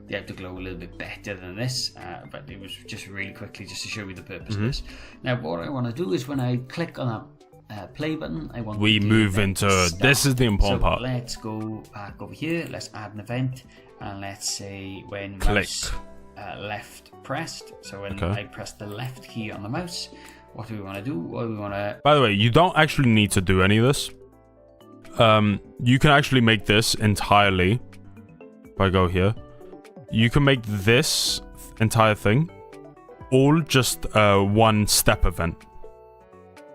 [SPEAKER 2] They have to glow a little bit better than this, but it was just really quickly just to show you the purpose of this. Now, what I want to do is when I click on that play button, I want
[SPEAKER 1] we move into start. This is the important part.
[SPEAKER 2] Let's go back over here. Let's add an event, and let's say when
[SPEAKER 1] click.
[SPEAKER 2] Mouse left pressed. So when I press the left key on the mouse, what do we want to do? Well, we want to.
[SPEAKER 1] By the way, you don't actually need to do any of this. You can actually make this entirely. If I go here, you can make this entire thing all just one step event,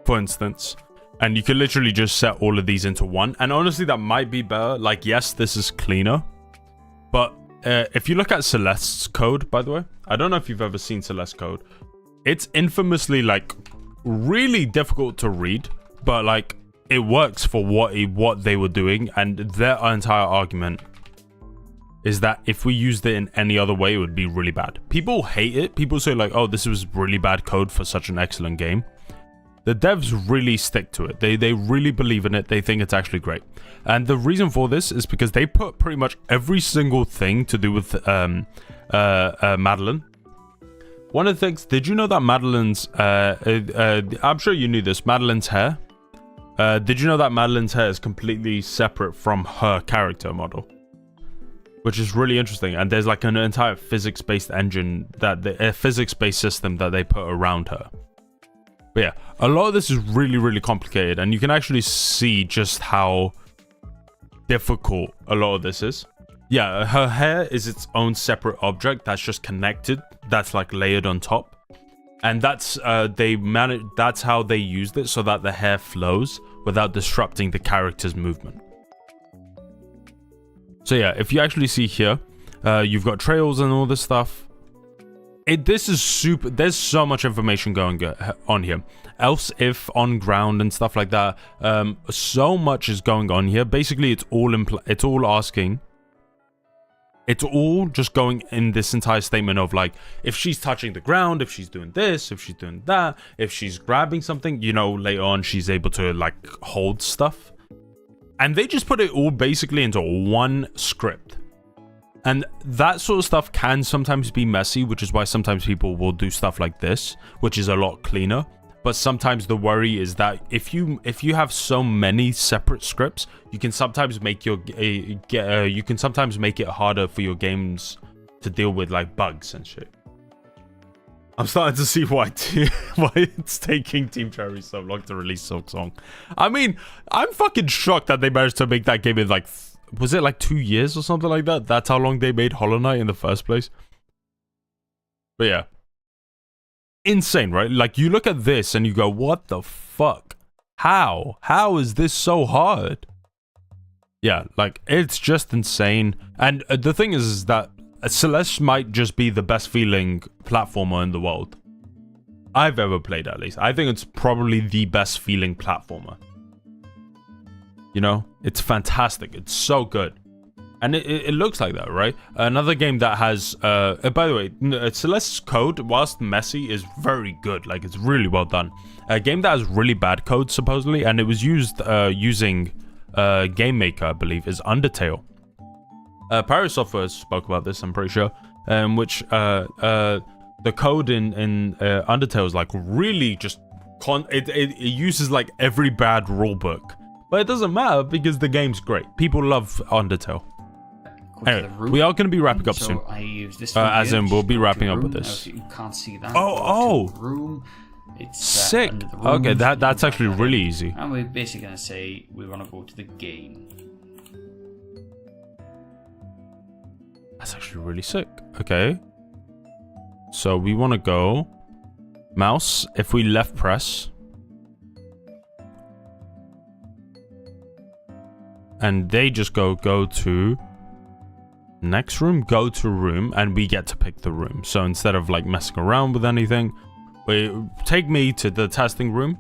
[SPEAKER 1] for instance. And you can literally just set all of these into one. And honestly, that might be better. Like, yes, this is cleaner. But if you look at Celeste's code, by the way, I don't know if you've ever seen Celeste's code. It's infamously, like, really difficult to read. But, like, it works for what they were doing. And their entire argument is that if we used it in any other way, it would be really bad. People hate it. People say, like, oh, this was really bad code for such an excellent game. The devs really stick to it. They really believe in it. They think it's actually great. And the reason for this is because they put pretty much every single thing to do with Madeline. One of the things, did you know that Madeline's, I'm sure you knew this, Madeline's hair? Did you know that Madeline's hair is completely separate from her character model? Which is really interesting. And there's like an entire physics-based engine, a physics-based system that they put around her. But yeah, a lot of this is really, really complicated, and you can actually see just how difficult a lot of this is. Yeah, her hair is its own separate object that's just connected, that's like layered on top. And that's that's how they used it, so that the hair flows without disrupting the character's movement. So yeah, if you actually see here, you've got trails and all this stuff. This is super. There's so much information going on here. Else if on ground and stuff like that. So much is going on here. Basically, it's all asking. It's all just going in this entire statement of like, if she's touching the ground, if she's doing this, if she's doing that, if she's grabbing something, you know, later on she's able to like hold stuff. And they just put it all basically into one script. And that sort of stuff can sometimes be messy, which is why sometimes people will do stuff like this, which is a lot cleaner. But sometimes the worry is that if you have so many separate scripts, you can sometimes make make it harder for your games to deal with like bugs and shit. I'm starting to see why it's taking Team Cherry so long to release Silksong. I mean, I'm fucking shocked that they managed to make that game in like, was it like 2 years or something like that? That's how long they made Hollow Knight in the first place. But yeah. Insane, right? Like, you look at this and you go, what the fuck? How? How is this so hard? Yeah, like, it's just insane. And the thing is that Celeste might just be the best feeling platformer in the world. I've ever played, at least. I think it's probably the best feeling platformer. You know, it's fantastic. It's so good. And it looks like that, right? Another game that has, by the way, Celeste's code, whilst messy, is very good. Like, it's really well done. A game that has really bad code, supposedly, and it was used using Game Maker, I believe, is Undertale. Pyro Software spoke about this, I'm pretty sure, which the code in Undertale is like really just it uses like every bad rulebook, but it doesn't matter because the game's great. People love Undertale. Anyway, we are going to be wrapping up soon.
[SPEAKER 2] I use this
[SPEAKER 1] as in, we'll be wrapping up with this.
[SPEAKER 2] You can't see that.
[SPEAKER 1] Oh.
[SPEAKER 2] Room. It's
[SPEAKER 1] sick.
[SPEAKER 2] Under the room.
[SPEAKER 1] Okay, that's actually really easy.
[SPEAKER 2] And we're basically going to say we want to go to the game.
[SPEAKER 1] That's actually really sick. Okay. So we want to go mouse. If we left press. And they just go to next room, go to room, and we get to pick the room. So instead of like messing around with anything, we take me to the testing room.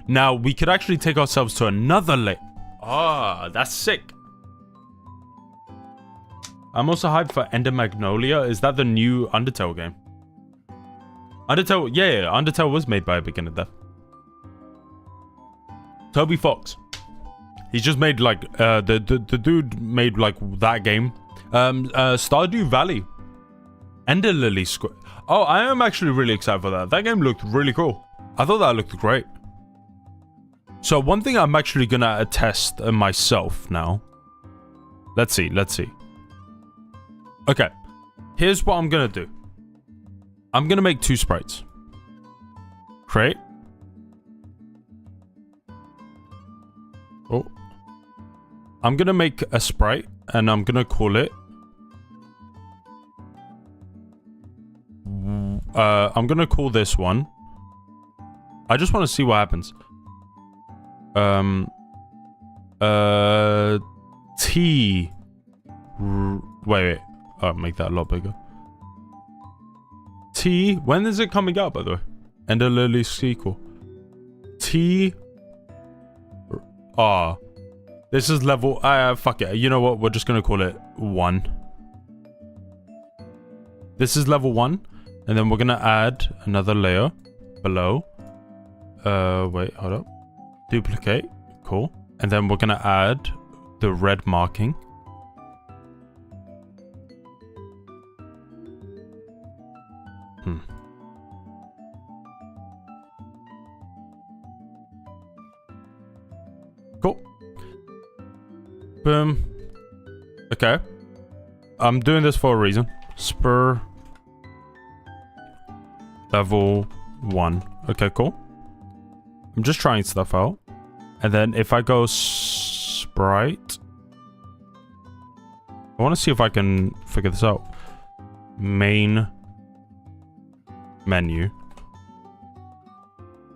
[SPEAKER 1] Now we could actually take ourselves to another layer. Ah, that's sick. I'm also hyped for Ender Magnolia. Is that the new Undertale game? Undertale, yeah, Undertale was made by a Beginner Dev. Toby Fox. He's just made like the dude made like that game. Stardew Valley. Ender Lily Square. Oh, I am actually really excited for that. That game looked really cool. I thought that looked great. So one thing I'm actually gonna test myself now. Let's see. Okay, here's what I'm gonna do. I'm gonna make 2 sprites. Create. Oh. I'm gonna make a sprite and I'm gonna call it. I'm gonna call this one. I just want to see what happens. T. Wait. Oh, make that a lot bigger. T. When is it coming out, by the way? Ender Lily sequel. T. R. This is level. Fuck it. You know what? We're just gonna call it 1. This is level 1, and then we're gonna add another layer below. Wait, hold up. Duplicate. Cool. And then we're gonna add the red marking. Cool. Boom. Okay. I'm doing this for a reason. Spur. Level 1. Okay, cool. I'm just trying stuff out. And then if I go sprite. I want to see if I can figure this out. Main menu.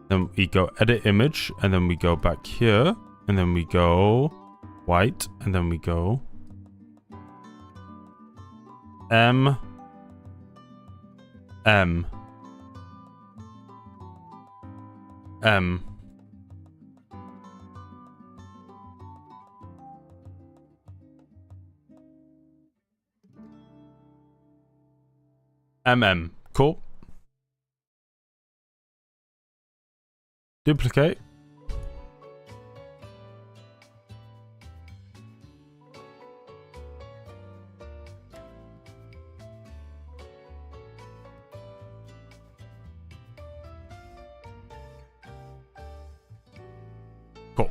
[SPEAKER 1] Then we go edit image. And then we go back here. And then we go white. And then we go M. M. M. MM. Cool. Duplicate. Cool.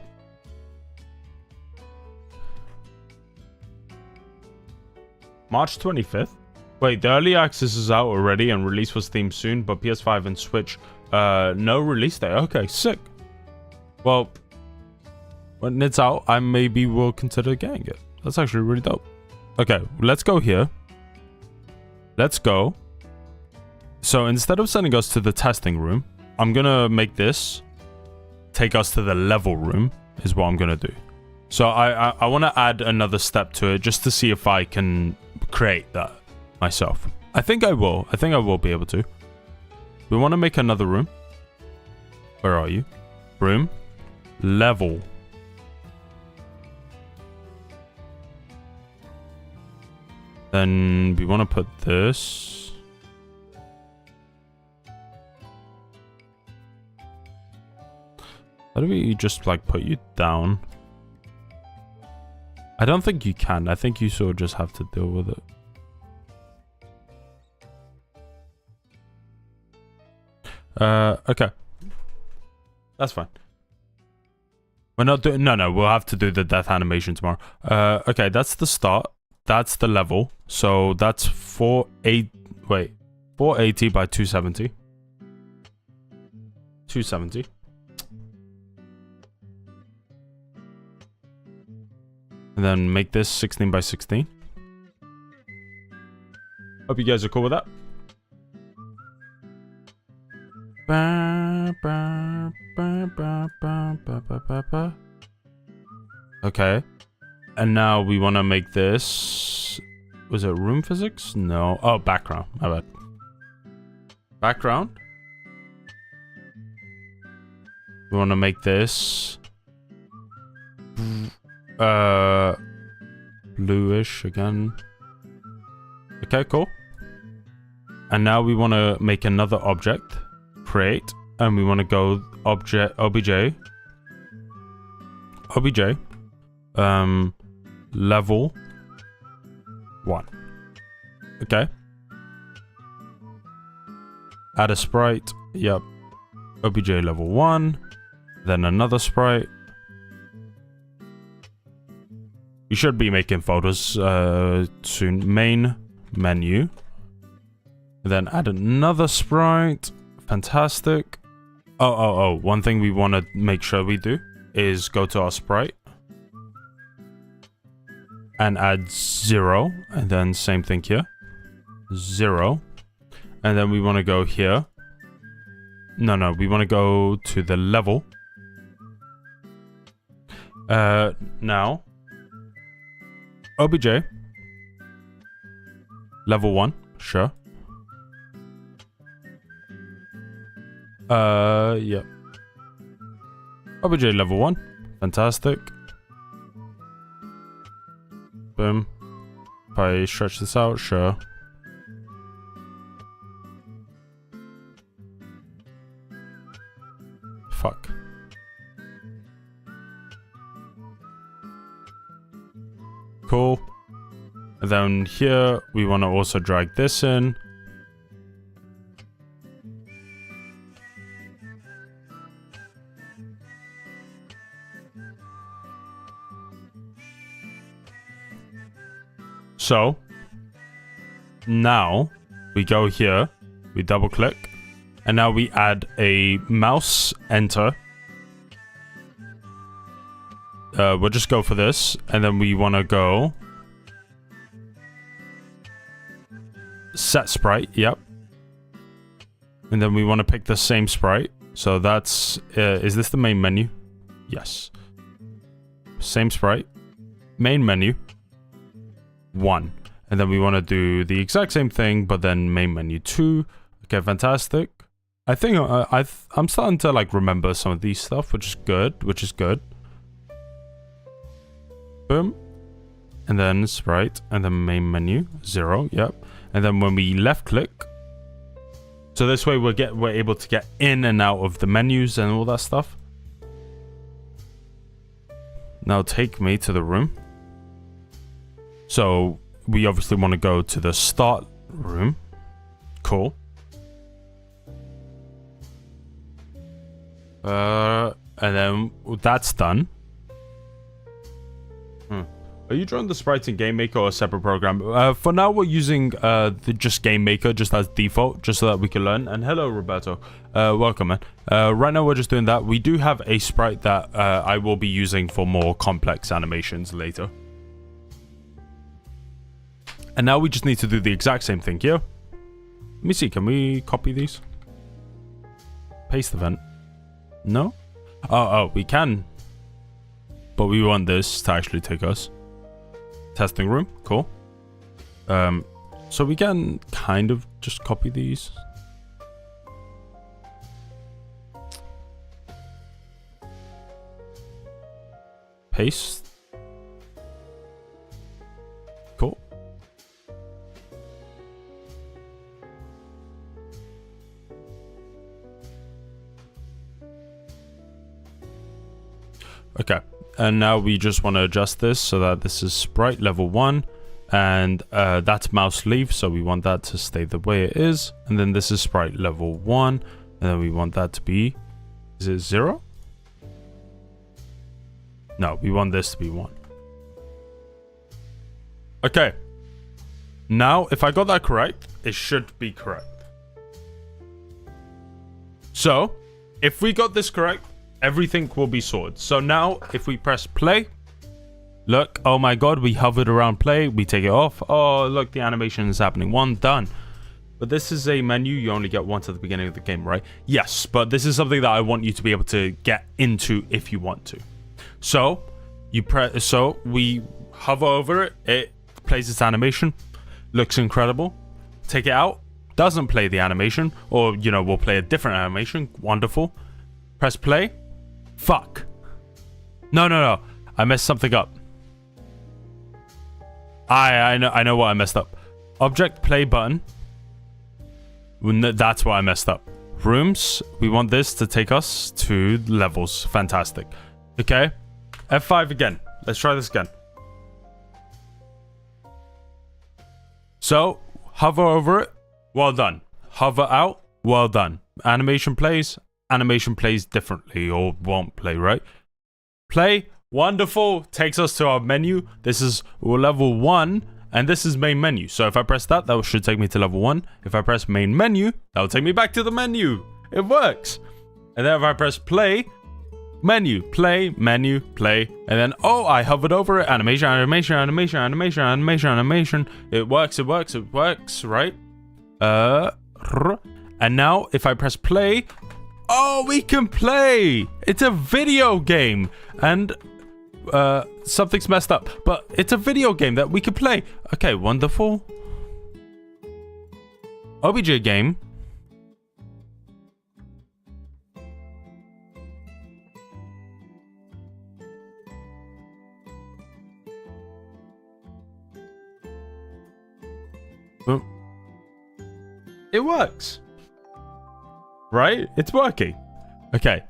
[SPEAKER 1] March 25th. Wait, the early access is out already and release for Steam soon, but PS5 and Switch, no release date. Okay, sick. Well, when it's out, I maybe will consider getting it. That's actually really dope. Okay, let's go here. Let's go. So instead of sending us to the testing room, I'm gonna make this take us to the level room, is what I'm gonna do. So I want to add another step to it just to see if I can create that. myself. I think I will. I think I will be able to. We want to make another room. Where are you? Room. Level. Then we want to put this. How do we just like put you down? I don't think you can. I think you sort of just have to deal with it. Okay. That's fine. We're not doing... No, we'll have to do the death animation tomorrow. Okay, that's the start. That's the level. So that's 480 by 270. 270. And then make this 16 by 16. Hope you guys are cool with that. Okay. And now we want to make this... Was it room physics? No. Oh, background. My bad. Background. We want to make this... bluish again. Okay, cool. And now we want to make another object. Create. And we want to go object obj. Level 1. Okay. Add a sprite. Yep. Obj level 1. Then another sprite. You should be making folders soon. Main menu. Then add another sprite. Fantastic. Oh. One thing we want to make sure we do is go to our sprite. And add 0. And then same thing here. 0. And then we want to go here. No. We want to go to the level. Now. OBJ. Level 1. Sure. Yep. OBJ level 1. Fantastic. Boom. If I stretch this out, sure. Fuck. Cool. And then here, we want to also drag this in. So, now we go here, we double click, and now we add a mouse enter. We'll just go for this, and then we want to go set sprite, yep. And then we want to pick the same sprite. So that's, is this the main menu? Yes. Same sprite, main menu. 1, and then we want to do the exact same thing, but then main menu 2. Okay, fantastic. I think I'm starting to like remember some of these stuff, which is good. Boom, and then sprite, and then main menu 0. Yep, and then when we left click, so this way we're able to get in and out of the menus and all that stuff. Now take me to the room. So, we obviously want to go to the start room. Cool. And then that's done. Are you drawing the sprites in Game Maker or a separate program? For now, we're using just Game Maker just as default, just so that we can learn. And hello, Roberto. Welcome, man. Right now, we're just doing that. We do have a sprite that I will be using for more complex animations later. And now we just need to do the exact same thing here. Let me see, can we copy these? Paste event. No? Oh, we can. But we want this to actually take us. Testing room, cool. So we can kind of just copy these. Paste. Cool. Okay, and now we just want to adjust this so that this is sprite level 1, and that's mouse leaf, so we want that to stay the way it is. And then this is sprite level 1, and then we want that to be, is it 0? No, we want this to be 1. Okay, now if I got that correct, it should be correct. So if we got this correct, everything will be sorted. So now if we press play, look, oh my god, we hovered around play, we take it off. Oh, look, the animation is happening. 1 done. But this is a menu. You only get once at the beginning of the game, right? Yes, but this is something that I want you to be able to get into if you want to. So we hover over it, it plays its animation, looks incredible. Take it out, doesn't play the animation, or you know, we'll play a different animation. Wonderful. Press play. Fuck. No. I messed something up. I know what I messed up. Object play button. That's what I messed up. Rooms. We want this to take us to levels. Fantastic. Okay. F5 again. Let's try this again. So, hover over it. Well done. Hover out. Well done. Animation plays differently or won't play, right? Play. Wonderful. Takes us to our menu. This is level 1 and this is main menu. So if I press that should take me to level 1. If I press main menu, that will take me back to the menu. It works. And then if I press play, menu, play, and then, oh, I hovered over it. Animation. It works, right? And now if I press play, oh, we can play. It's a video game. And something's messed up, but it's a video game that we can play. Okay, wonderful. OBJ game. It works. Right? It's working. Okay.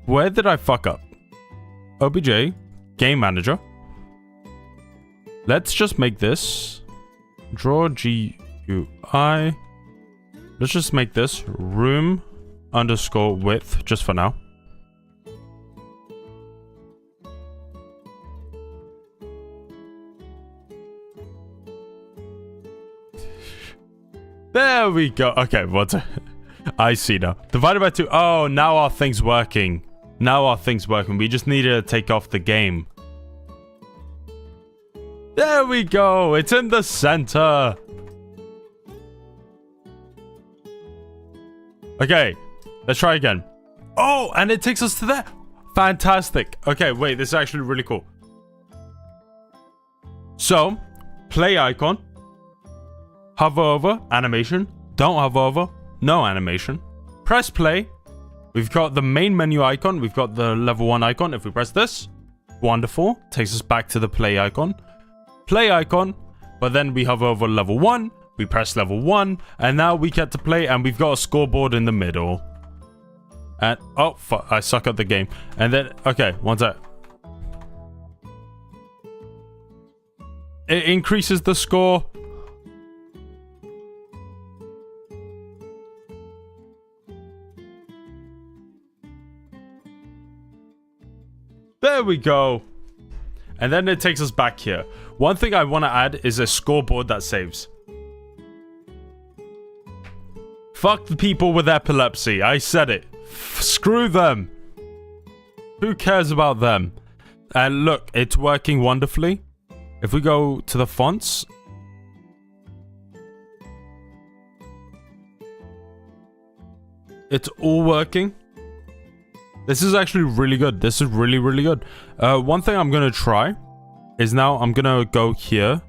[SPEAKER 1] Where did I fuck up? OBJ, game manager. Let's just make this draw GUI. Let's just make this room underscore width just for now. There we go. Okay, what? I see now. Divided by 2. Oh, now our thing's working. We just need to take off the game. There we go. It's in the center. Okay, let's try again. Oh, and it takes us to there. Fantastic. Okay, wait, this is actually really cool. So, play icon. Hover over, animation. Don't hover over, no animation. Press play. We've got the main menu icon. We've got the level 1 icon. If we press this, wonderful. Takes us back to the play icon. Play icon. But then we hover over level 1. We press level 1. And now we get to play. And we've got a scoreboard in the middle. And, oh, fuck. I suck at the game. And then, okay, one sec. It increases the score. There we go. And then it takes us back here. One thing I want to add is a scoreboard that saves. Fuck the people with epilepsy. I said it. Screw them. Who cares about them? And look, it's working wonderfully. If we go to the fonts. It's all working. This is actually really good. This is really, really good. One thing I'm going to try is now I'm going to go here.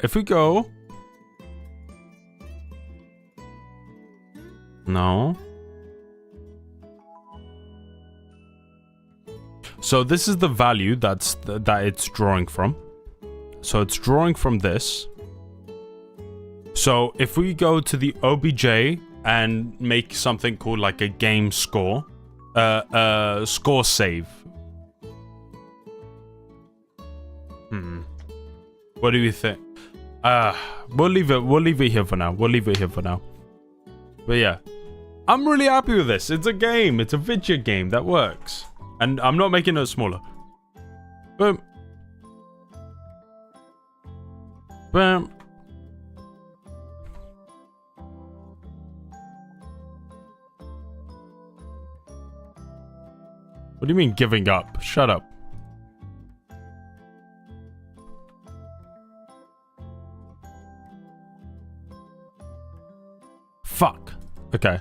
[SPEAKER 1] If we go... No. So this is the value that it's drawing from. So it's drawing from this. So if we go to the OBJ and make something called like a game score, score save. What do you think? We'll leave it here for now. But yeah, I'm really happy with this. It's a game. It's a video game that works. And I'm not making it smaller. Boom. Boom. What do you mean giving up? Shut up. Fuck. Okay.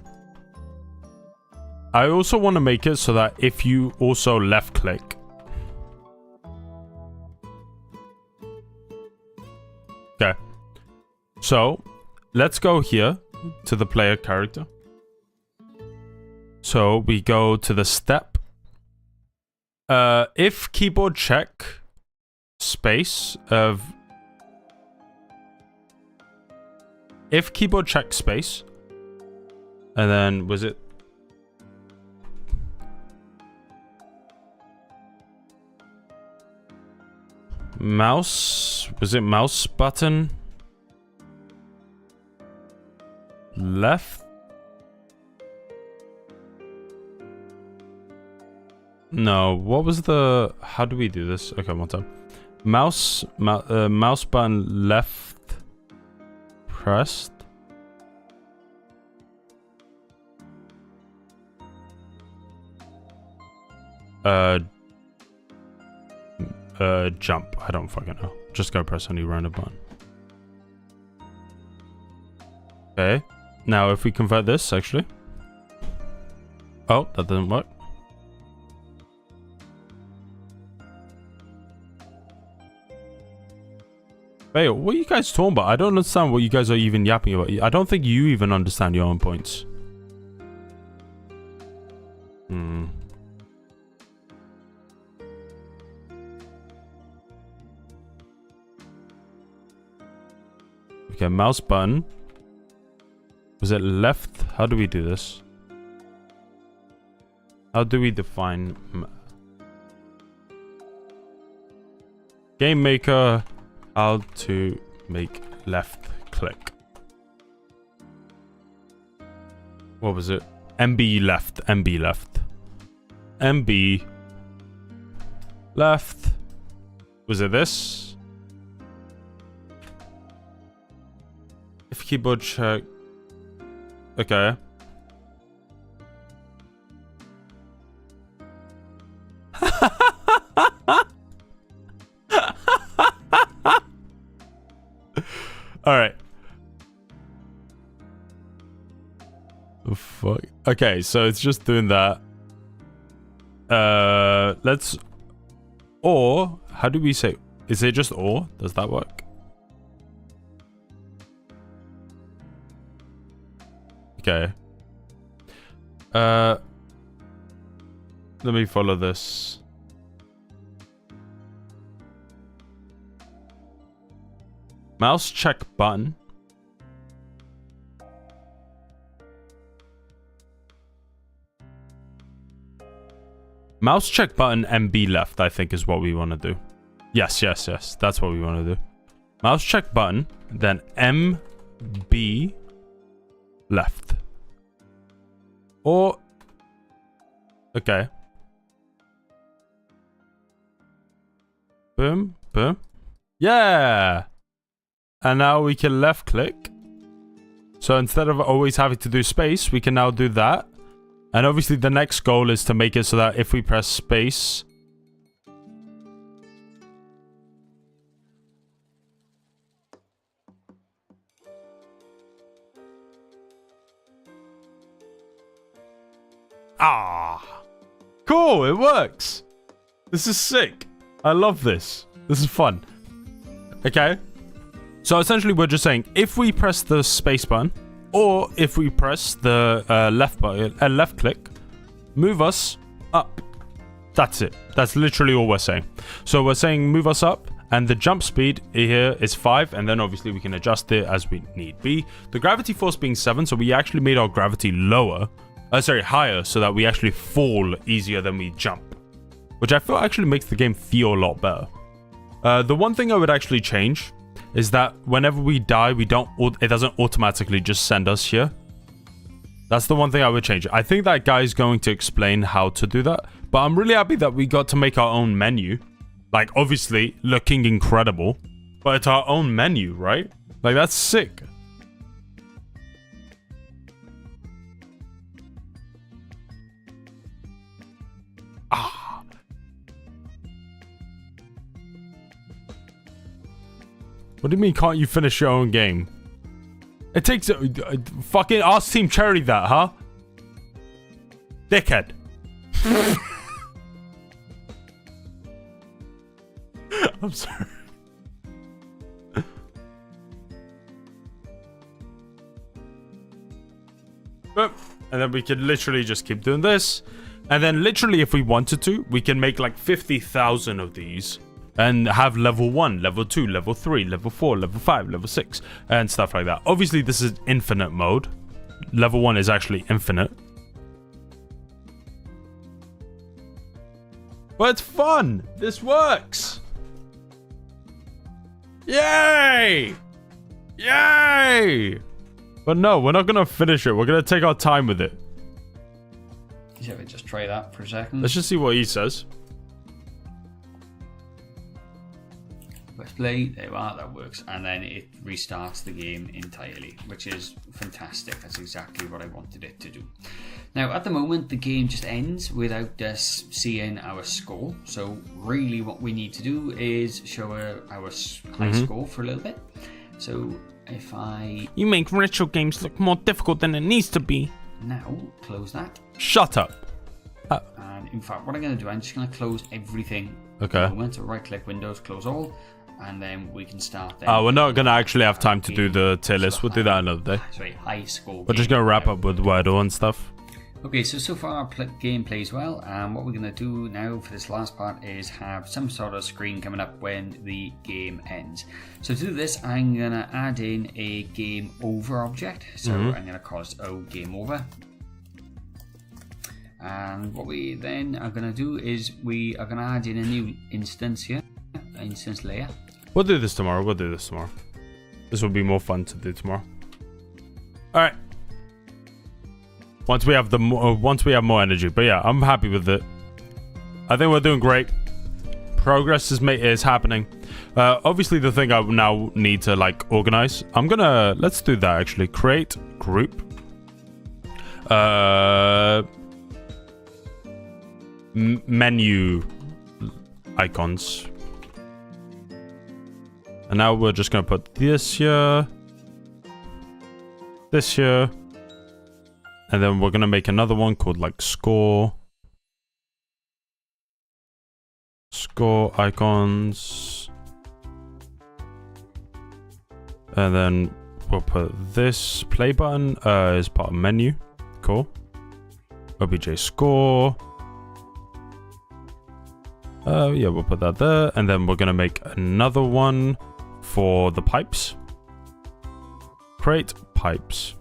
[SPEAKER 1] I also want to make it so that if you also left click. Okay. So, let's go here to the player character. So, we go to the step. If keyboard check space of... If keyboard check space. And then, was it... Mouse, was it mouse button? Left? No, what was the... How do we do this? Okay, one time. Mouse button left pressed. Jump. I don't fucking know. Just go press any random button. Okay. Now if we convert this, actually. Oh, that doesn't work. Hey, what are you guys talking about? I don't understand what you guys are even yapping about. I don't think you even understand your own points. Okay, mouse button. Was it left? How do we do this? How do we define... Game Maker, how to make left click. What was it? MB left, MB left. MB left. Was it this? If keyboard check. Okay. Alright. The fuck? Okay, so it's just doing that. Let's... Or, how do we say... Is it just or? Does that work? Okay. Let me follow this. Mouse check button. Mouse check button MB left, I think is what we want to do. Yes, yes, yes. That's what we want to do. Mouse check button, then MB left. Or... Okay. Boom, boom. Yeah! And now we can left click. So instead of always having to do space, we can now do that. And obviously the next goal is to make it so that if we press space... Ah! Cool, it works! This is sick. I love this. This is fun. Okay. So essentially we're just saying if we press the space button or if we press the left button, left click, move us up. That's it. That's literally all we're saying. So we're saying move us up, and the jump speed here is 5, and then obviously we can adjust it as we need be. The gravity force being 7, so we actually made our gravity higher, so that we actually fall easier than we jump, which I feel actually makes the game feel a lot better. The one thing I would actually change is that whenever we die, it doesn't automatically just send us here. That's the one thing I would change. I think that guy is going to explain how to do that, but I'm really happy that we got to make our own menu. Like, obviously, looking incredible, but it's our own menu, right? Like, that's sick. Ah. What do you mean, can't you finish your own game? It takes fucking ask Team Cherry that, huh? Dickhead. I'm sorry. And then we could literally just keep doing this. And then literally if we wanted to, we can make like 50,000 of these. And have level 1, level 2, level 3, level 4, level 5, level 6, and stuff like that. Obviously, this is infinite mode. Level 1 is actually infinite. But it's fun! This works! Yay! Yay! But no, we're not gonna finish it. We're gonna take our time with it.
[SPEAKER 2] Yeah, we just try that for a second.
[SPEAKER 1] Let's just see what he says.
[SPEAKER 2] Let's play, there you are, that works, and then it restarts the game entirely, which is fantastic. That's exactly what I wanted it to do. Now at the moment the game just ends without us seeing our score, so really what we need to do is show our high score for a little bit. So if I...
[SPEAKER 1] You make retro games look more difficult than it needs to be.
[SPEAKER 2] Now close that.
[SPEAKER 1] Shut up.
[SPEAKER 2] And in fact what I'm going to do, I'm just going to close everything.
[SPEAKER 1] Okay.
[SPEAKER 2] At the moment, so right click Windows, close all. And then we can start then.
[SPEAKER 1] We're not going to actually have time to do the tier list. We'll do that another day.
[SPEAKER 2] Sorry, high score.
[SPEAKER 1] We're just going to wrap up with Wordle and stuff.
[SPEAKER 2] Okay, so far our game plays well. And what we're going to do now for this last part is have some sort of screen coming up when the game ends. So to do this, I'm going to add in a game over object. So I'm going to call it game over. And what we then are going to do is we are going to add in a new instance here. Instance layer.
[SPEAKER 1] We'll do this tomorrow. This will be more fun to do tomorrow. All right. Once we have more energy. But yeah, I'm happy with it. I think we're doing great. Progress is happening. Obviously, the thing I now need to like organize. Let's do that actually. Create group. Menu icons. And now we're just going to put this here, and then we're going to make another one called like score icons. And then we'll put this play button as part of menu. Cool. OBJ score. Yeah, we'll put that there. And then we're going to make another one for the pipes. Create pipes.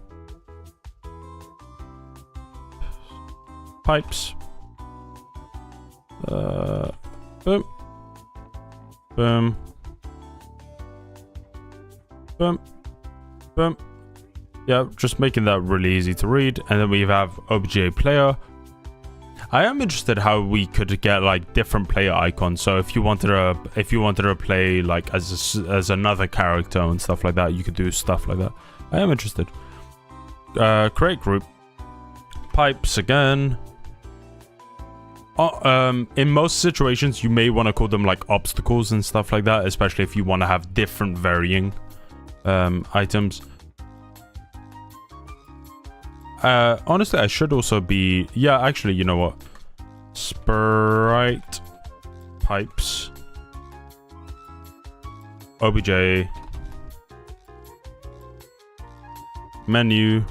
[SPEAKER 1] Pipes. Boom. Boom. Boom. Boom. Yeah, just making that really easy to read. And then we have OBJ player. I am interested how we could get like different player icons. So if you wanted to play like as another character and stuff like that, you could do stuff like that. I am interested. Create group. Pipes again. In most situations, you may want to call them like obstacles and stuff like that, especially if you want to have different varying items. Honestly, I should also be... Yeah, actually, you know what? Sprite pipes. OBJ. Menu.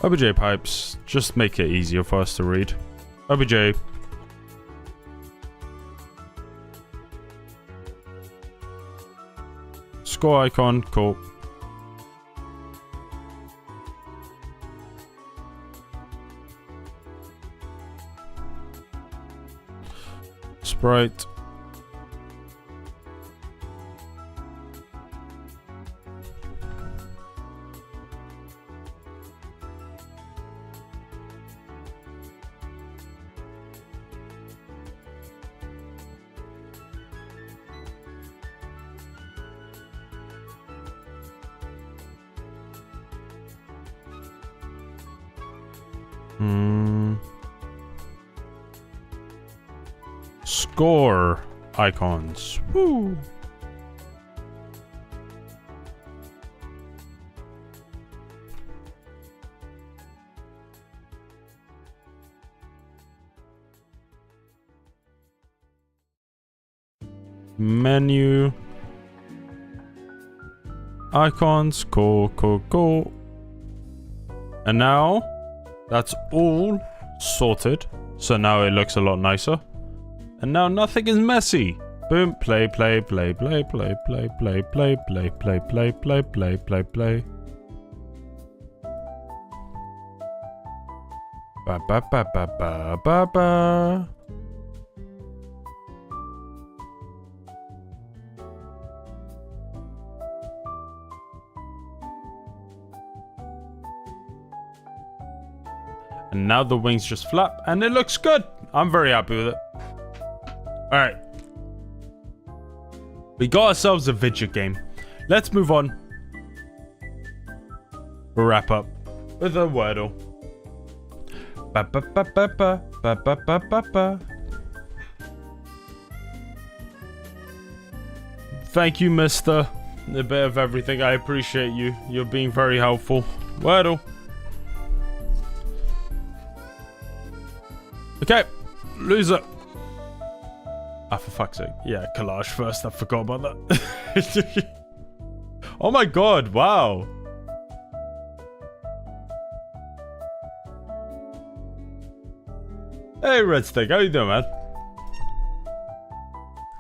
[SPEAKER 1] OBJ pipes. Just make it easier for us to read. OBJ. Score icon. Cool. Sprite. Score icons. Woo. Menu. Icons. Cool, cool, cool. And now that's all sorted. So now it looks a lot nicer. And now nothing is messy. Boom, play, play, play, play, play, play, play, play, play, play, play, play, play, play, play. Ba ba ba ba ba ba ba. And now the wings just flap and it looks good. I'm very happy with it. Alright. We got ourselves a video game. Let's move on. We'll wrap up with a Wordle. Ba ba ba ba ba ba ba ba ba ba. Thank you, mister. A bit of everything. I appreciate you. You're being very helpful. Wordle. Okay. Loser. Ah, for fuck's sake. Yeah, collage first. I forgot about that. Oh my god, wow. Hey, Red Stick, how you doing, man?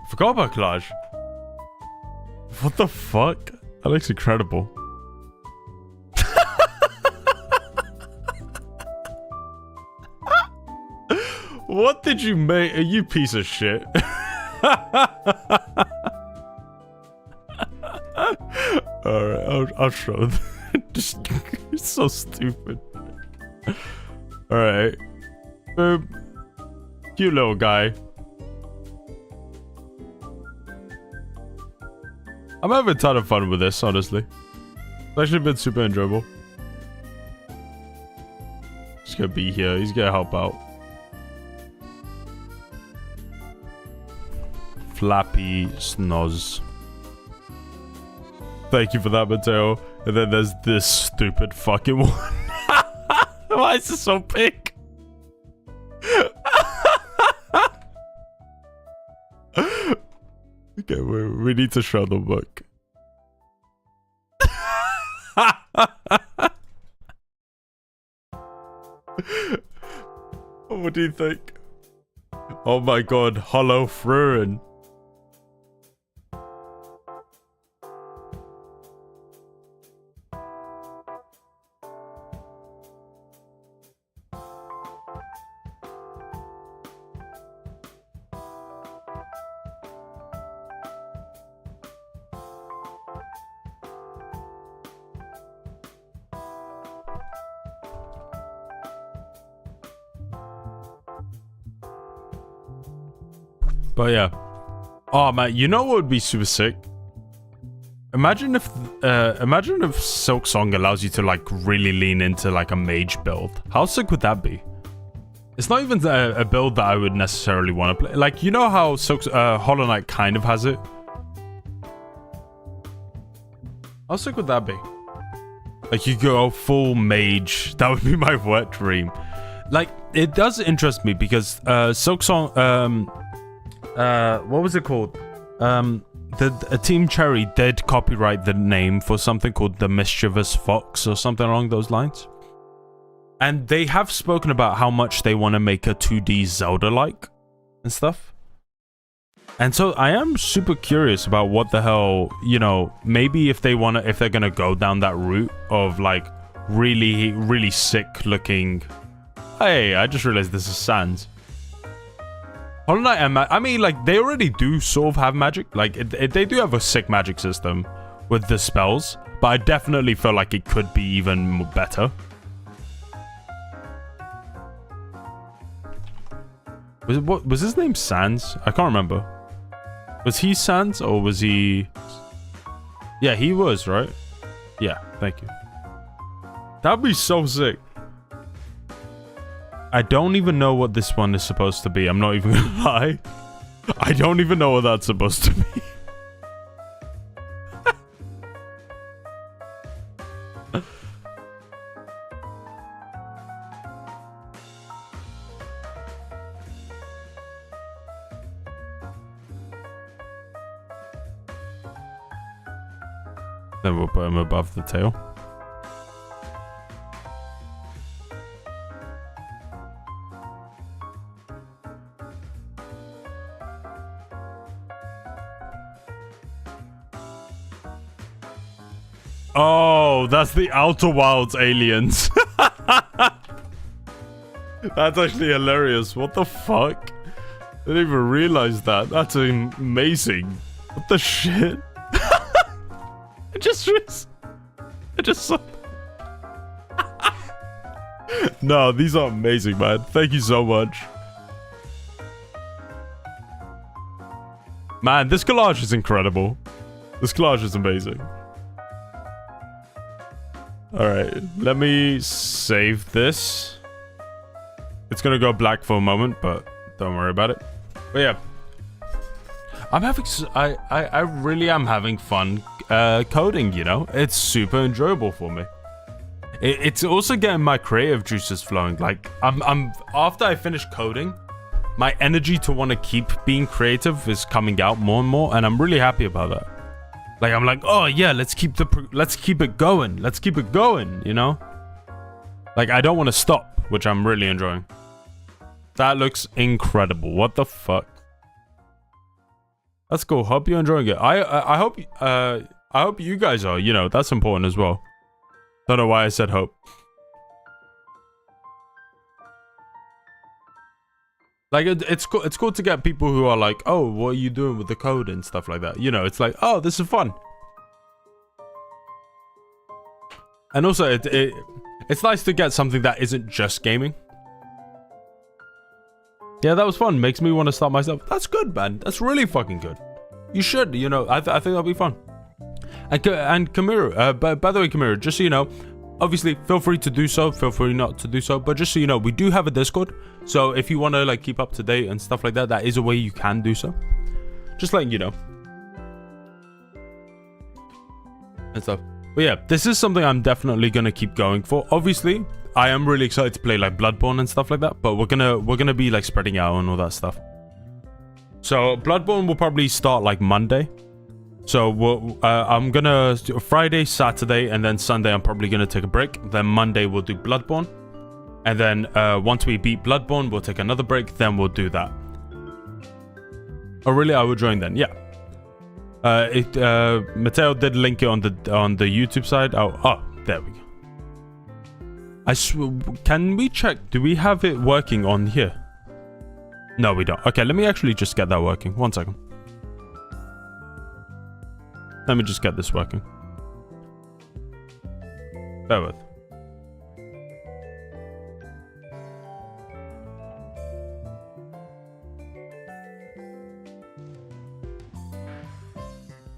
[SPEAKER 1] Forgot about collage. What the fuck? That looks incredible. What did you make? You piece of shit. Alright, I'll show them. Just, it's so stupid. Alright. Boom. Cute little guy. I'm having a ton of fun with this, honestly. It's actually been super enjoyable. He's gonna be here. He's gonna help out. Flappy Snoz. Thank you for that, Mateo. And then there's this stupid fucking one. Why is it so big? Okay, we need to show the book. What do you think? Oh my god, Hollow Fruin. But yeah. Oh man, you know what would be super sick? Imagine if Silk Song allows you to like really lean into like a mage build. How sick would that be? It's not even a build that I would necessarily want to play. Like, you know how Hollow Knight kind of has it? How sick would that be? Like, you go full mage. That would be my wet dream. Like, it does interest me because Silksong, what was it called? Team Cherry did copyright the name for something called the Mischievous Fox or something along those lines. And they have spoken about how much they want to make a 2D Zelda-like and stuff. And so I am super curious about what the hell, you know, maybe if they're gonna go down that route of like really, really sick looking. Hey, I just realized this is Sans. Hollow Knight and I mean, like, they already do sort of have magic. Like, they do have a sick magic system with the spells, but I definitely feel like it could be even better. Was his name Sans? I can't remember. Was he Sans or was he? Yeah, he was, right? Yeah, thank you. That'd be so sick. I don't even know what this one is supposed to be. I'm not even gonna lie. I don't even know what that's supposed to be. Then we'll put him above the tail. Oh, that's the Outer Wilds aliens. That's actually hilarious. What the fuck? I didn't even realize that. That's amazing. What the shit? I just saw. No, these are amazing, man. Thank you so much. Man, this collage is incredible. This collage is amazing. Alright, let me save this. It's gonna go black for a moment, but don't worry about it. But yeah. I'm having... I really am having fun coding, you know? It's super enjoyable for me. It's also getting my creative juices flowing. Like, I'm after I finish coding, my energy to want to keep being creative is coming out more and more, and I'm really happy about that. Like, I'm like, oh yeah, let's keep it going. Let's keep it going, you know? Like, I don't want to stop, which I'm really enjoying. That looks incredible. What the fuck? That's cool. Hope you're enjoying it. I hope you guys are, you know, that's important as well. Don't know why I said hope. Like, it's cool to get people who are like, oh, what are you doing with the code and stuff like that. You know, it's like, oh, this is fun. And also, it's nice to get something that isn't just gaming. Yeah, that was fun. Makes me want to start myself. That's good, man. That's really fucking good. You should, you know, I think that'll be fun. And Kamiru, by the way, Kamiru, just so you know, obviously, feel free to do so, feel free not to do so, but just so you know, we do have a Discord, so if you want to, like, keep up to date and stuff like that, that is a way you can do so. Just letting you know. And stuff. But yeah, this is something I'm definitely going to keep going for. Obviously, I am really excited to play, like, Bloodborne and stuff like that, but we're gonna be, like, spreading out and all that stuff. So, Bloodborne will probably start, like, Monday. So I'm gonna Friday, Saturday, and then Sunday I'm probably gonna take a break. Then Monday we'll do Bloodborne, and then once we beat Bloodborne, we'll take another break. Then we'll do that. Oh really? I will join then. Yeah. Mateo did link it on the YouTube side. Oh, there we go. Can we check? Do we have it working on here? No, we don't. Okay, let me actually just get that working. 1 second. Let me just get this working. Bear with.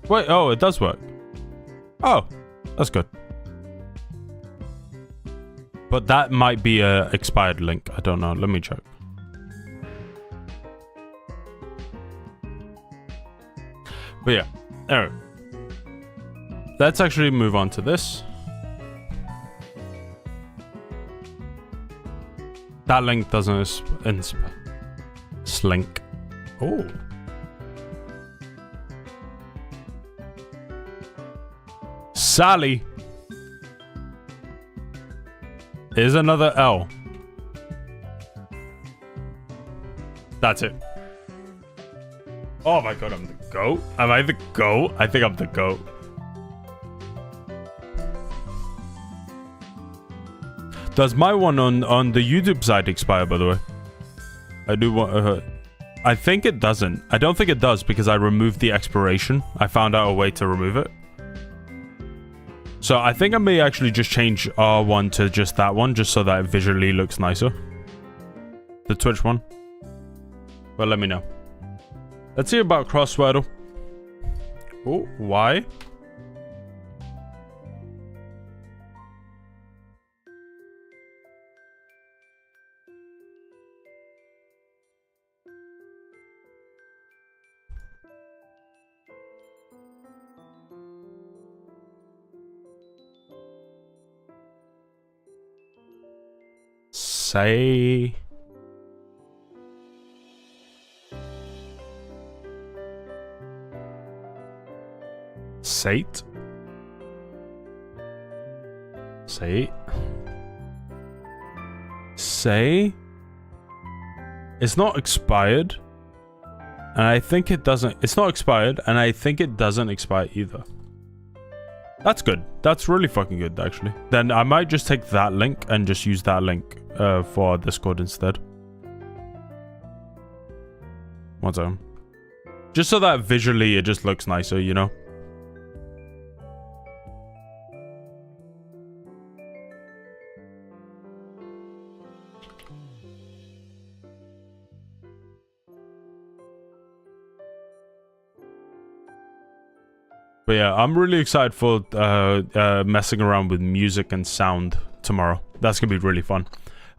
[SPEAKER 1] Wait, oh, it does work. Oh, that's good. But that might be a expired link. I don't know. Let me check. But yeah, alright. Let's actually move on to this. That link doesn't slink. Oh. Sally is another L. That's it. Oh my god, I'm the GOAT? Am I the GOAT? I think I'm the GOAT. Does my one on the YouTube side expire, by the way? I do want... I think it doesn't. I don't think it does because I removed the expiration. I found out a way to remove it. So I think I may actually just change R1 to just that one, just so that it visually looks nicer. The Twitch one. Well, let me know. Let's see about Crosswordle. Oh, why? Say... Sate? Say? Say? It's not expired. And I think it doesn't... It's not expired, and I think it doesn't expire either. That's good. That's really fucking good, actually. Then I might just take that link and just use that link for Discord instead. One second. Just so that visually it just looks nicer, you know? But yeah, I'm really excited for messing around with music and sound tomorrow. That's gonna be really fun.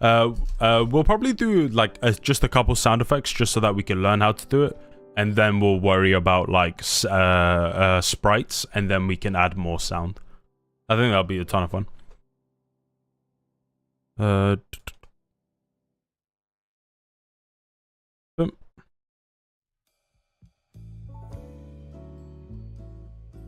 [SPEAKER 1] We'll probably do like just a couple sound effects just so that we can learn how to do it, and then we'll worry about like sprites, and then we can add more sound. I think that'll be a ton of fun.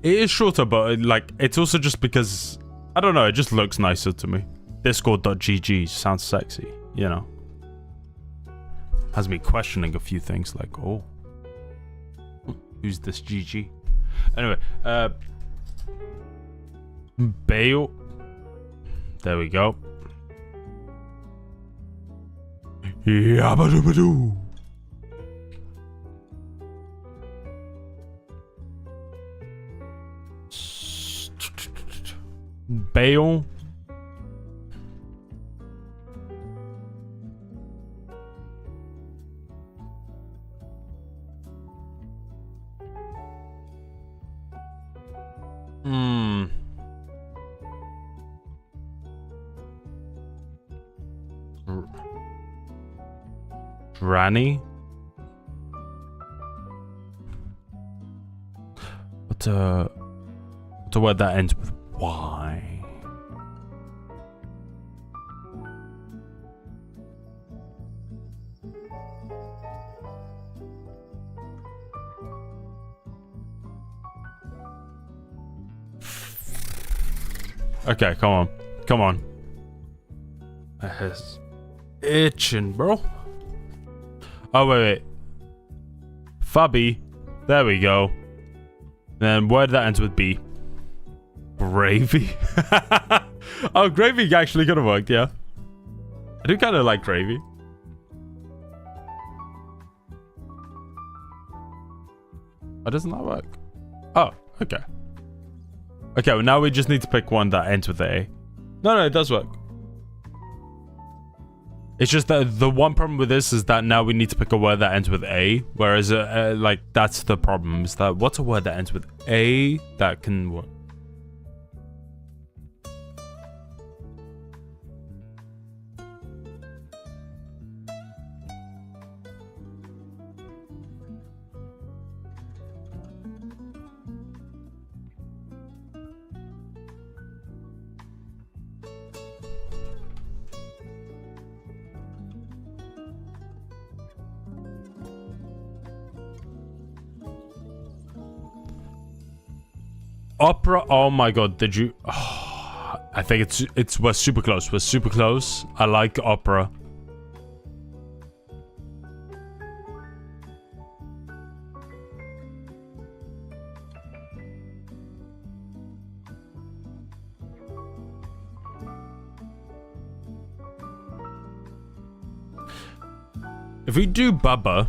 [SPEAKER 1] It is shorter, but like it's also just because I don't know, it just looks nicer to me. Discord.gg sounds sexy, you know. Has me questioning a few things like, oh, who's this GG? Anyway, Bale. There we go. Yabba-dabba-doo. Bale. Granny? What's a word that ends with Y? Okay, come on. Come on. It's itching, bro. Oh, wait. Fubby. There we go. Then word that ends with B. Gravy. Oh, gravy actually could have worked, yeah. I do kind of like gravy. Why doesn't that work? Oh, okay. Okay, well now we just need to pick one that ends with A. No, it does work. It's just that the one problem with this is that now we need to pick a word that ends with A, whereas like that's the problem, is that what's a word that ends with A that can work? Opera. Oh my god, did you? Oh, I think we're super close. We're super close. I like opera. If we do Bubby.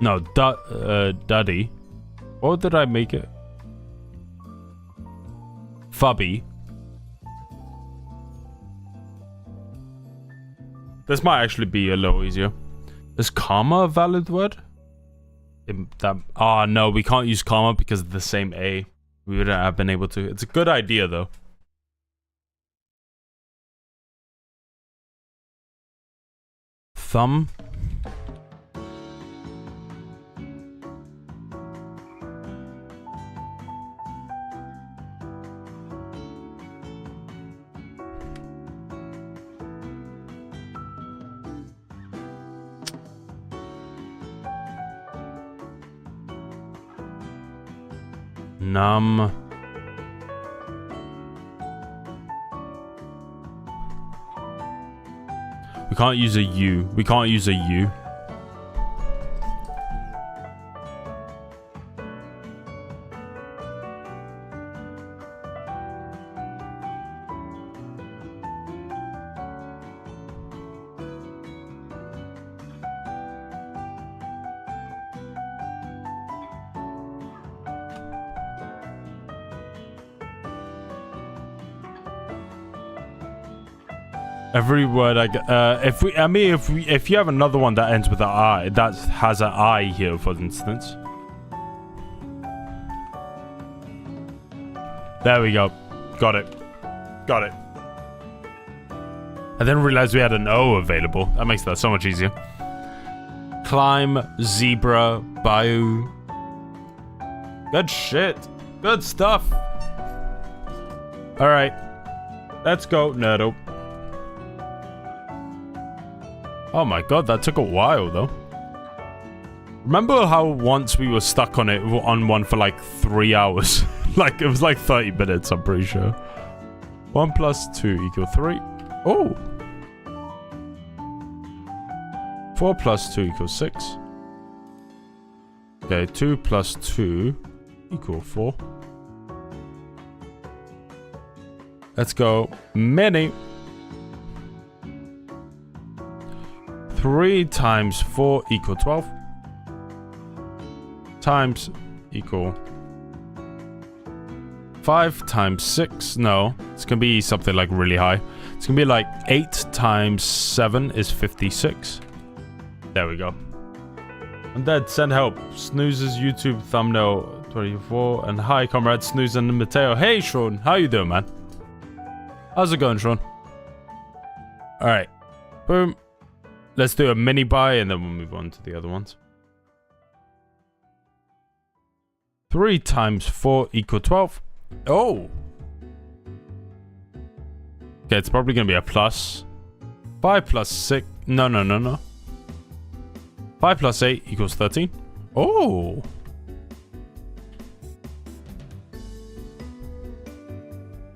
[SPEAKER 1] No, Daddy. What did I make it? Fubby. This might actually be a little easier. Is comma a valid word? No, we can't use comma because of the same A. We wouldn't have been able to. It's a good idea though. Thumb. Num. We can't use a U. We can't use a U. Every word I get, if you have another one that ends with an I, that has an I here, for instance. There we go. Got it. Got it. I didn't realize we had an O available. That makes that so much easier. Climb, zebra, bayou. Good shit. Good stuff. Alright. Let's go, Nerdo. Oh my god, that took a while though. Remember how once we were stuck on it on one for like 3 hours? Like it was like 30 minutes, I'm pretty sure. 1 + 2 = 3. Oh. 4 + 2 = 6. Okay, 2 + 2 = 4. Let's go. Many. 3 × 4 = 12. Times equal 5 × 6. No, it's gonna be something like really high. It's gonna be like 8 × 7 is 56. There we go. Undead, send help. Snooze's YouTube thumbnail 24. And hi, comrade Snooze and Mateo. Hey, Sean. How you doing, man? How's it going, Sean? Alright. Boom. Let's do a mini buy and then we'll move on to the other ones. 3 × 4 = 12. Oh! Okay, it's probably gonna be a plus. 5 + 6. No. 5 + 8 = 13. Oh!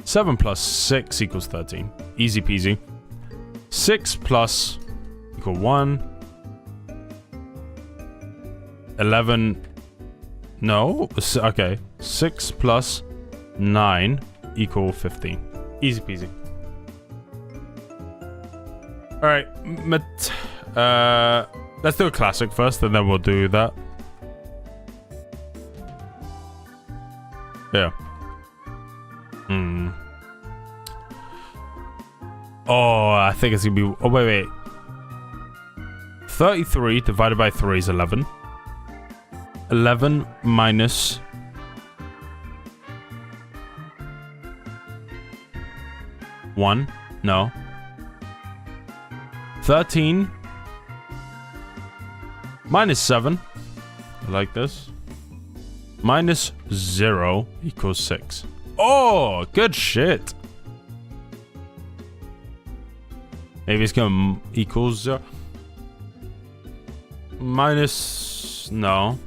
[SPEAKER 1] Seven + 6 = 13. Easy peasy. 6 + = 1. 11. No. Okay. 6 + 9 = 15. Easy peasy. Alright. Let's do a classic first and then we'll do that. Yeah. Oh, I think it's gonna be... Oh, wait. 33 divided by 3 is 11. 11 minus... One. No. 13 minus 7. I like this. Minus 0 = 6. Oh, good shit. Maybe it's gonna equal 0. Minus... No.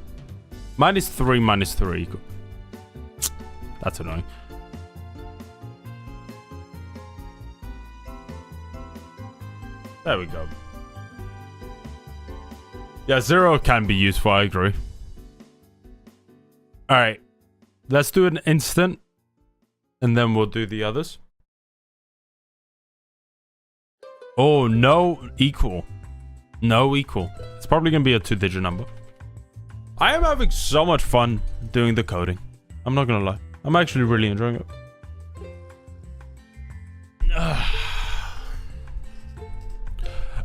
[SPEAKER 1] -3, -3 equal. That's annoying. There we go. Yeah, 0 can be useful, I agree. Alright. Let's do an instant. And then we'll do the others. Oh, no equal. No equal. It's probably going to be a 2-digit number. I am having so much fun doing the coding. I'm not going to lie. I'm actually really enjoying it.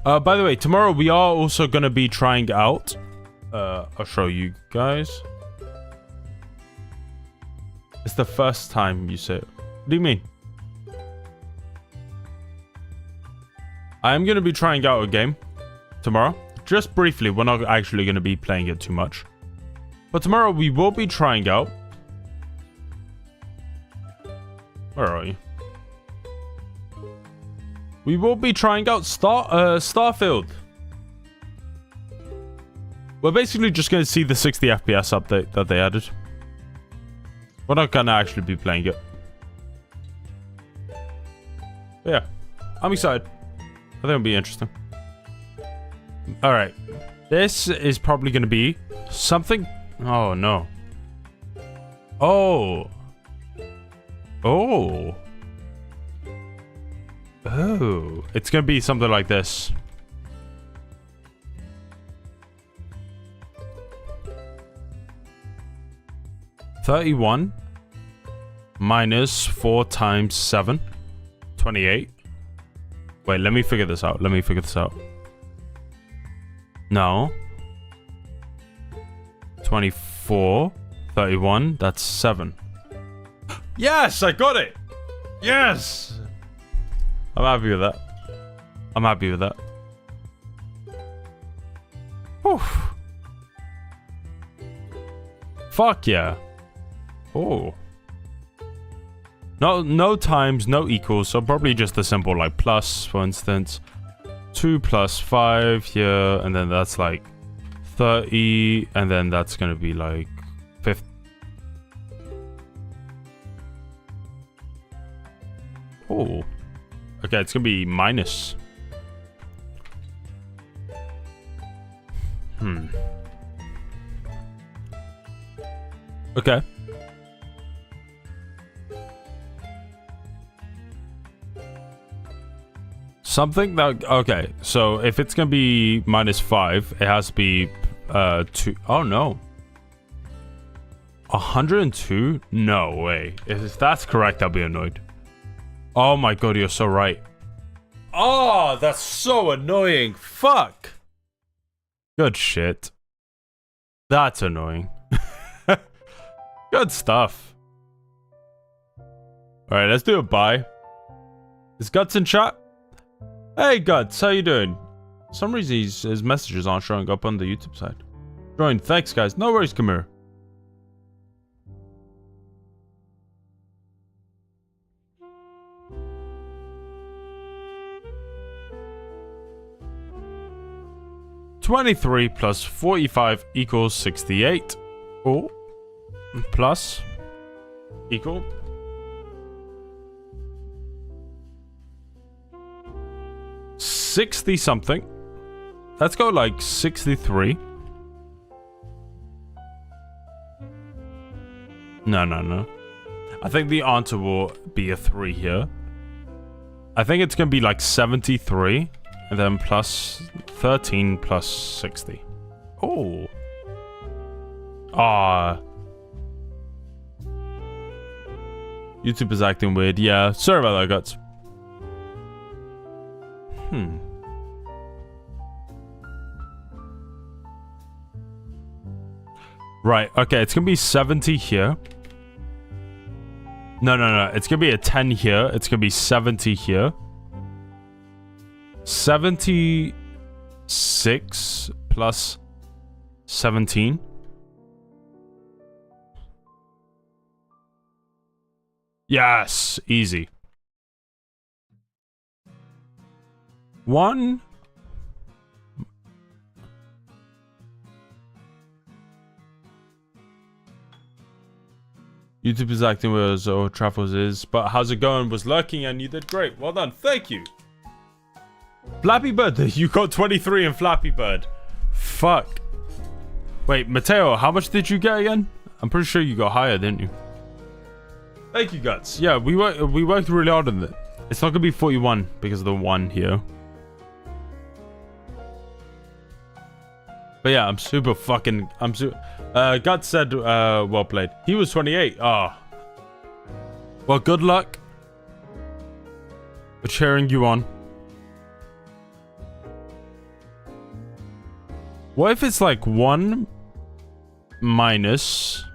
[SPEAKER 1] By the way, tomorrow we are also going to be trying out... I'll show you guys. It's the first time you say it. What do you mean? I am going to be trying out a game tomorrow. Just briefly. We're not actually going to be playing it too much. But tomorrow we will be trying out... Where are you? We will be trying out Starfield. We're basically just going to see the 60 FPS update that they added. We're not going to actually be playing it. But yeah, I'm excited. I think it'll be interesting. Alright. This is probably going to be something... Oh, no. Oh. Oh. Oh. It's going to be something like this. -31 -4 times 7. 28. Wait, let me figure this out. No. 24. 31. That's 7. Yes, I got it. Yes. I'm happy with that. Whew. Fuck yeah. Oh. No times, no equals, so probably just a simple like plus, for instance. 2 plus 5 here, and then that's like 30, and then that's gonna be like 50. Oh. Okay, it's gonna be minus. Okay. Something that... Okay, so if it's gonna be -5, it has to be 2... Oh, no. 102? No way. If that's correct, I'll be annoyed. Oh my god, you're so right. Oh, that's so annoying. Fuck. Good shit. That's annoying. Good stuff. Alright, let's do a buy. Is Guts in chat? Hey Guts, how you doing? For some reason his messages aren't showing up on the YouTube side. Join, thanks guys. No worries, come here. $23 plus 45 equals 68. Oh. Plus. Equal. 60 something. Let's go like 63. No. I think the answer will be a 3 here. I think it's going to be like 73. And then plus 13 plus 60. Oh. Ah. YouTube is acting weird. Yeah, sorry about that, Guts. Right, okay, it's gonna be 70 here. No. It's gonna be a 10 here. It's gonna be 70 here. 76 plus 17. Yes, easy. 1. YouTube is acting where Zoe Travels is. But how's it going? Was lurking and you did great. Well done. Thank you. Flappy Bird. You got 23 in Flappy Bird. Fuck. Wait, Mateo, how much did you get again? I'm pretty sure you got higher, didn't you? Thank you, Guts. Yeah, we worked really hard on it. It's not gonna be 41 because of the 1 here. But yeah, Guts said, well played. He was 28. Ah. Well, good luck. We're cheering you on. What if it's like 1 minus...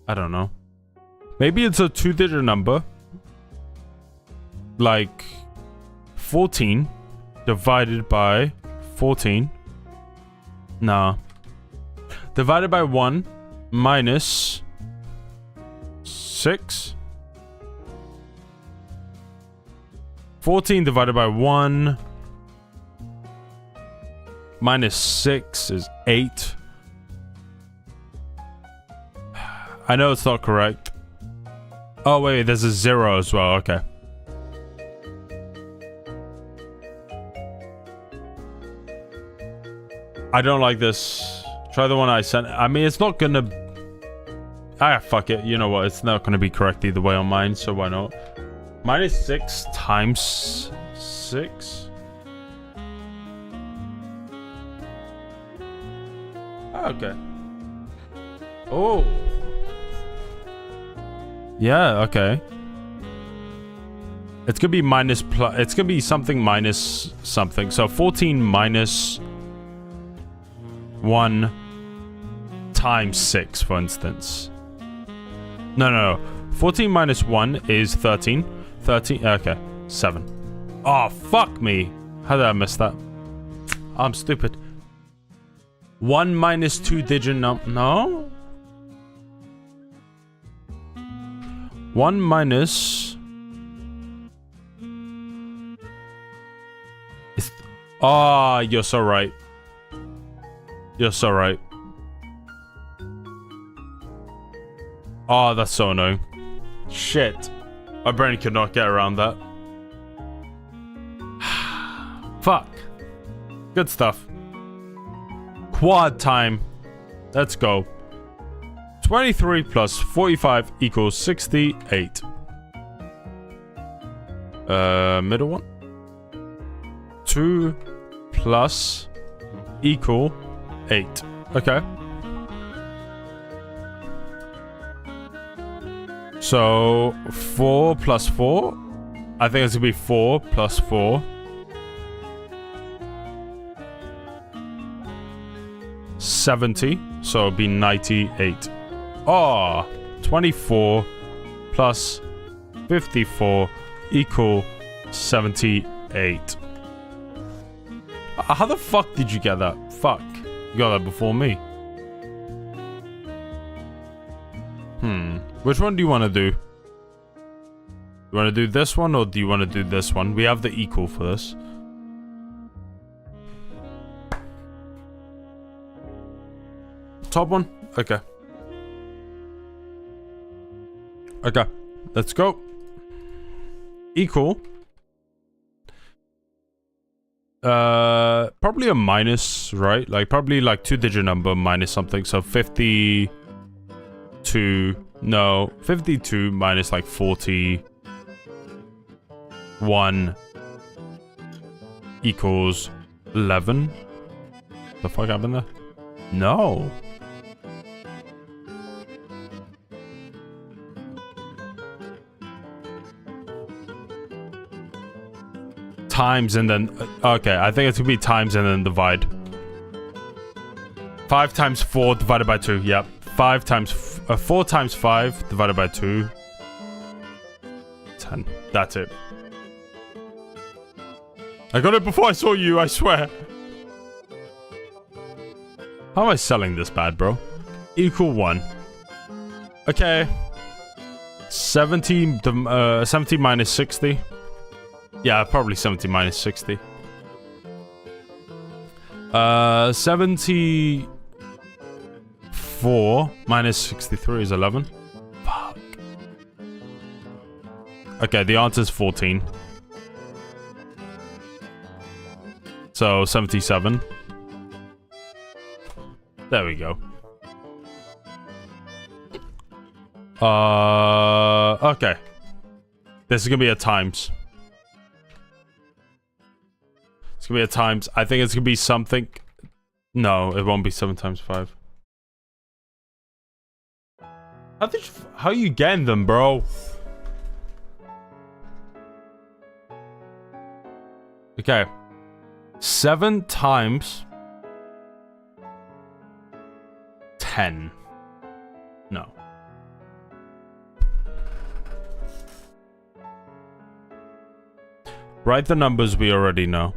[SPEAKER 1] I don't know. Maybe it's a 2-digit number. Like 14 divided by 14. Nah. Divided by 1 minus 6. 14 divided by 1 minus 6 is 8. I know it's not correct. Oh, wait, there's a 0 as well. Okay. I don't like this. Try the one I sent. I mean, it's not gonna... Ah, fuck it. You know what? It's not gonna be correct either way on mine, so why not? Minus 6 times 6? Okay. Oh. Yeah, okay. It's gonna be minus plus... It's gonna be something minus something. So 14 minus... 1 times 6, for instance. No. 14 minus 1 is 13. 13, okay. 7. Oh, fuck me. How did I miss that? I'm stupid. 1 minus 2-digit no? 1 minus... Oh, you're so right. You're so right. Oh, that's so annoying. Shit. My brain could not get around that. Fuck. Good stuff. Quad time. Let's go. 23 plus 45 equals 68. Middle one. 2 plus equal 8. Okay. So 4 plus 4. I think it's gonna be 4 plus 4. 70. So it'll be 98. Oh, 24 plus 54 equal 78. How the fuck did you get that? Fuck. You got that before me. Which one do you want to do? You want to do this one or do you want to do this one? We have the equal for this. Top one? Okay. Okay. Let's go. Equal. Probably a minus, right? Like probably like 2-digit number minus something. So 52. No, 52 minus like 41 equals 11. The fuck happened there? No. Times and then... Okay, I think it's gonna be times and then divide. 5 times 4 divided by 2. Yep. 4 times 5 divided by 2. 10. That's it. I got it before I saw you, I swear. How am I selling this bad, bro? Equal 1. Okay. 70 minus 60. Yeah, probably 70 minus 60. 74 4 minus 63 is 11. Fuck. Okay, the answer is 14. So 77. There we go. Okay. This is gonna be a times. It's gonna be a times. I think it's gonna be something. No, it won't be 7 times 5. How are you getting them, bro? Okay. 7 times 10. No. Write the numbers we already know.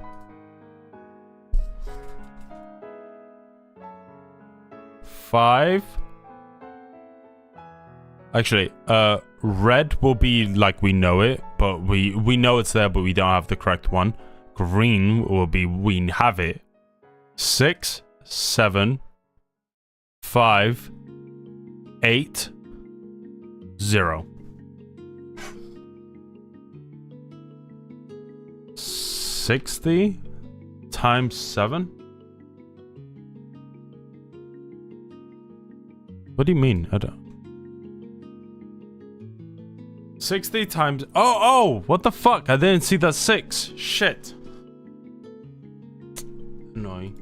[SPEAKER 1] 5. Actually, red will be like we know it, but we know it's there, but we don't have the correct one. Green will be we have it. 6, 7, 5, 8, 0. 60 times 7? What do you mean? I don't... 60 times... Oh! What the fuck? I didn't see that 6. Shit. Annoying.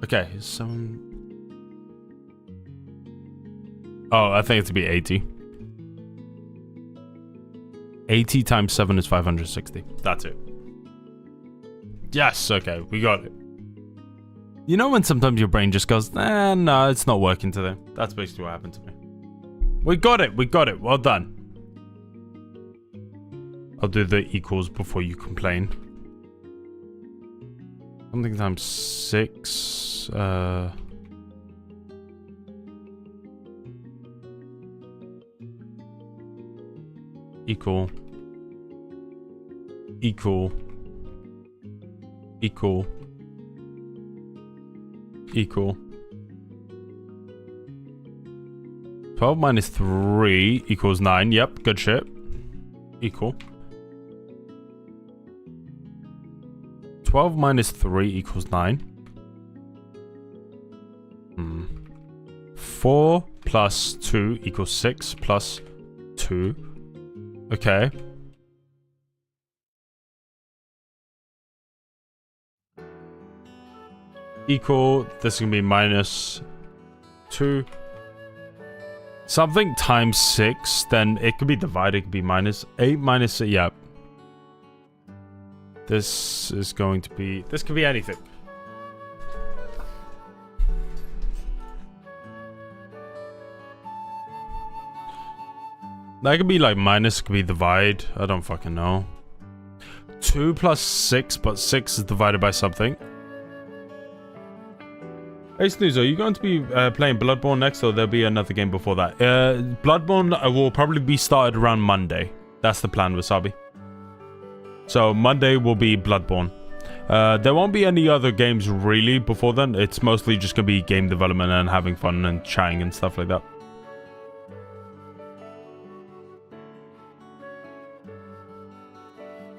[SPEAKER 1] Okay, 7... Oh, I think it's to be 80. 80 times 7 is 560. That's it. Yes, okay, we got it. You know when sometimes your brain just goes, no, it's not working today. That's basically what happened to me. We got it, well done. I'll do the equals before you complain. Something times 6, equal. 12 minus 3 equals 9. Yep, good shit. Equal. 12 minus 3 equals 9. 4 plus 2 equals 6 plus 2. Okay. Equal, this is gonna be minus 2. Something times 6, then it could be divided, it could be minus 8 minus, yeah. This is going to be, this could be anything. That could be like minus, it could be divide, I don't fucking know. 2 plus 6, but 6 is divided by something. Hey Snooze, are you going to be playing Bloodborne next, or there'll be another game before that? Bloodborne will probably be started around Monday. That's the plan, Wasabi. So Monday will be Bloodborne. There won't be any other games really before then. It's mostly just going to be game development and having fun and chatting and stuff like that.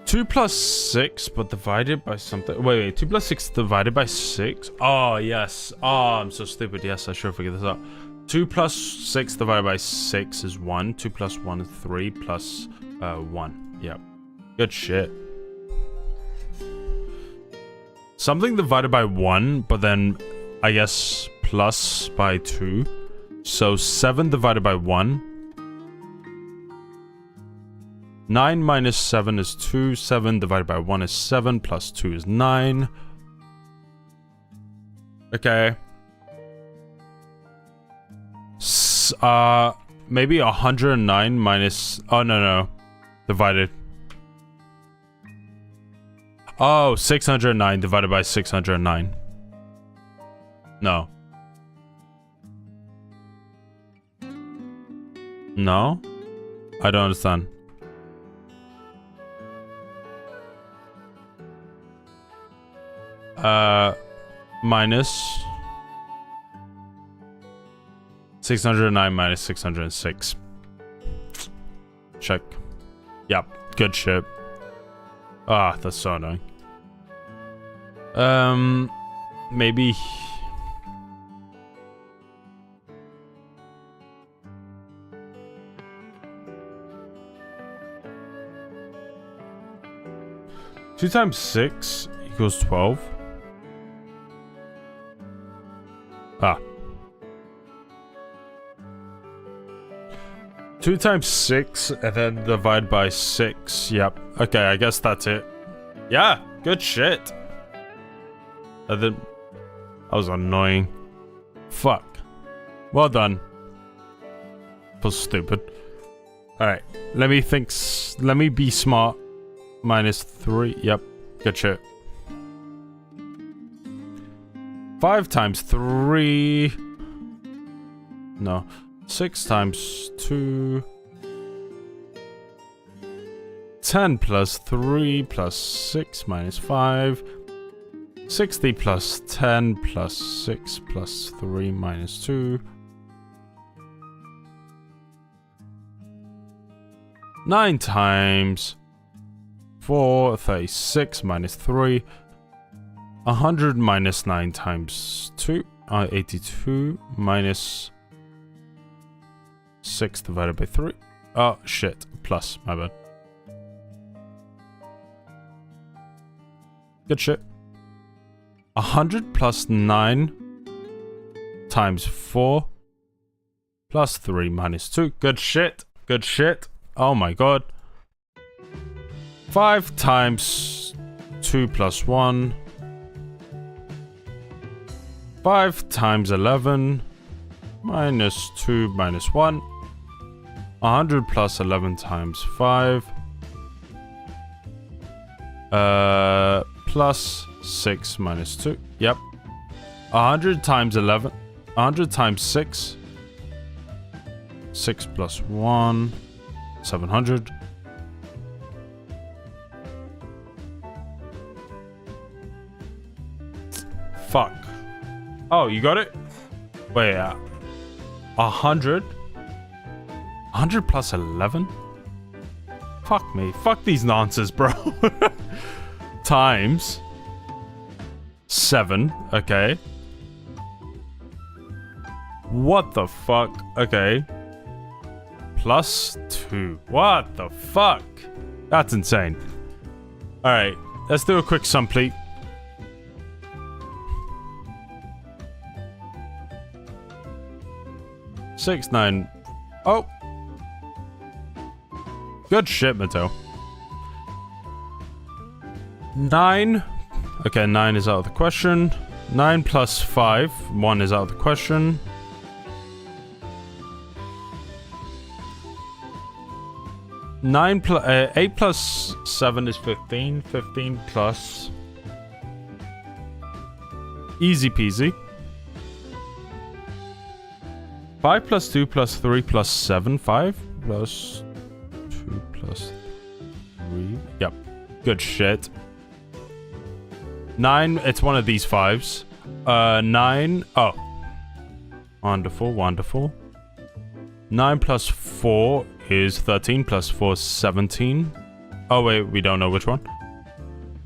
[SPEAKER 1] Two plus 6, but divided by something. Wait. 2 plus 6 divided by 6. Oh, yes. Oh, I'm so stupid. Yes, I should figure this out. 2 plus 6 divided by 6 is 1. 2 plus 1 is 3 plus 1. Yep. Good shit. Something divided by 1, but then I guess plus by 2. So 7 divided by 1. 9 minus 7 is 2. 7 divided by 1 is 7. Plus 2 is 9. Okay. Maybe 109 minus... Oh, no. Divided. Oh, 609 divided by 609. No. No? I don't understand. Minus 609 minus 606. Check. Yep, good shit. Ah, that's so annoying. Maybe. Two times 6 equals 12. Ah. 2 times 6 and then divide by 6. Yep. Okay, I guess that's it. Yeah, good shit. And then that was annoying. Fuck. Well done. Was stupid. Alright, let me think. Let me be smart. Minus 3. Yep, good shit. 5 times 3. No. 6 times 2. 10 plus 3 plus 6 minus 5. 60 plus 10 plus 6 plus 3 minus 2. 9 times 4, 36 minus 3. 100 minus 9 times 2. 82 minus 6 divided by 3. Oh, shit. Plus, my bad. Good shit. 100 plus 9 times 4 plus 3 minus 2. Good shit. Good shit. Oh my god. 5 times 2 plus 1. 5 times 11 minus 2 minus 1. 100 plus 11 times 5. Plus 6 minus 2. Yep. 100 times 11. 100 times 6. 6 plus 1. 700. Fuck. Oh, you got it? Wait, 100? 100 plus 11? Fuck me. Fuck these nonsense, bro. Times 7. Okay. What the fuck? Okay. Plus 2. What the fuck? That's insane. Alright. Let's do a quick sum, please. Six, 9. Oh. Good shit, Mateo. 9. Okay, 9 is out of the question. 9 plus 5. 1 is out of the question. Eight plus 7 is 15. 15 plus. Easy peasy. 5 plus 2 plus 3 plus 7. 5 plus 2 plus 3. Yep. Good shit. 9. It's one of these 5s. 9. Oh. Wonderful, wonderful. 9 plus 4 is 13. Plus 4 is 17. Oh, wait. We don't know which one.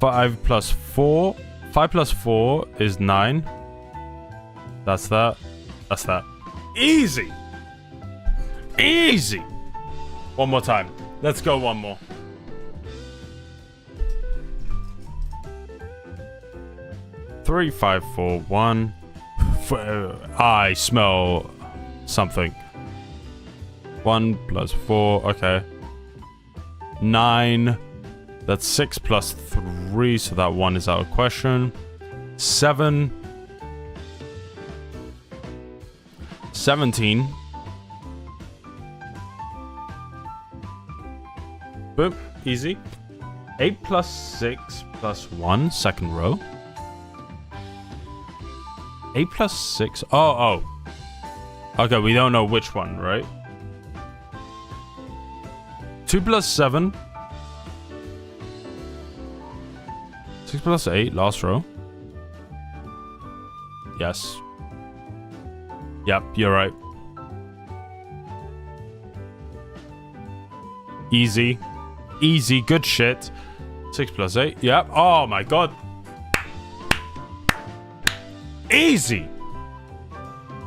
[SPEAKER 1] 5 plus 4. 5 plus 4 is 9. That's that. That's that. Easy. Easy. One more time. Let's go one more. Three, 5, 4, 1. I smell something. 1 plus 4. Okay. 9. That's 6 plus 3. So that 1 is out of question. 7. 17. Boom. Easy. 8 plus 6 plus 1. Second row. 8 plus 6. Oh. Okay, we don't know which one, right? 2 plus 7. 6 plus 8. Last row. Yes. Yep, you're right. Easy. Easy, good shit. 6 plus 8. Yep. Oh my god. Easy.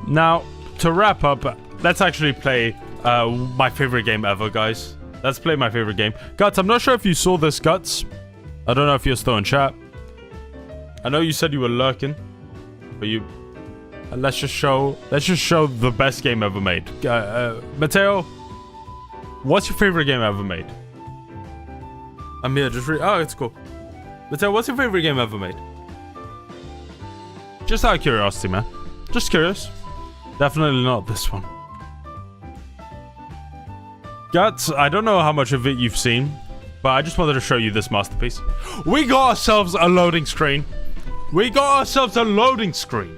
[SPEAKER 1] Now, to wrap up, let's actually play my favorite game ever, guys. Let's play my favorite game. Guts, I'm not sure if you saw this, Guts. I don't know if you're still in chat. I know you said you were lurking, but you... let's just show the best game ever made. Mateo, what's your favorite game ever made? I'm here, just oh, it's cool. Mateo, what's your favorite game ever made? Just out of curiosity, man. Just curious. Definitely not this one. Guts, I don't know how much of it you've seen, but I just wanted to show you this masterpiece. We got ourselves a loading screen. We got ourselves a loading screen.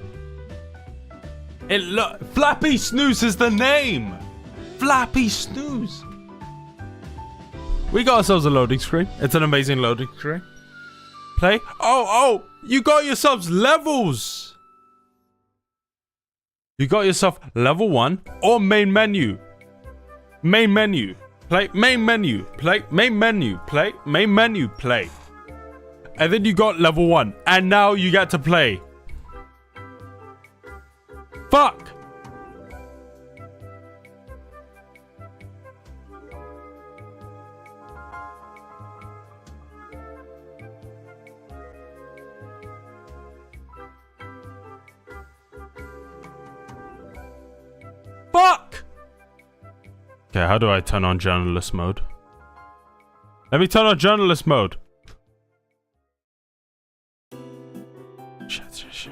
[SPEAKER 1] Flappy Snooze is the name. Flappy Snooze. We got ourselves a loading screen. It's an amazing loading screen. Play. Oh, you got yourselves levels. You got yourself level 1 or main menu. Main menu. Play. Main menu. Play. Main menu. Play. Main menu. Play. And then you got level 1. And now you get to play. Fuck. Fuck! Okay, how do I turn on journalist mode? Let me turn on journalist mode. Shit. Shh.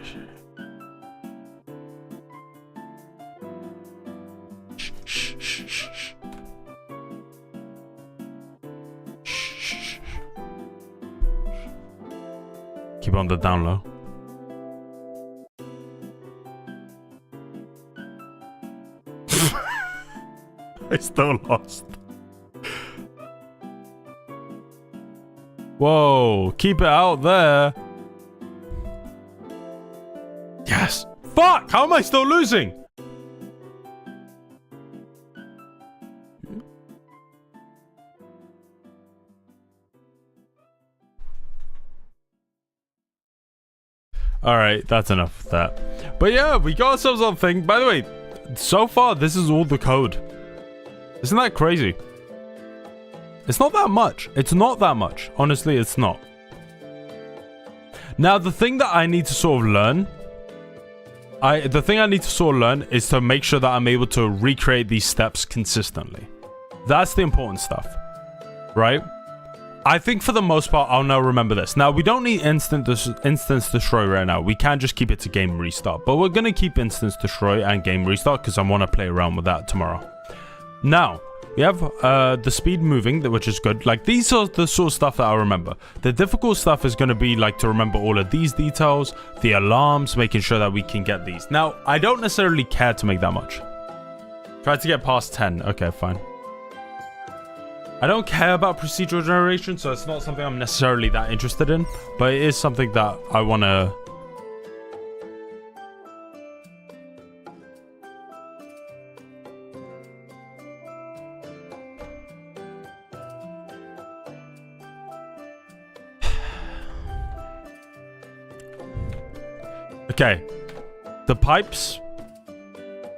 [SPEAKER 1] Keep on the down low. I still lost. Whoa, keep it out there. Yes. Fuck, how am I still losing? Alright, that's enough of that. But yeah, we got ourselves on thing. By the way, so far, this is all the code. Isn't that crazy? It's not that much. It's not that much. Honestly, it's not. Now, the thing that I need to sort of learn... the thing I need to sort of learn is to make sure that I'm able to recreate these steps consistently. That's the important stuff. Right? I think for the most part, I'll now remember this. Now, we don't need instance destroy right now. We can just keep it to game restart. But we're going to keep instance destroy and game restart because I want to play around with that tomorrow. Now, we have the speed moving, which is good. Like, these are the sort of stuff that I remember. The difficult stuff is going to be, like, to remember all of these details, the alarms, making sure that we can get these. Now, I don't necessarily care to make that much. Try to get past 10. Okay, fine. I don't care about procedural generation, so it's not something I'm necessarily that interested in. But it is something that I want to... Okay, the pipes.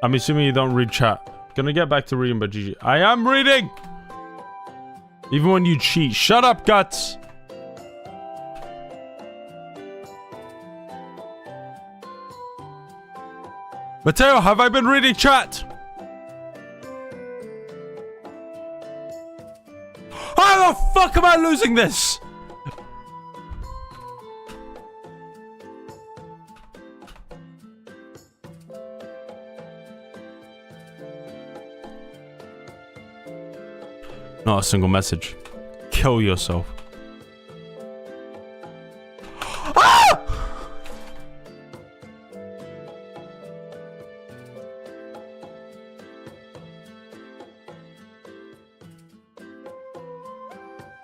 [SPEAKER 1] I'm assuming you don't read chat. Gonna get back to reading, but GG. I am reading! Even when you cheat. Shut up, Guts! Mateo, have I been reading chat? How the fuck am I losing this? Not a single message. Kill yourself. Ah!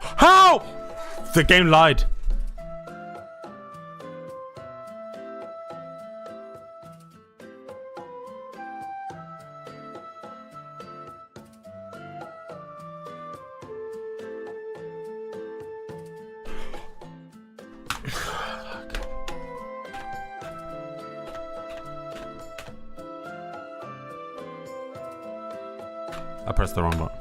[SPEAKER 1] How? The game lied. I pressed the wrong button.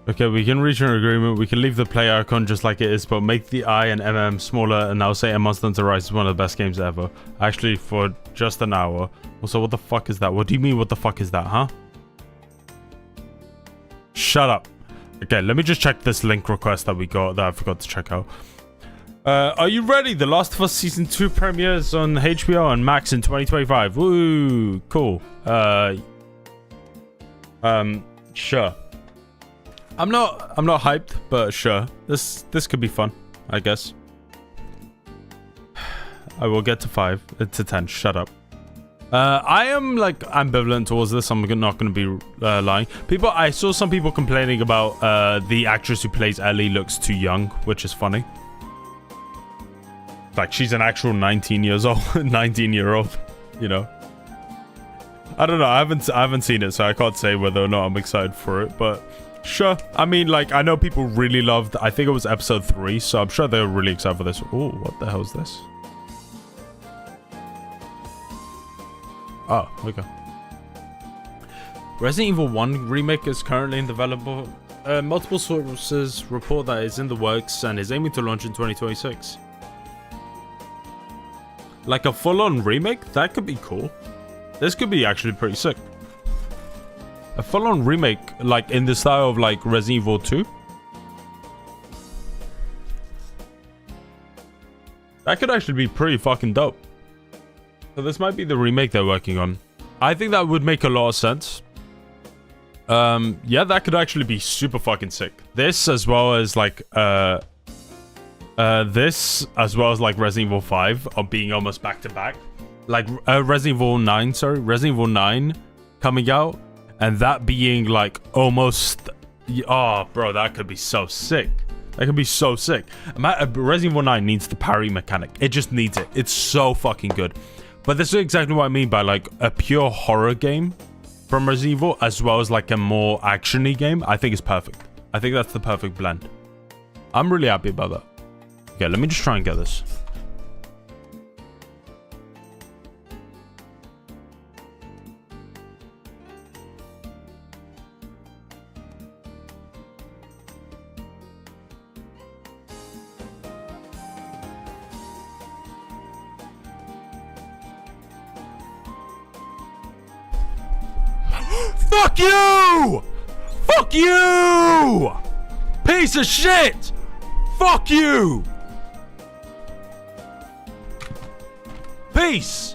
[SPEAKER 1] Okay, we can reach an agreement. We can leave the play icon just like it is, but make the I and MM smaller, and I'll say A Monster Hunter Rise is one of the best games ever. Actually, for just an hour. Also, what the fuck is that? What do you mean, what the fuck is that, huh? Shut up. Okay, let me just check this link request that we got that I forgot to check out. Are you ready? The Last of Us Season 2 premieres on HBO and Max in 2025. Woo! Cool. Sure. I'm not hyped, but sure. This could be fun, I guess. I will get to 5 to 10. Shut up. I am like ambivalent towards this. I'm not going to be lying. I saw some people complaining about the actress who plays Ellie looks too young, which is funny. Like she's an actual 19 years old, 19-year-old, you know. I don't know. I haven't seen it, so I can't say whether or not I'm excited for it, but sure. I mean, like, I know people really loved, I think it was episode 3, so I'm sure they were really excited for this. Oh, what the hell is this? Oh, okay. Resident Evil 1 remake is currently in development. Multiple sources report that it's in the works and is aiming to launch in 2026. Like a full-on remake? That could be cool. This could be actually pretty sick. A full-on remake, like in the style of like Resident Evil 2. That could actually be pretty fucking dope. So this might be the remake they're working on. I think that would make a lot of sense. Yeah, that could actually be super fucking sick. This as well as like this as well as like Resident Evil 5 are being almost back to back. Like Resident Evil 9 coming out. And that being like almost... Oh, bro, that could be so sick. That could be so sick. Resident Evil 9 needs the parry mechanic. It just needs it. It's so fucking good. But this is exactly what I mean by like a pure horror game from Resident Evil as well as like a more action-y game. I think it's perfect. I think that's the perfect blend. I'm really happy about that. Okay, let me just try and get this. Fuck you! Fuck you! Piece of shit! Fuck you! Peace!